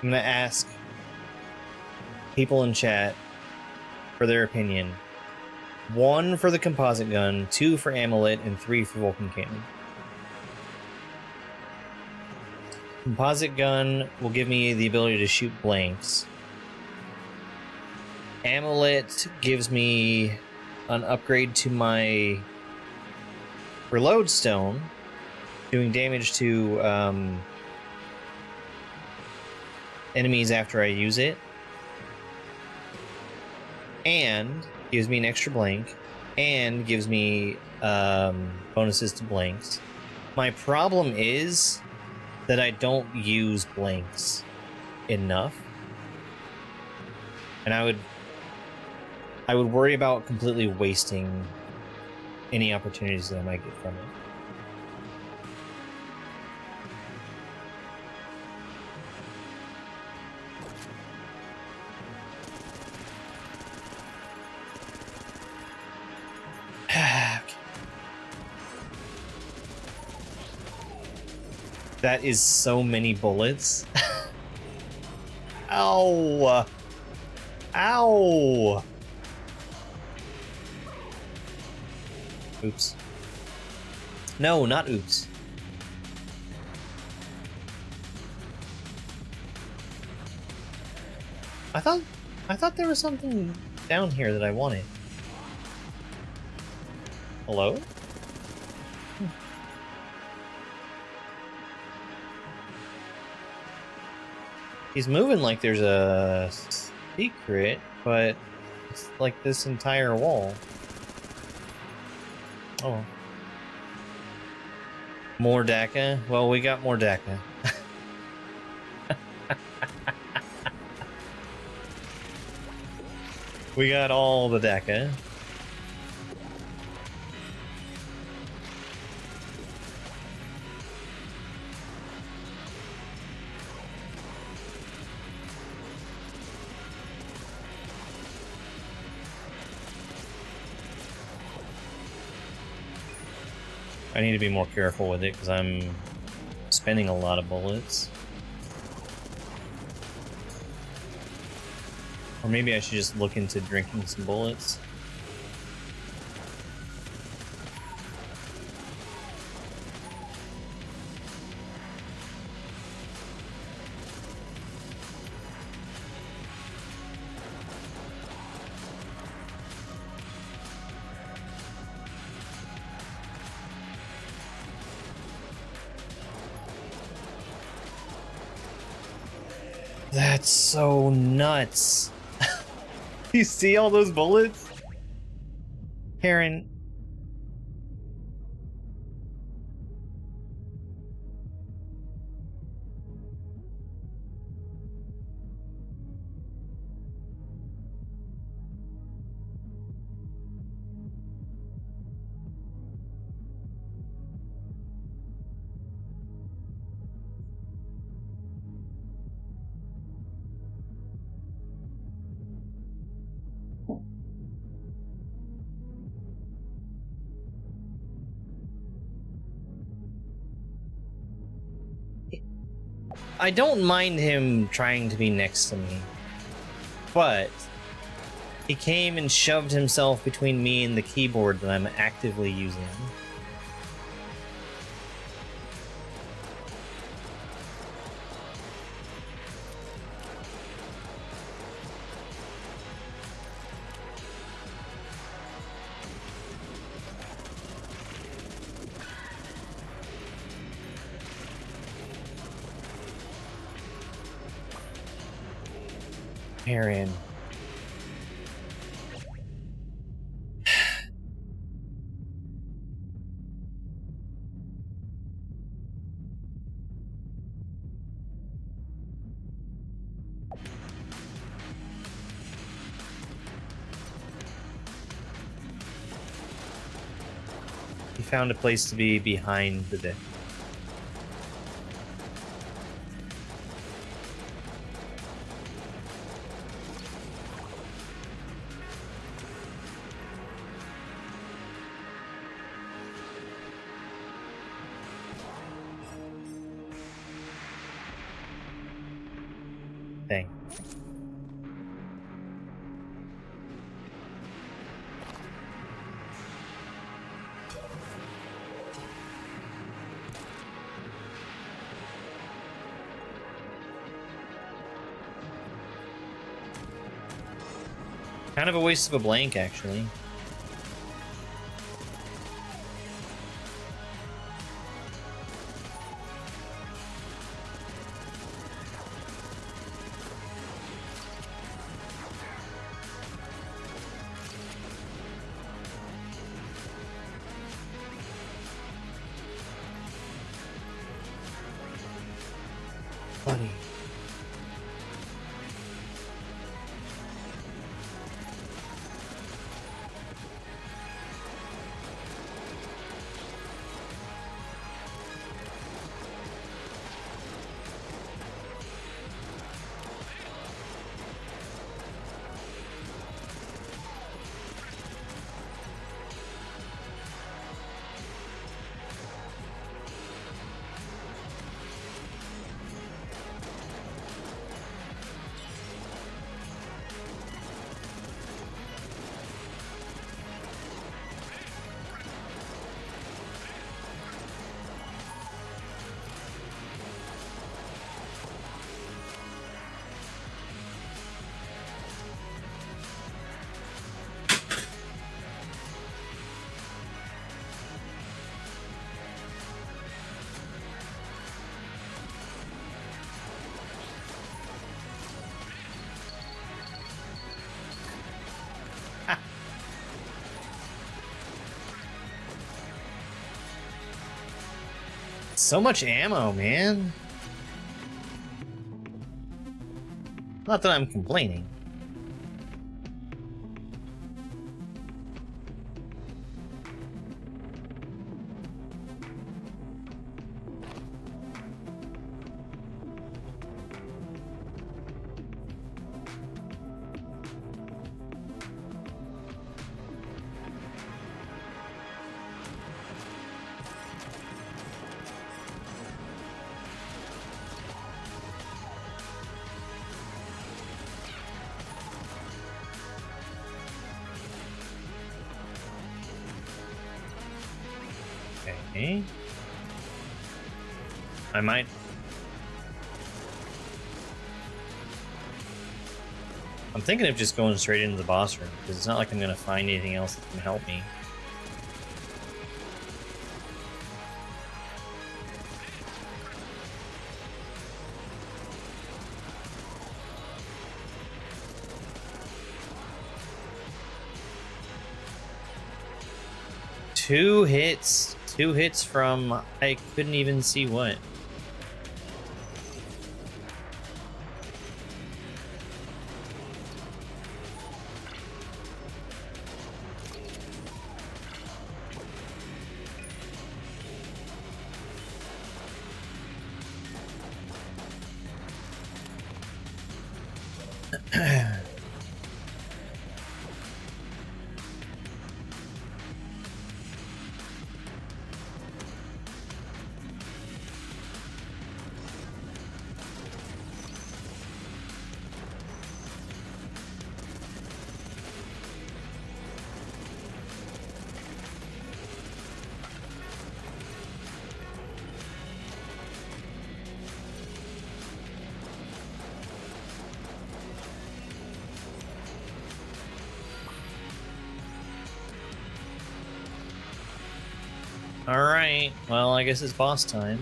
[SPEAKER 1] ask people in chat for their opinion. 1 for the composite gun, 2 for amulet, and 3 for Vulcan Cannon. Composite gun will give me the ability to shoot blanks. Amulet gives me an upgrade to my reload stone, doing damage to enemies after I use it, and gives me an extra blank, and gives me bonuses to blanks. My problem is that I don't use blanks enough, and I would worry about completely wasting any opportunities that I might get from it. That is so many bullets. Ow! Ow! Oops. No, not oops. I thought there was something down here that I wanted. Hello? He's moving like there's a secret, but it's like this entire wall. Oh. More DACA? Well, we got more DACA. We got all the DACA. I need to be more careful with it because I'm spending a lot of bullets. Or maybe I should just look into drinking some bullets. That's so nuts. You see all those bullets? Karen. I don't mind him trying to be next to me, but he came and shoved himself between me and the keyboard that I'm actively using. Aaron. He found a place to be behind the deck. Thing. Kind of a waste of a blank, actually. Buddy. So much ammo, man. Not that I'm complaining. Okay. I might. I'm thinking of just going straight into the boss room, because it's not like I'm going to find anything else that can help me. 2 hits. 2 hits from I couldn't even see what. Alright, well, I guess it's boss time.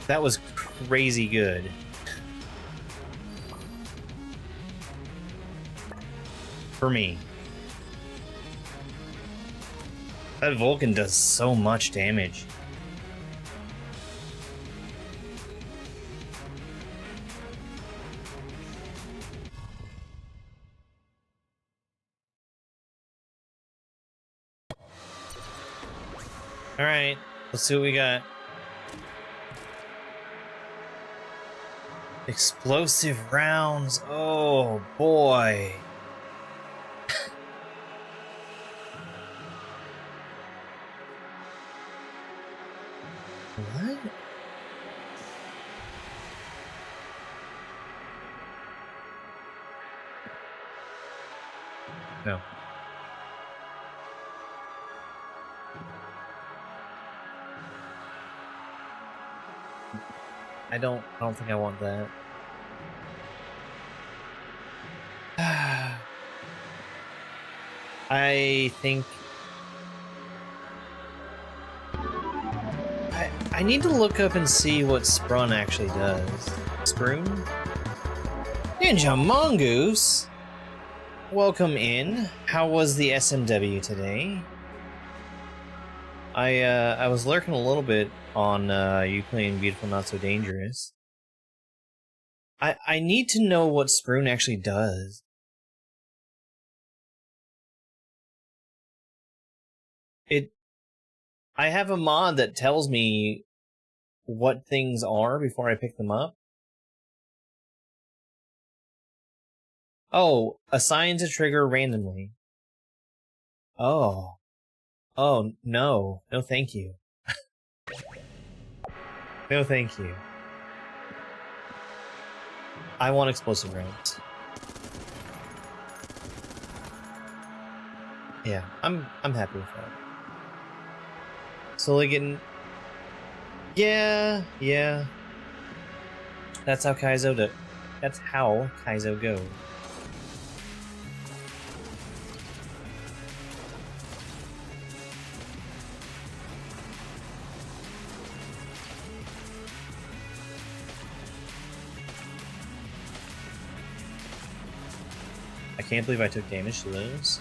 [SPEAKER 1] That was crazy good. For me. That Vulcan does so much damage. Alright, let's see what we got. Explosive rounds. Oh boy. What? No. I don't think I want that. I think I need to look up and see what Sprun actually does. Sprun? Ninja Mongoose! Welcome in. How was the SMW today? I was lurking a little bit on you playing Beautiful Not So Dangerous. I need to know what Sprun actually does. I have a mod that tells me what things are before I pick them up. Oh, assign to trigger randomly. Oh. Oh, no. No, thank you. No, thank you. I want explosive rounds. Yeah, I'm happy with that. Slowly getting... Yeah. That's how Kaizo goes. I can't believe I took damage to those.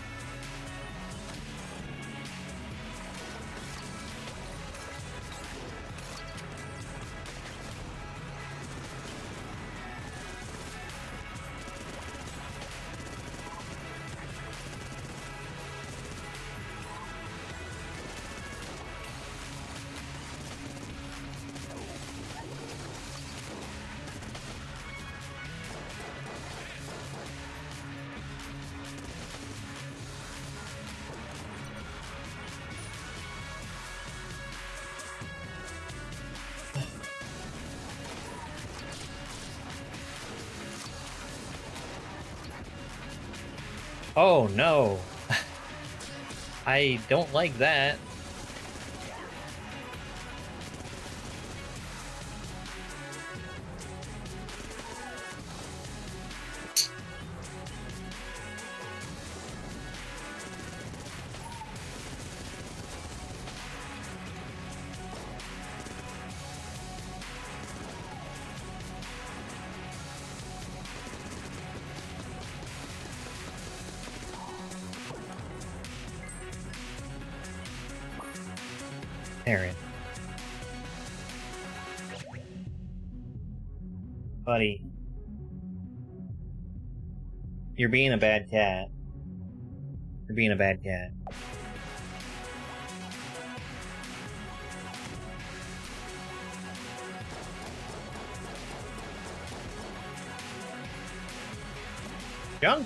[SPEAKER 1] Oh no. I don't like that. Aaron. Buddy. You're being a bad cat. You're being a bad cat. John?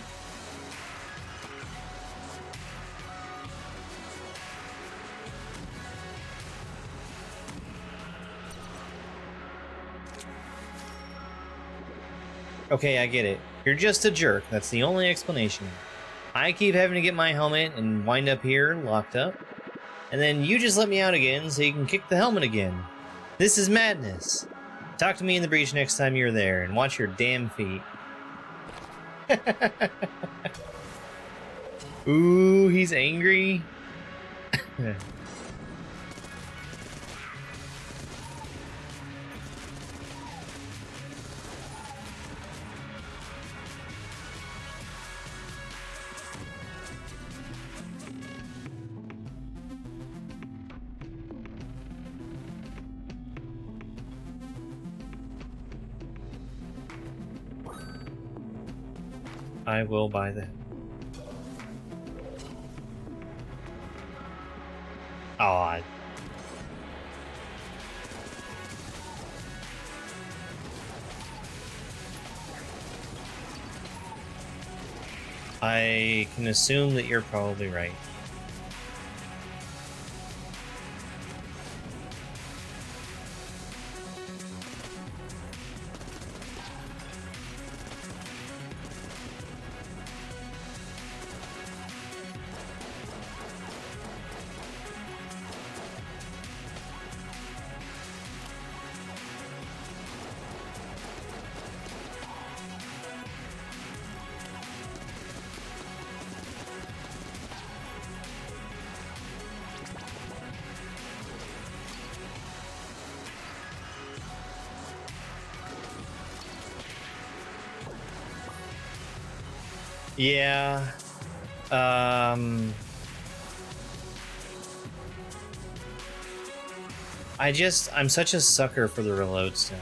[SPEAKER 1] Okay, I get it. You're just a jerk. That's the only explanation. I keep having to get my helmet and wind up here, locked up. And then you just let me out again so you can kick the helmet again. This is madness. Talk to me in the breach next time you're there, and watch your damn feet. Ooh, he's angry. I will buy that. Oh, I can assume that you're probably right. Yeah. I'm such a sucker for the reload stuff.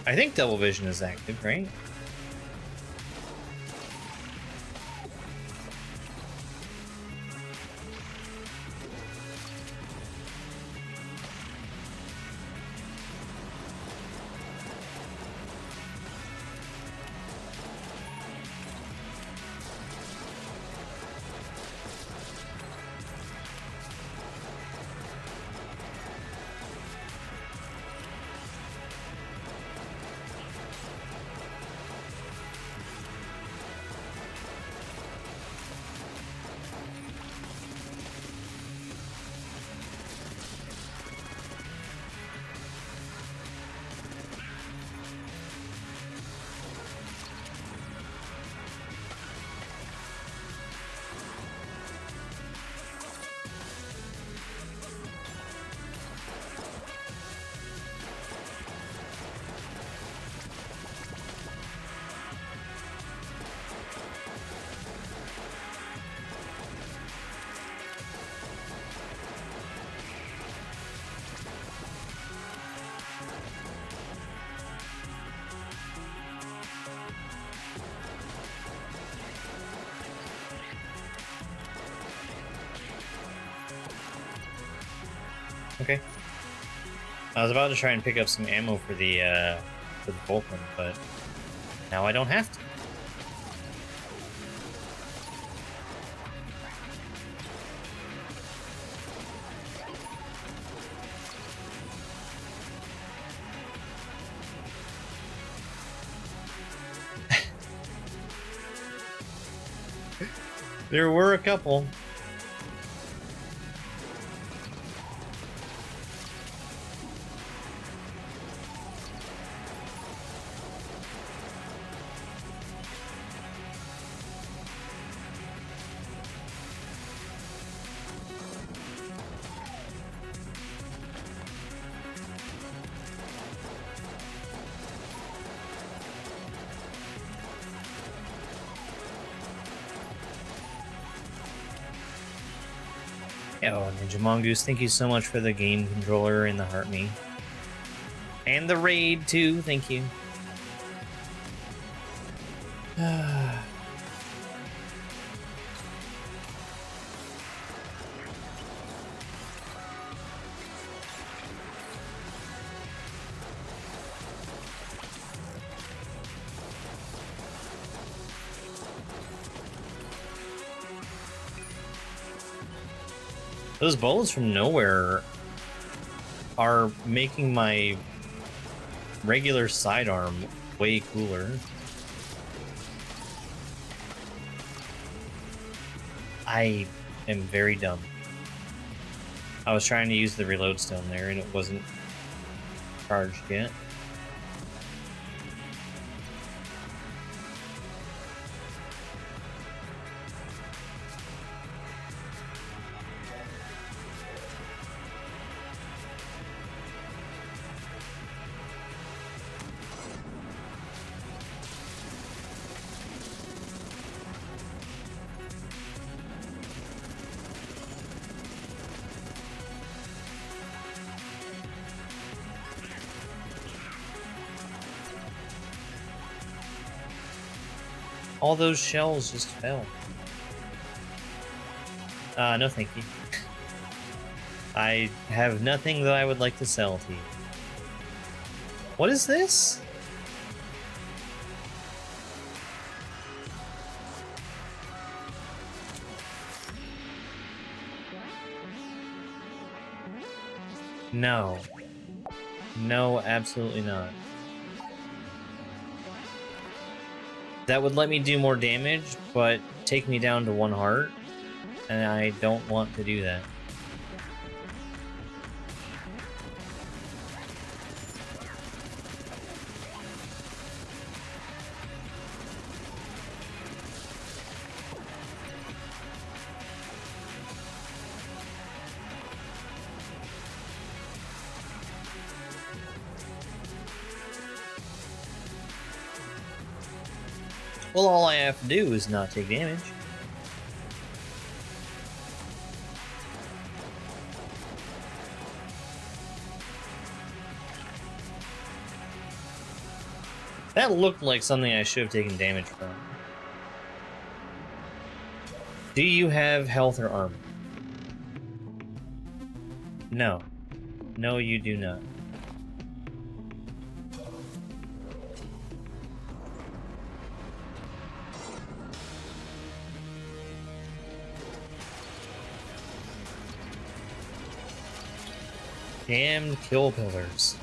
[SPEAKER 1] I think double vision is active, right? Okay. I was about to try and pick up some ammo for the Vulcan, but now I don't have to. There were a couple. Oh, Ninja Mongoose, thank you so much for the game controller and the heart me. And the raid, too, thank you. Those bullets from nowhere are making my regular sidearm way cooler. I am very dumb. I was trying to use the reload stone there and it wasn't charged yet. All those shells just fell. No thank you. I have nothing that I would like to sell to you. What is this? No. No, absolutely not. That would let me do more damage, but take me down to 1 heart, and I don't want to do that. Well, all I have to do is not take damage. That looked like something I should have taken damage from. Do you have health or armor? No. No, you do not. Damned kill pillars.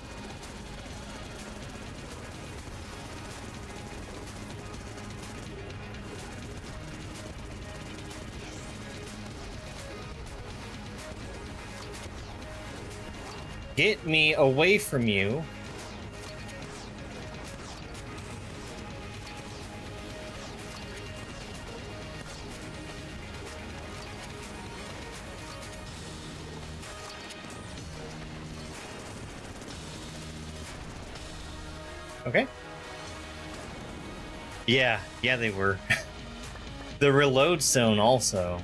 [SPEAKER 1] Get me away from you. Okay. Yeah, they were. The reload zone also.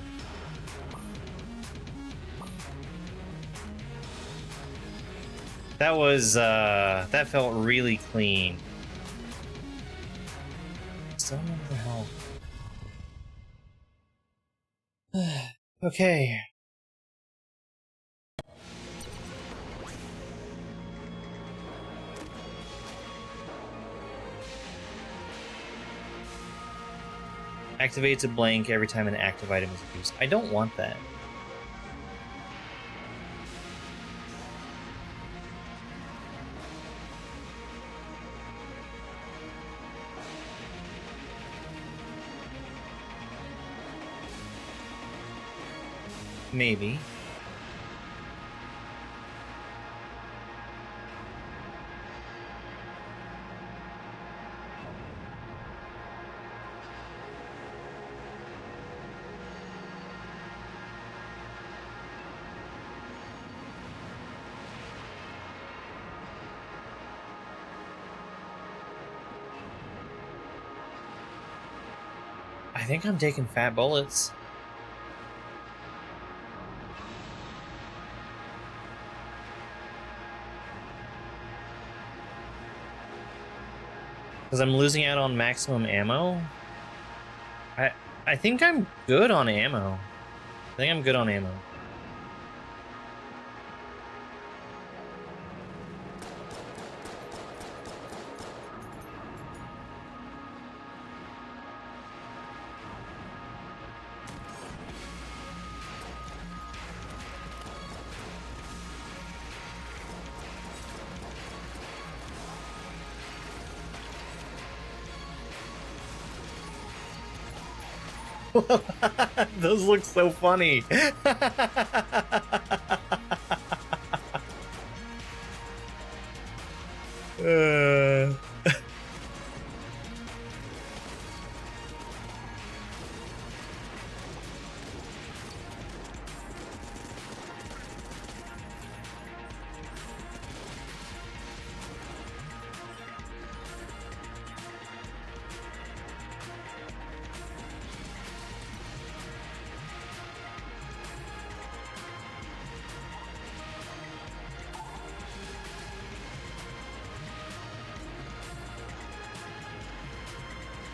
[SPEAKER 1] That was, that felt really clean. Still remember how. Okay. Activates a blank every time an active item is used. I don't want that. Maybe. I think I'm taking fat bullets. Because I'm losing out on maximum ammo. I think I'm good on ammo. I think I'm good on ammo. Those look so funny.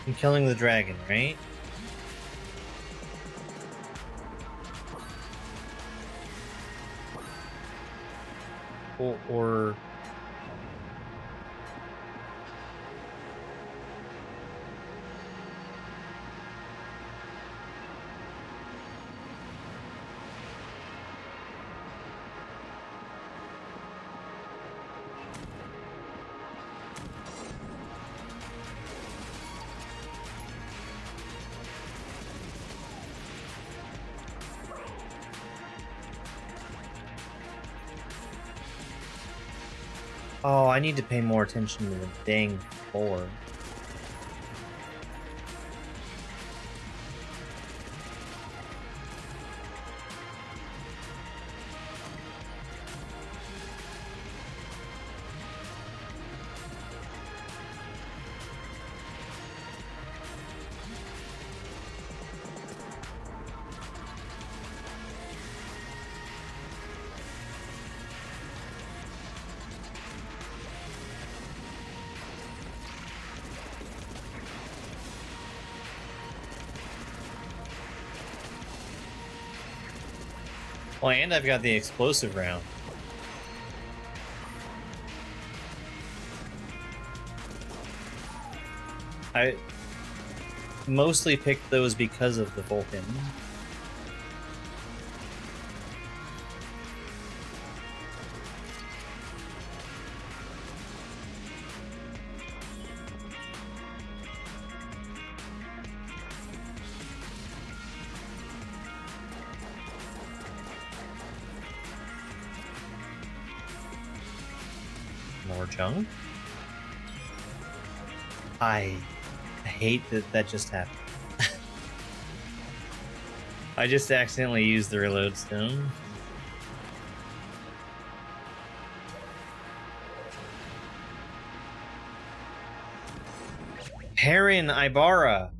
[SPEAKER 1] I'm killing the dragon, right? Or oh, I need to pay more attention to the dang floor. Well, and I've got the explosive round. I mostly picked those because of the Vulcan. More junk. I hate that that just happened. I just accidentally used the reload stone. Heron Ibarra.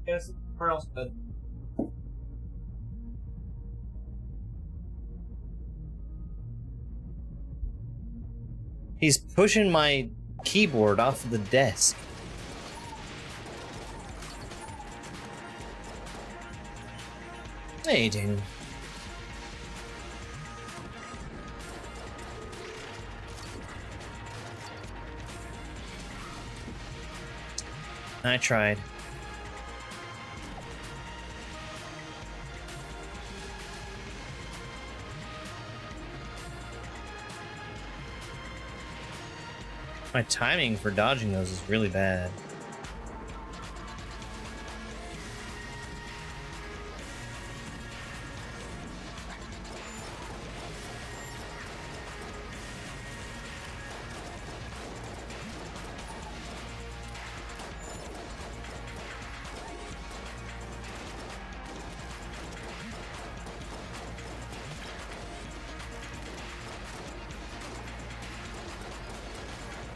[SPEAKER 1] Yes, where else good? He's pushing my keyboard off of the desk. Hey, Daniel. I tried. My timing for dodging those is really bad.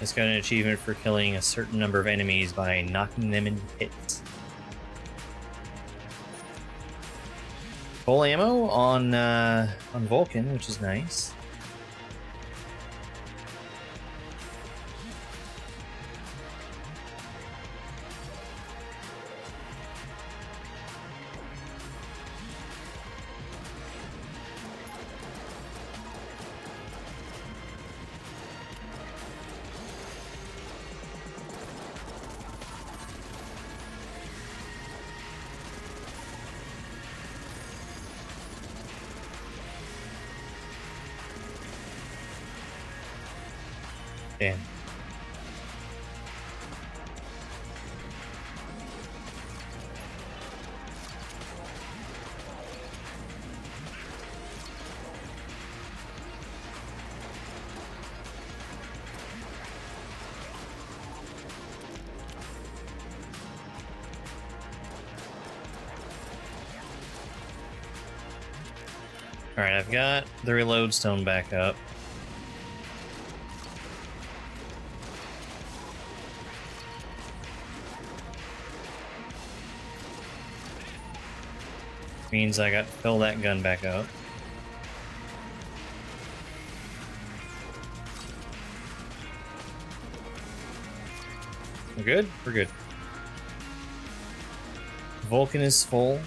[SPEAKER 1] It's got an achievement for killing a certain number of enemies by knocking them into hits. Full ammo on Vulcan, which is nice. Damn. Alright, I've got the reload stone back up. Means I got to fill that gun back up. We're good? We're good. Vulcan is full.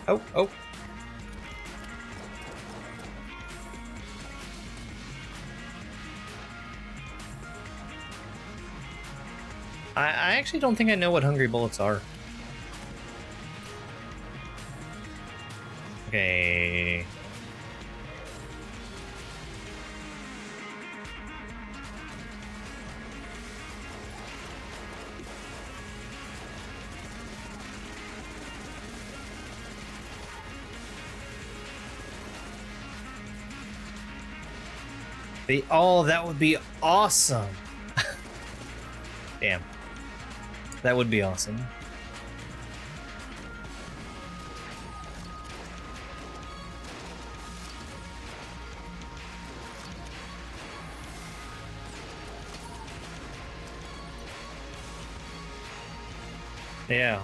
[SPEAKER 1] Oh, oh. I actually don't think I know what hungry bullets are. Okay. Oh, that would be awesome. Damn. That would be awesome. Yeah.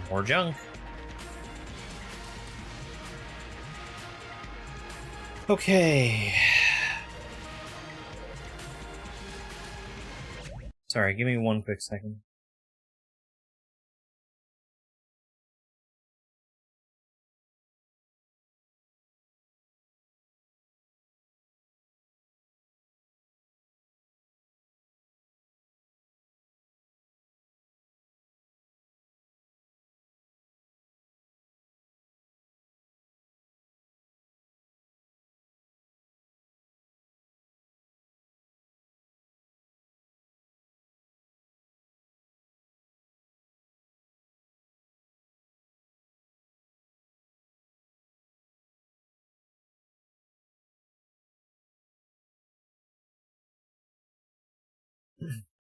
[SPEAKER 1] More junk. Okay. Sorry, give me one quick second.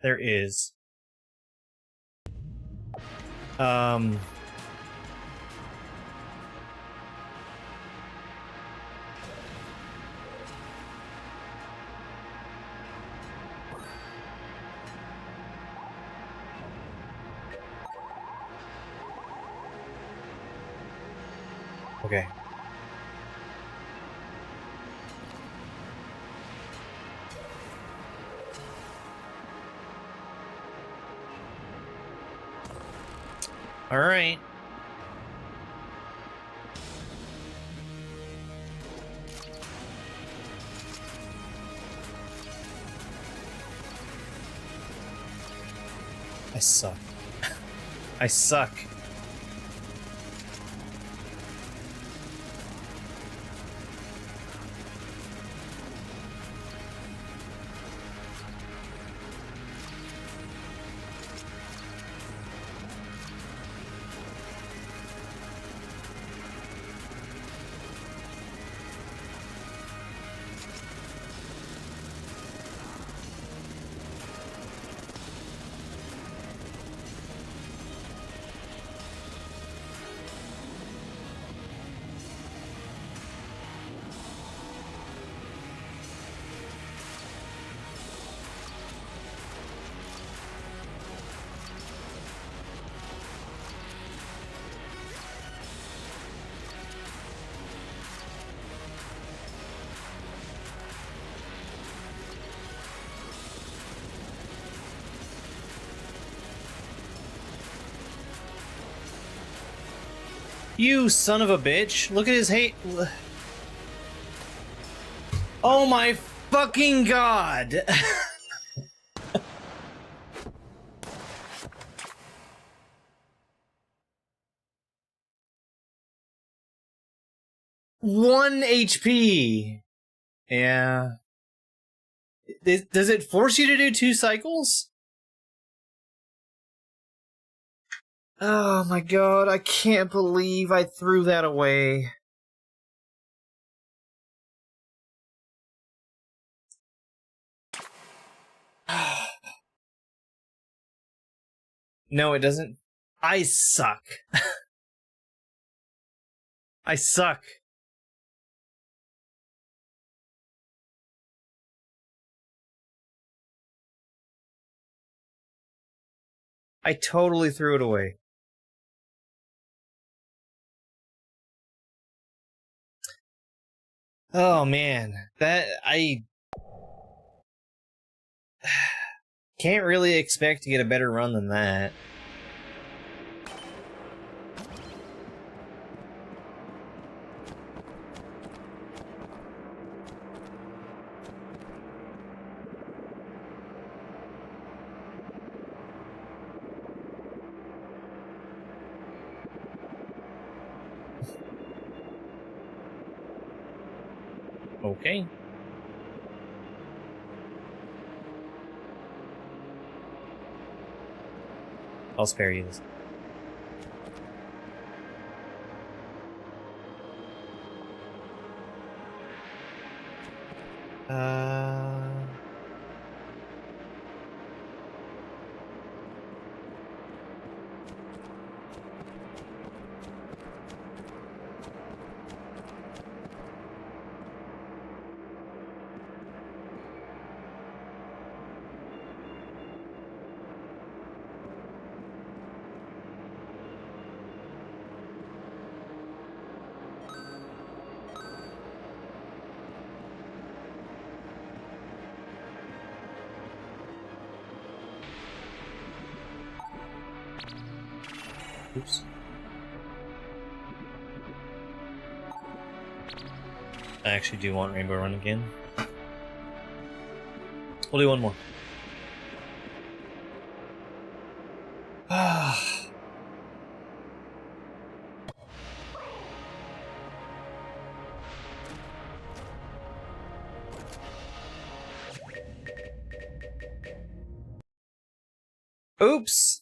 [SPEAKER 1] There is. Okay. All right. I suck. I suck. You son of a bitch. Look at his hate. Oh my fucking god. One HP. Yeah. Does it force you to do 2 cycles? Oh my god, I can't believe I threw that away. No, it doesn't. I suck. I suck. I totally threw it away. Oh man, that I can't really expect to get a better run than that. Okay. I'll spare you this. Oops. I actually do want Rainbow Run again. We'll do one more. Oops!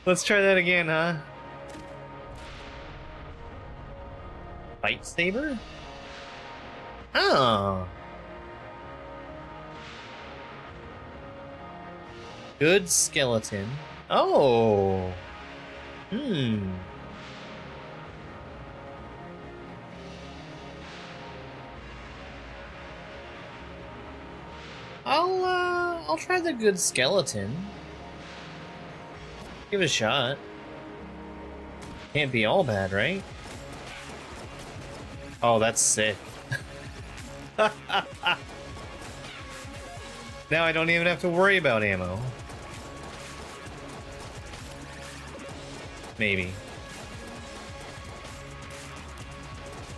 [SPEAKER 1] Let's try that again, huh? Fight Saber? Oh. Good skeleton. Oh. Hmm. I'll try the good skeleton. Give it a shot. Can't be all bad, right? Oh, that's sick. Now I don't even have to worry about ammo. Maybe.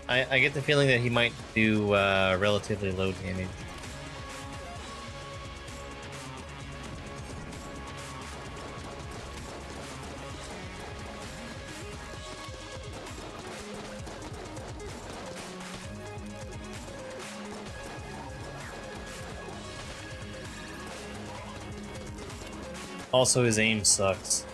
[SPEAKER 1] I get the feeling that he might do relatively low damage. Also, his aim sucks.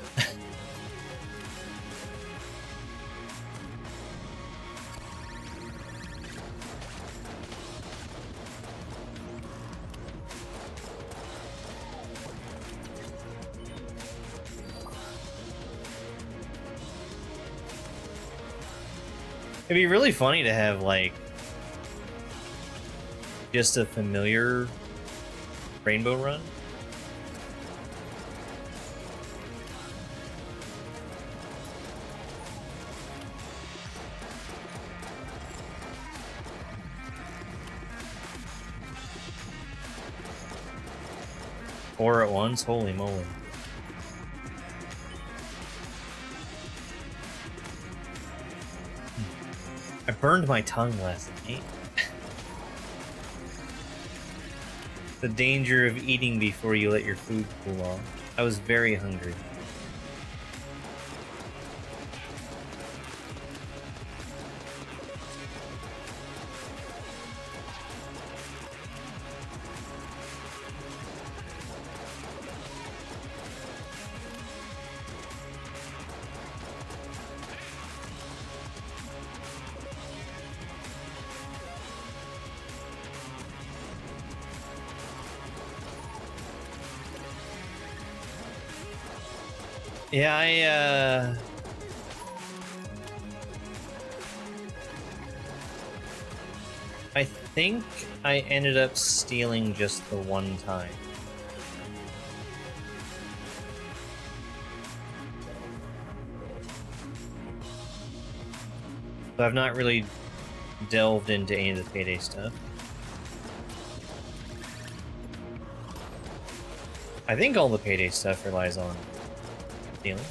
[SPEAKER 1] It'd be really funny to have, like, just a familiar rainbow run. Four at once? Holy moly. I burned my tongue last night. The danger of eating before you let your food cool off. I was very hungry. Yeah, I think I ended up stealing just the one time. So I've not really delved into any of the payday stuff. I think all the payday stuff relies on stealing.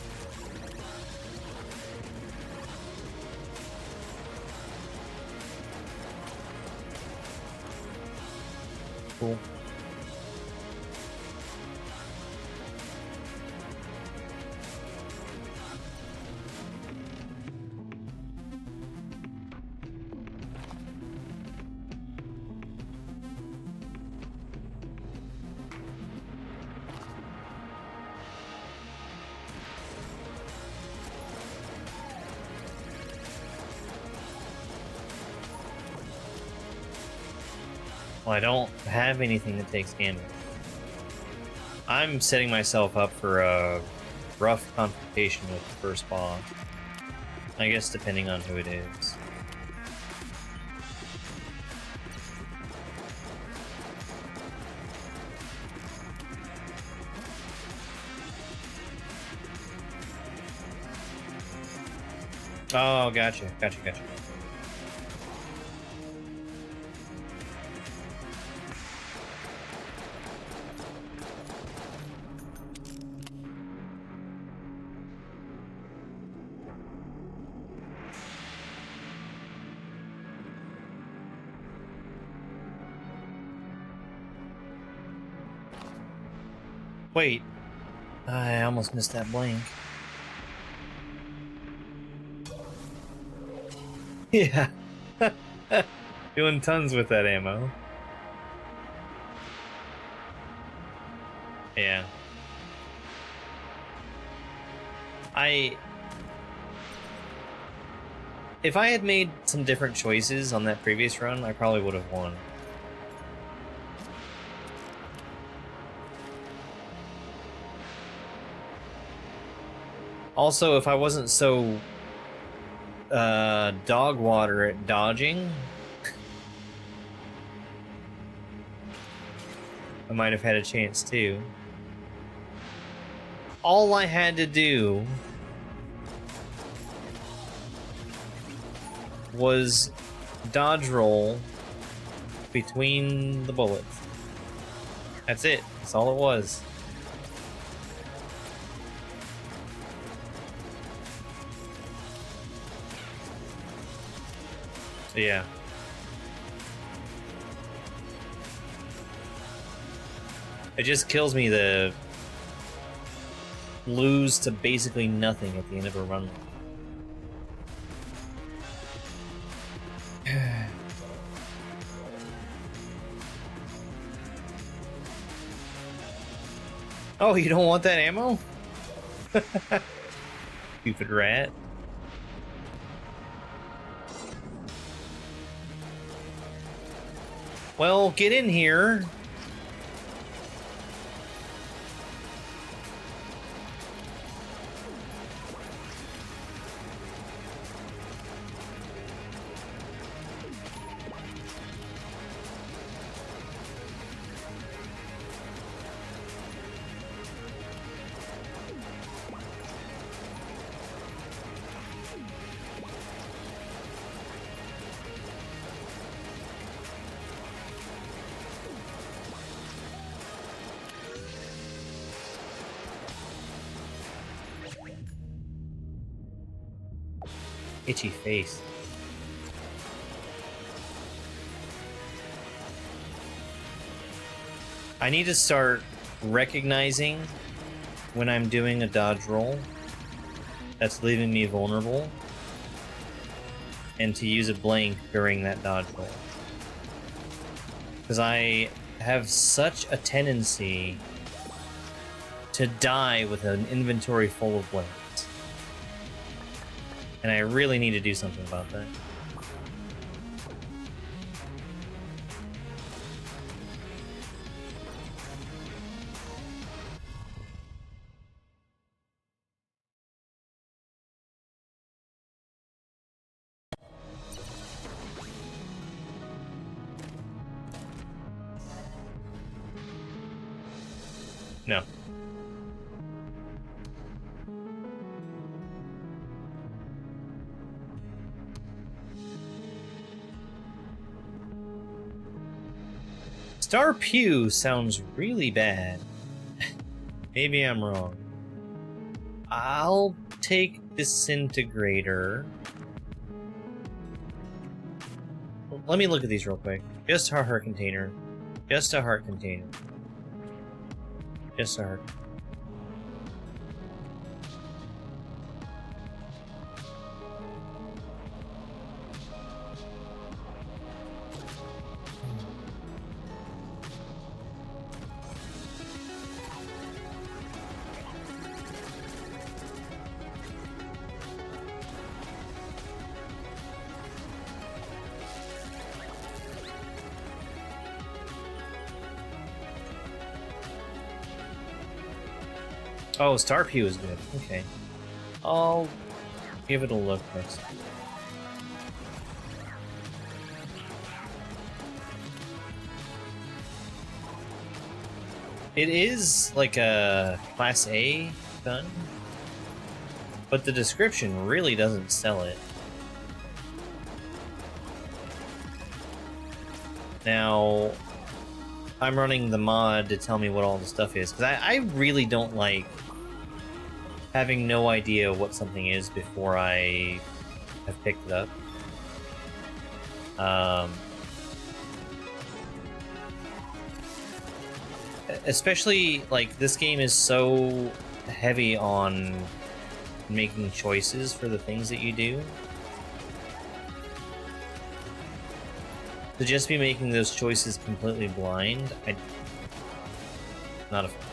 [SPEAKER 1] Cool. Well, I don't have anything that takes damage. I'm setting myself up for a rough confrontation with the first boss. I guess depending on who it is. Oh, gotcha. Wait, I almost missed that blink. Yeah. Doing tons with that ammo. Yeah. If I had made some different choices on that previous run, I probably would have won. Also, if I wasn't so dog water at dodging, I might have had a chance too. all I had to do was dodge roll between the bullets. That's it. That's all it was. So yeah. It just kills me to lose to basically nothing at the end of a run. Oh, you don't want that ammo? Stupid rat. Well, get in here. Itchy face. I need to start recognizing when I'm doing a dodge roll that's leaving me vulnerable, and to use a blank during that dodge roll. Because I have such a tendency to die with an inventory full of blanks. And I really need to do something about that. No. Star Pew sounds really bad. Maybe I'm wrong. I'll take Disintegrator. Let me look at these real quick. Just a heart container. Just a heart container. Just a heart. Oh, Star Pew is good. Okay. I'll give it a look next. It is like a Class A gun, but the description really doesn't sell it. Now, I'm running the mod to tell me what all the stuff is, because I really don't like having no idea what something is before I have picked it up. Especially, like, this game is so heavy on making choices for the things that you do. To just be making those choices completely blind, not a fan.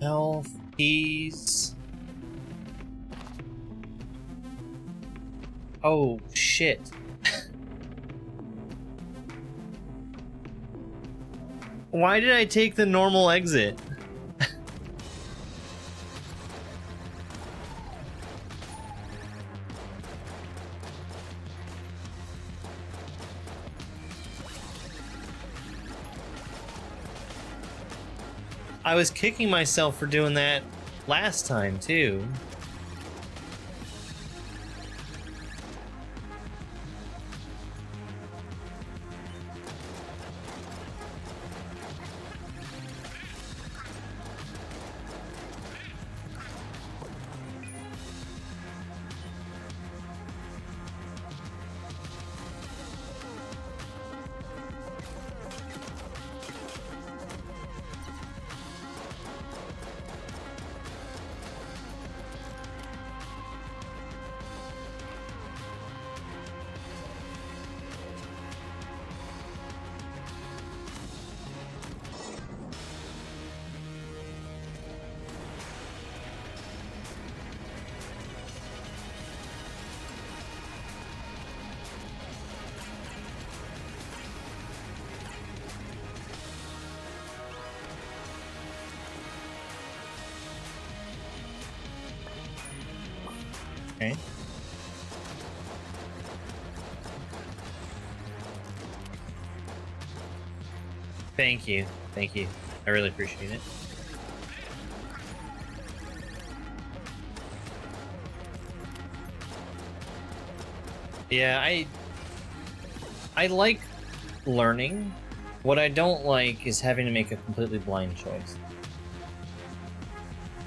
[SPEAKER 1] Health, keys. Oh, shit. Why did I take the normal exit? I was kicking myself for doing that last time, too. Okay. Thank you. Thank you. I really appreciate it. Yeah, I like learning. What I don't like is having to make a completely blind choice.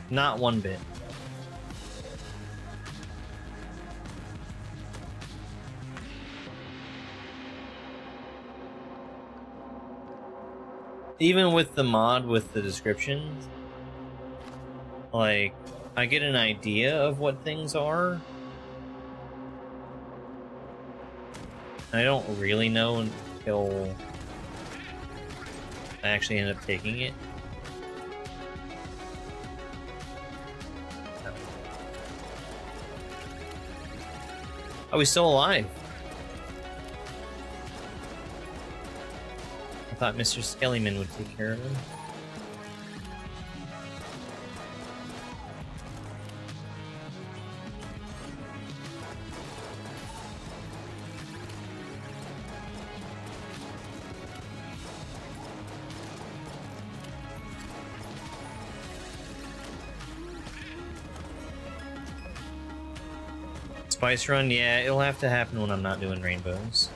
[SPEAKER 1] Not one bit. Even with the mod with the descriptions, like, I get an idea of what things are. I don't really know until I actually end up taking it. Oh, he's still alive. I thought Mr. Skellyman would take care of him. Spice run? Yeah, it'll have to happen when I'm not doing rainbows.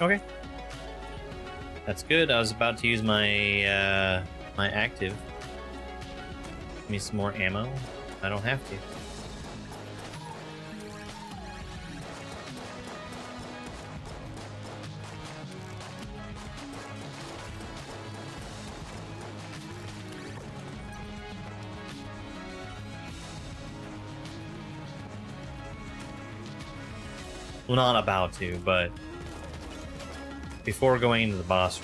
[SPEAKER 1] Okay. That's good. I was about to use my my active. Give me some more ammo. I don't have to. Well, not about to, but before going into the boss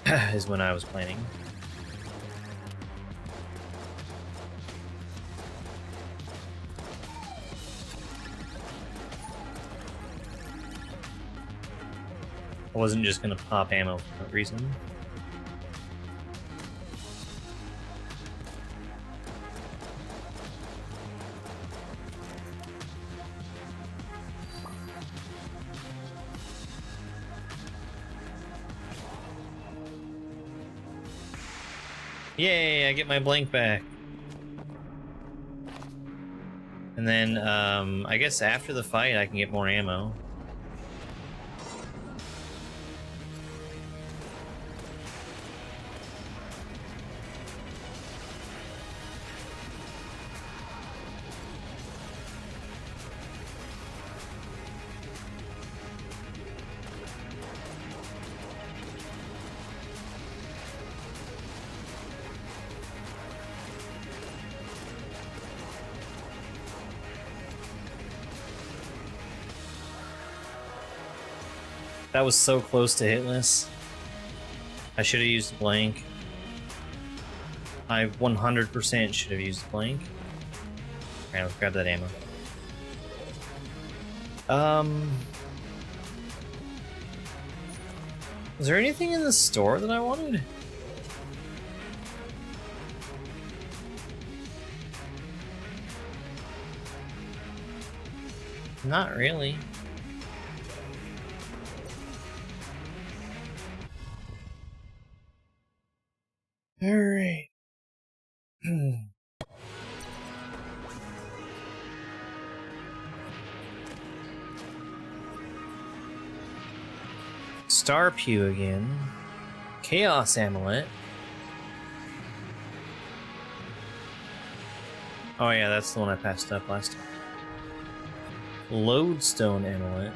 [SPEAKER 1] is when I was planning. I wasn't just gonna pop ammo for no reason. Yay, I get my blank back. And then, I guess after the fight, I can get more ammo. That was so close to hitless. I should have used blank. I 100% should have used blank. Alright, let's grab that ammo. Was there anything in the store that I wanted? Not really. Alright. Star Pew again. Chaos Amulet. Oh yeah, that's the one I passed up last time. Lodestone Amulet.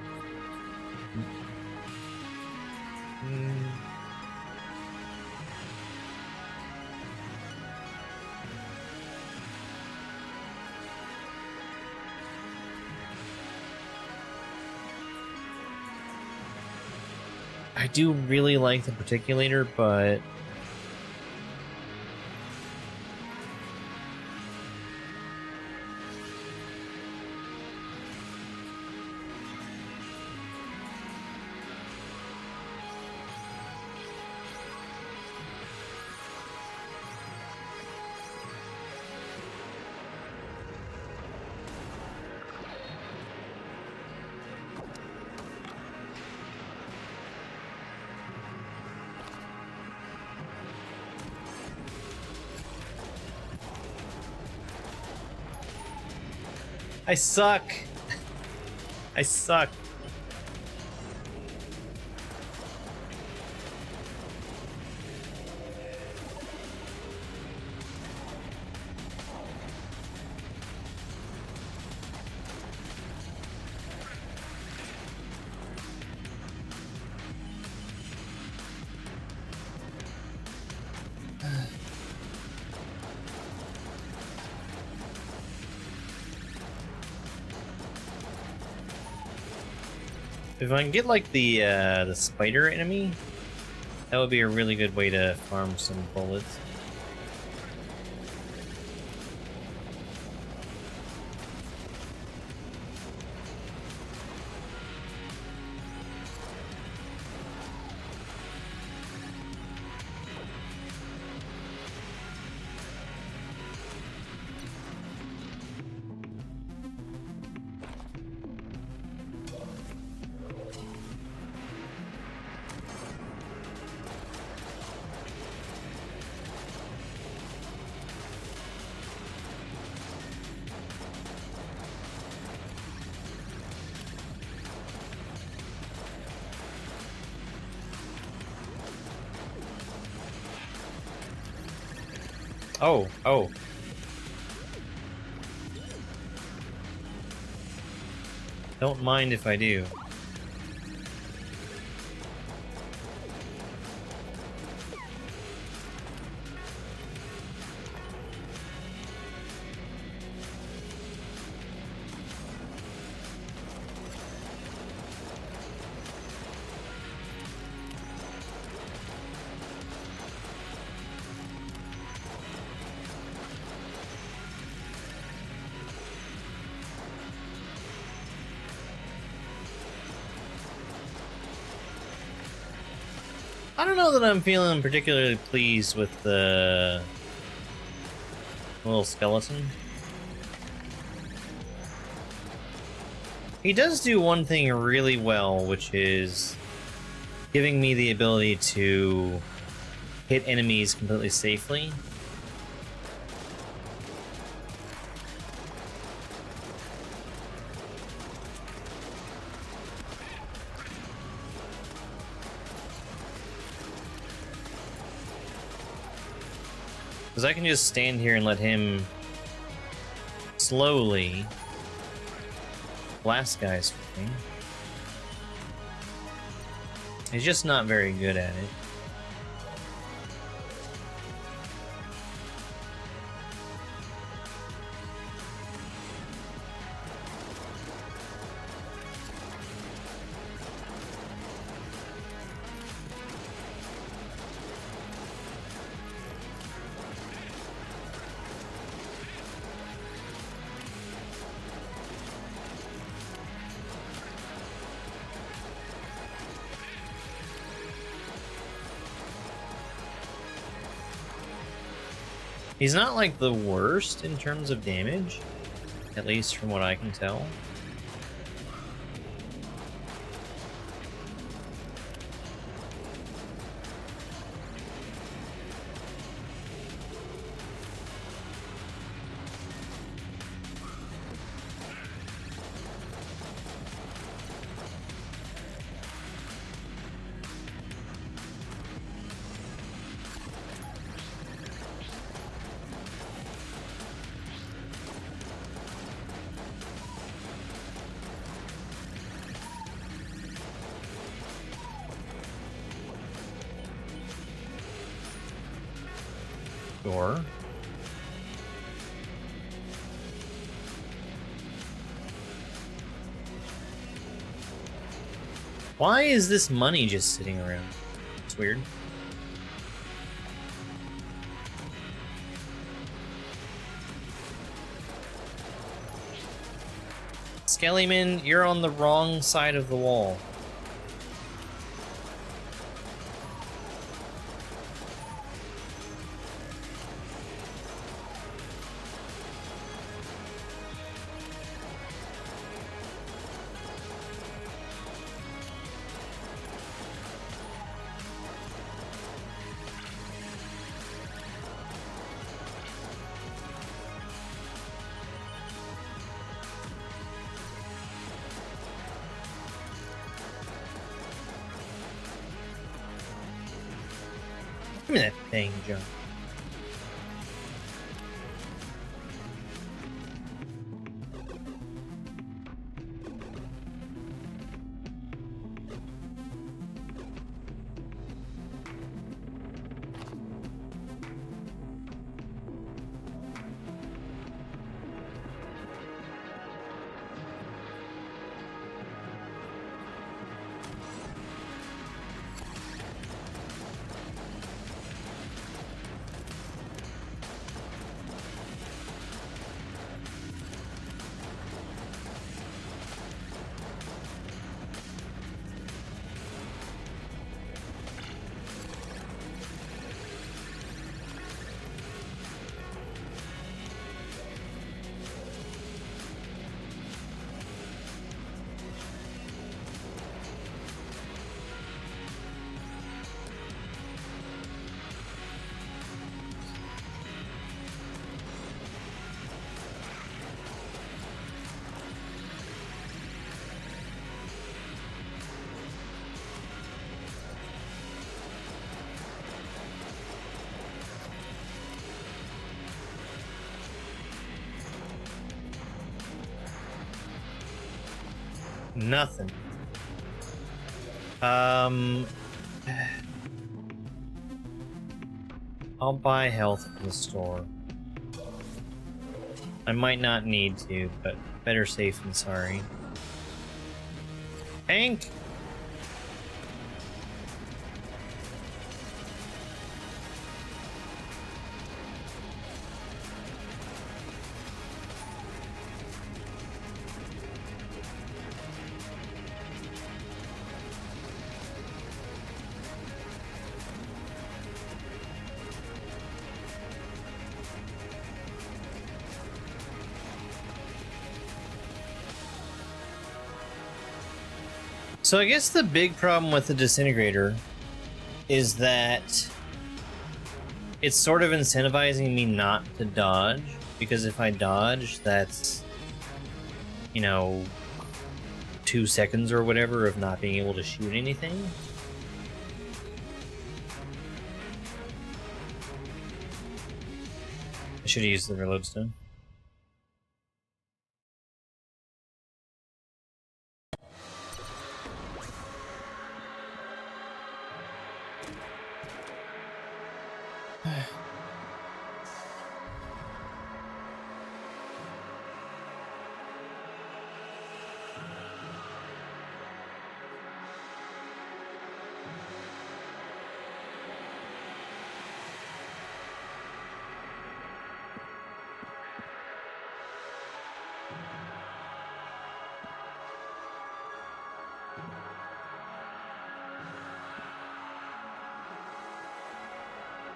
[SPEAKER 1] I do really like the Particulator, but I suck. I suck. If I can get like the spider enemy, that would be a really good way to farm some bullets. Oh. Don't mind if I do. I don't know that I'm feeling particularly pleased with the little skeleton. He does do one thing really well, which is giving me the ability to hit enemies completely safely. Because I can just stand here and let him slowly blast guys for me. He's just not very good at it. He's not like the worst in terms of damage, at least from what I can tell. Sure. Why is this money just sitting around? It's weird. Skellyman, you're on the wrong side of the wall. Give me that thing, John. Nothing. I'll buy health from the store. I might not need to, but better safe than sorry. Hank! So I guess the big problem with the disintegrator is that it's sort of incentivizing me not to dodge, because if I dodge, that's, you know, 2 seconds or whatever of not being able to shoot anything.
[SPEAKER 6] should have used the reload stone.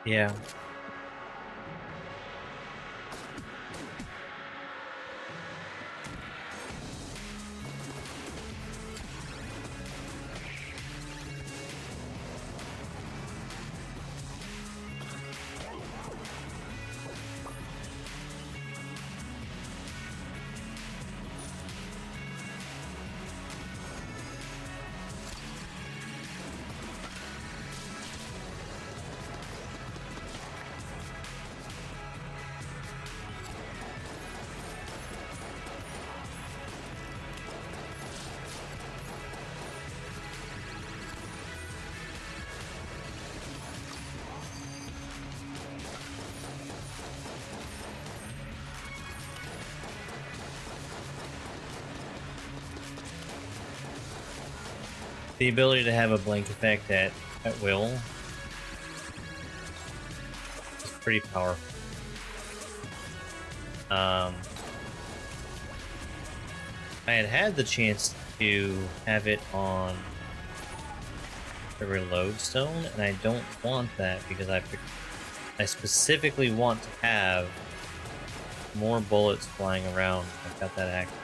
[SPEAKER 6] Yeah. The ability to have a blink effect at will is pretty powerful. I had the chance to have it on the reload stone, and I don't want that because I specifically want to have more bullets flying around. I've got that active.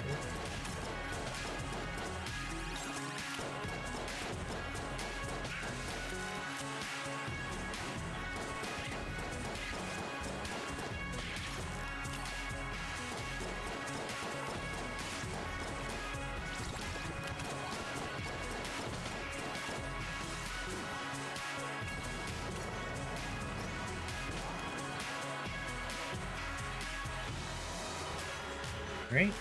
[SPEAKER 6] Right?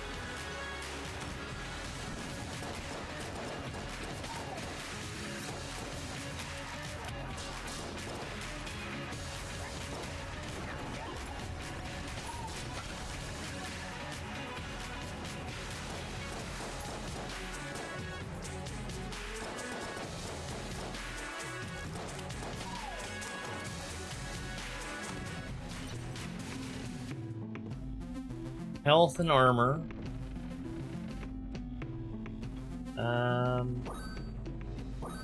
[SPEAKER 6] Health and armor.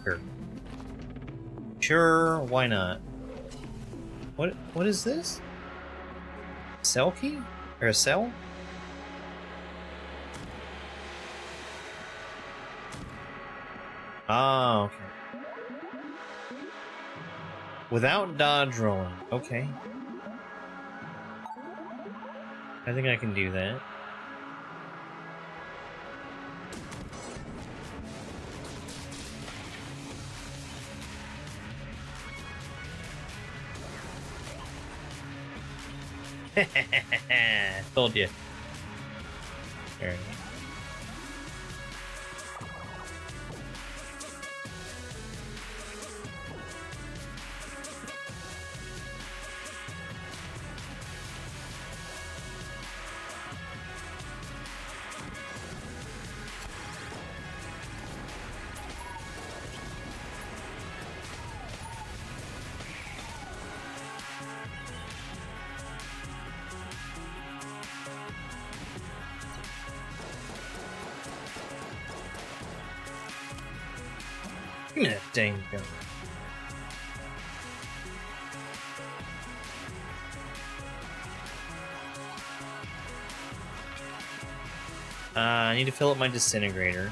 [SPEAKER 6] Sure. Sure, why not? What is this? Cell key? Or a cell? Ah, okay. Without dodge rolling. Okay. I think I can do that. Told you. There we go. Give me that dang gun. I need to fill up my disintegrator.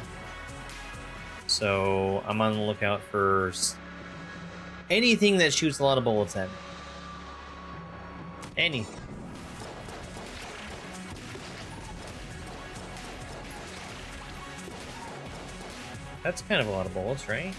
[SPEAKER 6] So I'm on the lookout for anything that shoots a lot of bullets at me. Anything. That's kind of a lot of bullets, right?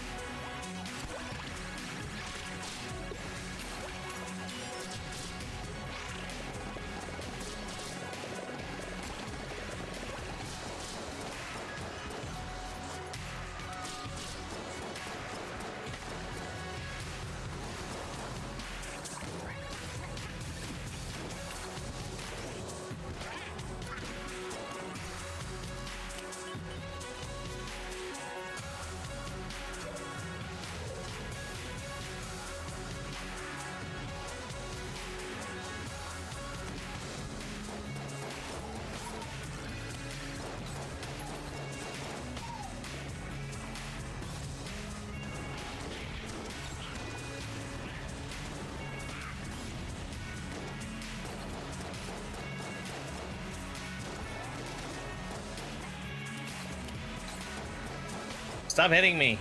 [SPEAKER 6] Stop hitting me.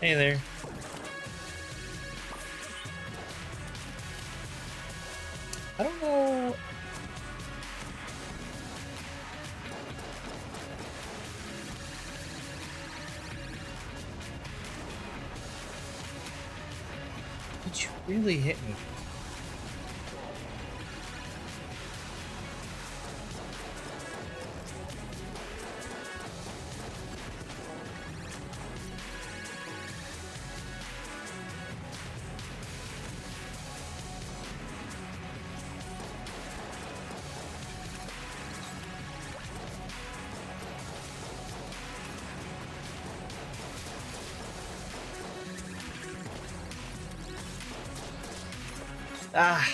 [SPEAKER 6] Hey there. I don't know. Did you really hit me? Ah.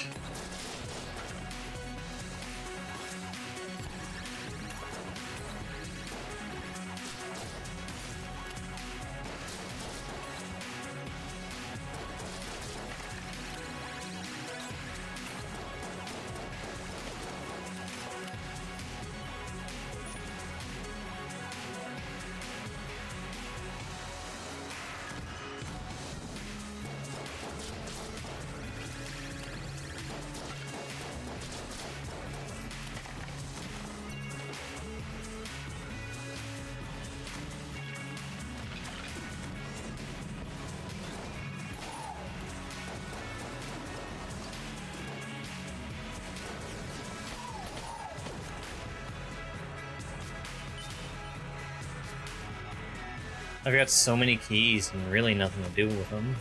[SPEAKER 6] I've got so many keys and really nothing to do with them.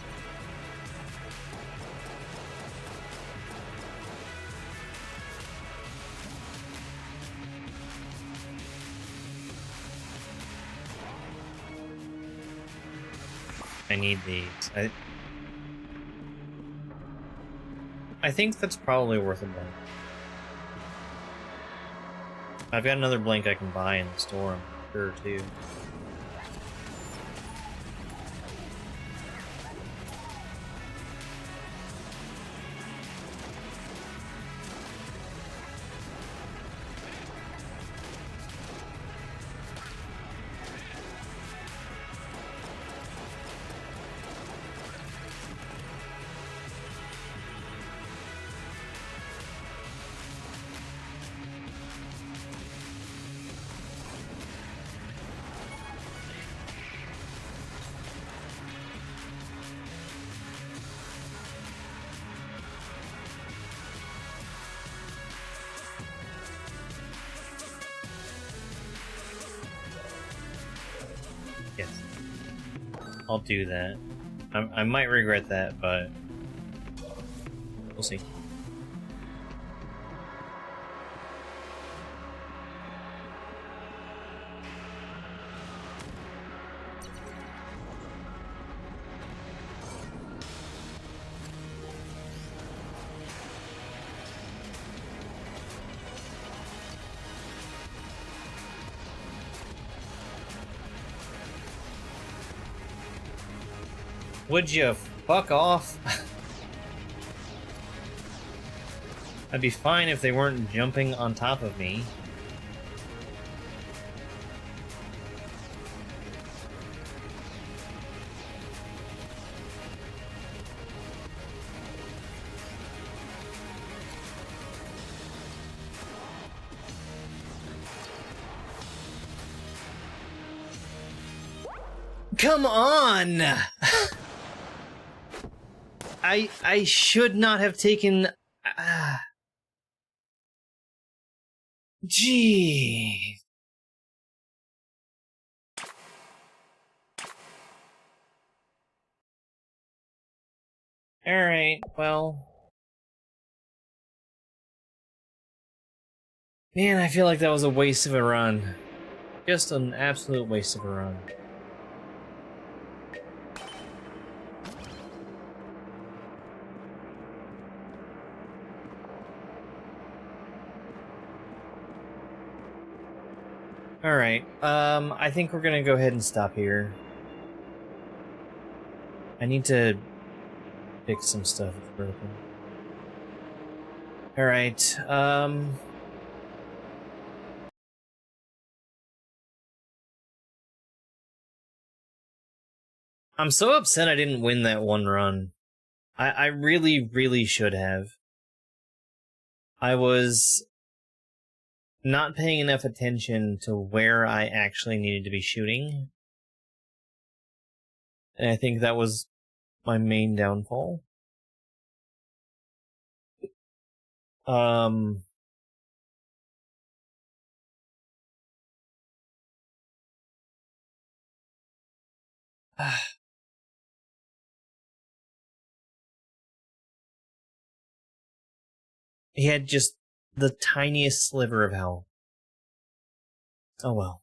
[SPEAKER 6] I need these. I think that's probably worth a blank. I've got another blank I can buy in the store, I'm sure, too. Yes. I'll do that. I might regret that, but we'll see. Would you fuck off? I'd be fine if they weren't jumping on top of me. Come on! I should not have taken... Gee. Alright, well... Man, I feel like that was a waste of a run. Just an absolute waste of a run. Alright, I think we're gonna go ahead and stop here. I need to fix some stuff that's broken. Alright, I'm so upset I didn't win that one run. I really, really should have. I was not paying enough attention to where I actually needed to be shooting. And I think that was my main downfall. He had just the tiniest sliver of health. Oh well.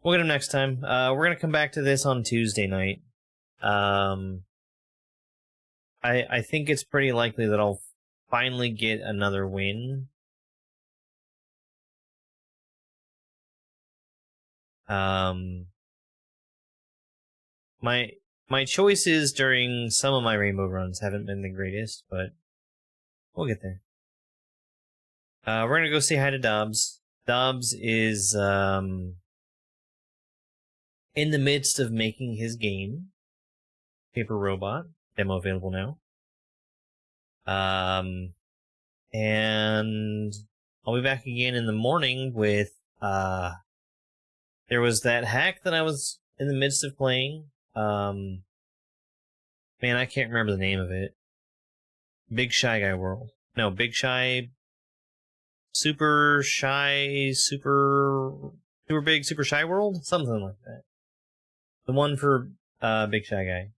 [SPEAKER 6] We'll get him next time. We're gonna come back to this on Tuesday night. I think it's pretty likely that I'll finally get another win. My choices during some of my rainbow runs haven't been the greatest, but we'll get there. We're gonna go say hi to Dobbs. Dobbs is in the midst of making his game, Paper Robot, demo available now. And I'll be back again in the morning with there was that hack that I was in the midst of playing. Man, I can't remember the name of it. Big Shy Guy World. No, Big Shy... Super Big Super Shy World? Something like that. The one for Big Shy Guy.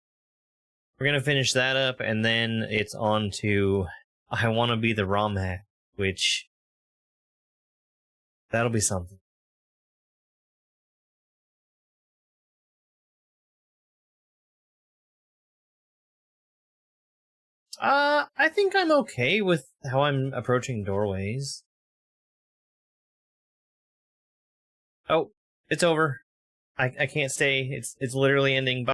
[SPEAKER 6] We're gonna finish that up, and then it's on to I Wanna Be the ROM Hack, which... that'll be something. I think I'm okay with how I'm approaching doorways. Oh, it's over. I can't stay. It's literally ending. Bye.